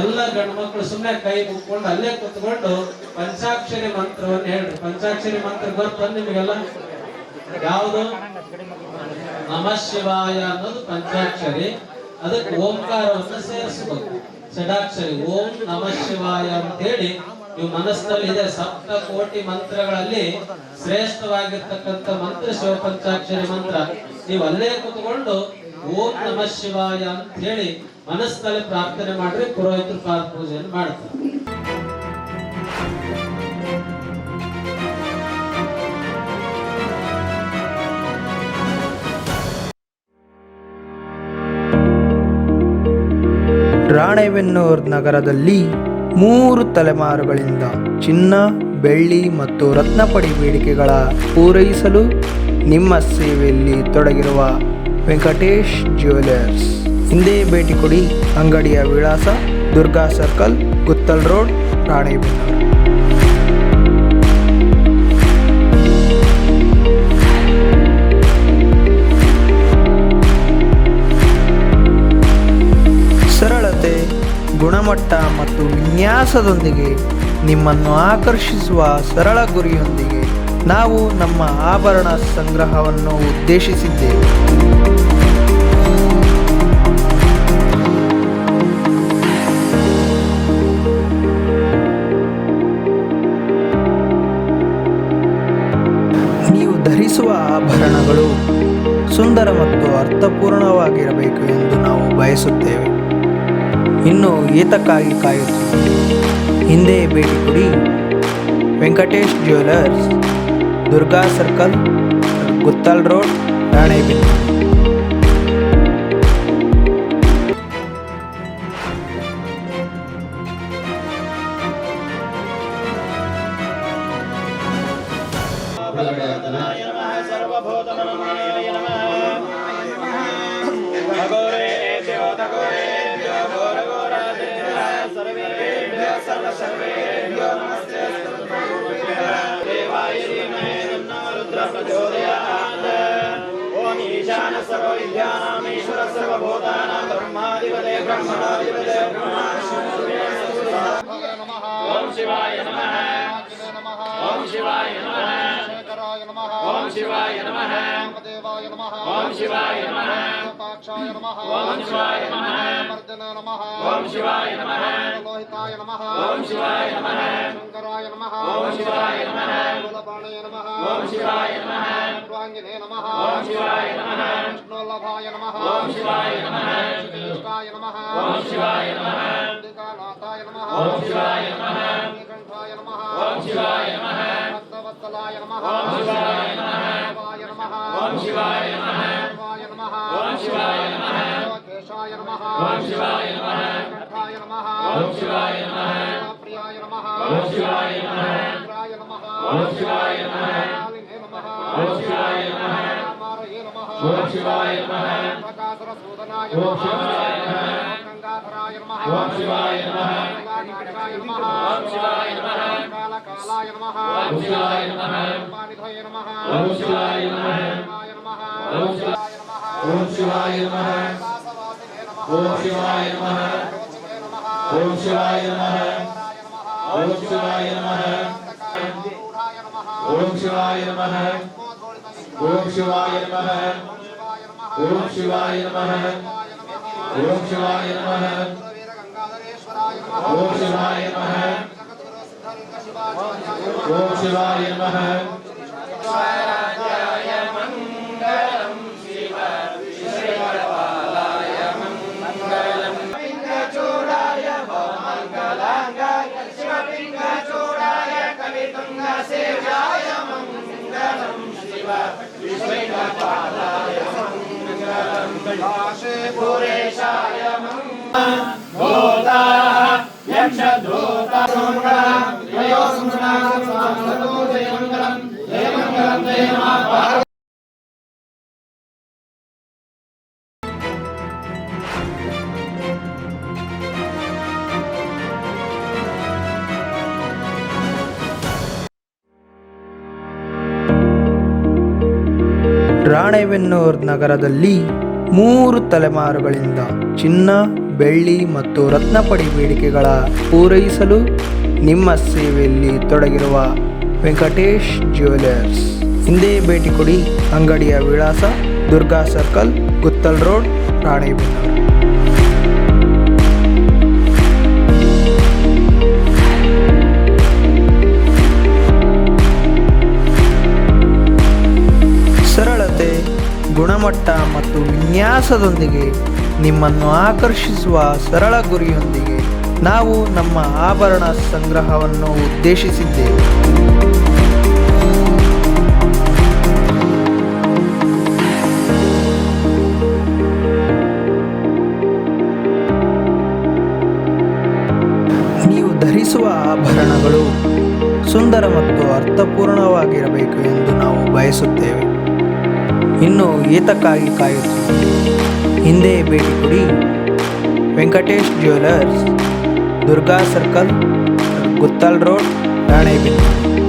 ಎಲ್ಲ ಗಂಡು ಮಕ್ಕಳು ಸುಮ್ಮನೆ ಕೈ ಮುಕ್ಕೊಂಡು ಅಲ್ಲೇ ಕುತ್ಕೊಂಡು ಪಂಚಾಕ್ಷರಿ ಮಂತ್ರವನ್ನು ಹೇಳ್ರಿ. ಪಂಚಾಕ್ಷರಿ ಮಂತ್ರ ಗೊತ್ತ ನಿಮಗೆಲ್ಲ? ಯಾವುದು? ನಮಃ ಶಿವಾಯ ಅನ್ನೋದು ಪಂಚಾಕ್ಷರಿ. ಅದಕ್ಕೆ ಓಂಕಾರವನ್ನು ಸೇರಿಸಬೇಕು. ಷಡಾಕ್ಷರಿ ಓಂ ನಮಃ ಶಿವಾಯ ಅಂತ ಹೇಳಿ ನೀವು ಮನಸ್ಸಿನಲ್ಲಿ ಇದೆ. 7 ಕೋಟಿ ಮಂತ್ರಗಳಲ್ಲಿ ಶ್ರೇಷ್ಠವಾಗಿರ್ತಕ್ಕಂಥ ಮಂತ್ರ ಶಿವ ಪಂಚಾಕ್ಷರಿ ಮಂತ್ರ. ನೀವು ಅಲ್ಲೇ ಕುತ್ಕೊಂಡು ಓಂ ನಮಃ ಶಿವಾಯ ಅಂತ ಹೇಳಿ ಮನಸ್ಸಿನಲ್ಲಿ ಪ್ರಾರ್ಥನೆ ಮಾಡ್ರಿ. ಪುರೋಹಿತರು ಪಾದ ಪೂಜೆಯನ್ನು ಮಾಡ್ತಾರೆ. ರಾಣೆಬೆನ್ನೂರು ನಗರದಲ್ಲಿ 3 ತಲೆಮಾರುಗಳಿಂದ ಚಿನ್ನ, ಬೆಳ್ಳಿ ಮತ್ತು ರತ್ನಪಡಿ ಬೇಡಿಕೆಗಳ ಪೂರೈಸಲು ನಿಮ್ಮ ಸೇವೆಯಲ್ಲಿ ತೊಡಗಿರುವ ವೆಂಕಟೇಶ್ ಜ್ಯುವೆಲರ್ಸ್. ಹಿಂದೆ ಭೇಟಿ ಕೊಡಿ. ಅಂಗಡಿಯ ವಿಳಾಸ ದುರ್ಗಾ ಸರ್ಕಲ್, ಗುತ್ತಲ್ ರೋಡ್, ರಾಣೆಬೆನ್ನೂರು. ಸರಳತೆ, ಗುಣಮಟ್ಟ ಮತ್ತು ವಿನ್ಯಾಸದೊಂದಿಗೆ ನಿಮ್ಮನ್ನು ಆಕರ್ಷಿಸುವ ಸರಳ ಗುರಿಯೊಂದಿಗೆ ನಾವು ನಮ್ಮ ಆಭರಣ ಸಂಗ್ರಹವನ್ನು ಉದ್ದೇಶಿಸಿದ್ದೇವೆ. ನೀವು ಧರಿಸುವ ಆಭರಣಗಳು ಸುಂದರ ಮತ್ತು ಅರ್ಥಪೂರ್ಣವಾಗಿರಬೇಕು ಎಂದು ನಾವು ಬಯಸುತ್ತೇವೆ. ಇನ್ನು ಏತಕ್ಕಾಗಿ ಕಾಯುತ್ತೀರಿ? ಹಿಂದೆ ಭೇಟಿ ಕೊಡಿ. Venkatesh jewellers, Durga circle, Guttal road, Ranebennur. ओम शिवाय नमः ओम शिवाय नमः शेखराय नमः ओम शिवाय नमः देवाय नमः ओम शिवाय नमः पाक्षाय नमः ओम शिवाय नमः वर्धन नमः ओम शिवाय नमः लोहिताय नमः ओम शिवाय नमः शंकराय नमः ओम शिवाय नमः मूलपाणये नमः ओम शिवाय नमः स्वांगिने नमः ओम शिवाय नमः विष्णुवल्लभाय नमः ओम शिवाय नमः कृष्णाय नमः ओम शिवाय नमः नाथाय नमः ओम शिवाय नमः नीलकंठाय नमः ओम शिवाय नमः भक्तवत्सलाय नमः ओम शिवाय नमः शिवाय नमः ओम शिवाय नमः शिवाय नमः ओम शिवाय नमः केशाय नमः ओम शिवाय नमः कंठाय नमः ओम शिवाय नमः प्रियाय नमः ओम शिवाय नमः रुद्राय नमः ओम शिवाय नमः कालिने नमः ओम शिवाय नमः मारये नमः ओम शिवाय नमः प्रकाशरसूदनाय नमः ओम शिवाय नमः गंगाधराय नमः ओम शिवाय नमः गंगाधराय नमः ओम शिवाय नमः कालकालाय नमः ओम शिवाय नमः पानिधये नमः ओम शिवाय नमः ओम शिवाय नमः ओम शिवाय नमः ओम शिवाय नमः ओम शिवाय नमः ओम शिवाय नमः ओम शिवाय नमः ओम शिवाय नमः ओम शिवाय नमः ओम शिवाय नमः ओम शिवाय नमः ओम शिवाय नमः शिवाय मंगलम शिव विश्वपालाय मंगलम पिंगचूड़ाय मंगलांगाय शिवपिंगचूड़ाय कवितुंग सेव्याय मंगलम शिव विश्वपालाय मंगलम काशीपुरेशाय मंगलम भूता यक्षधूता यो संसनासो जय मंगलम जय मां. ರಾಣೆಬೆನ್ನೂರು ನಗರದಲ್ಲಿ 3 ತಲೆಮಾರುಗಳಿಂದ ಚಿನ್ನ, ಬೆಳ್ಳಿ ಮತ್ತು ರತ್ನಪಡಿ ಬೇಡಿಕೆಗಳ ಪೂರೈಸಲು ನಿಮ್ಮ ಸೇವೆಯಲ್ಲಿ ತೊಡಗಿರುವ ವೆಂಕಟೇಶ್ ಜ್ಯುವೆಲರ್ಸ್. ಹಿಂದೆ ಭೇಟಿ ಕೊಡಿ. ಅಂಗಡಿಯ ವಿಳಾಸ ದುರ್ಗಾ ಸರ್ಕಲ್, ಗುತ್ತಲ್ ರೋಡ್, ರಾಣೆಬೆನ್ನೂರು. ಸರಳತೆ, ಗುಣಮಟ್ಟ ಮತ್ತು ವಿನ್ಯಾಸದೊಂದಿಗೆ ನಿಮ್ಮನ್ನು ಆಕರ್ಷಿಸುವ ಸರಳ ಗುರಿಯೊಂದಿಗೆ ನಾವು ನಮ್ಮ ಆಭರಣ ಸಂಗ್ರಹವನ್ನು ಉದ್ದೇಶಿಸಿದ್ದೇವೆ. ಧರಿಸುವ ಆಭರಣಗಳು ಸುಂದರ ಮತ್ತು ಅರ್ಥಪೂರ್ಣವಾಗಿರಬೇಕು ಎಂದು ನಾವು ಬಯಸುತ್ತೇವೆ. ಇನ್ನು ಏತಕ್ಕಾಗಿ ಕಾಯುತ್ತೀವಿ? ಹಿಂದೆ ಭೇಟಿ ಕೊಡಿ. Venkatesh jewellers, Durga circle, Guttal road, Ranebennur.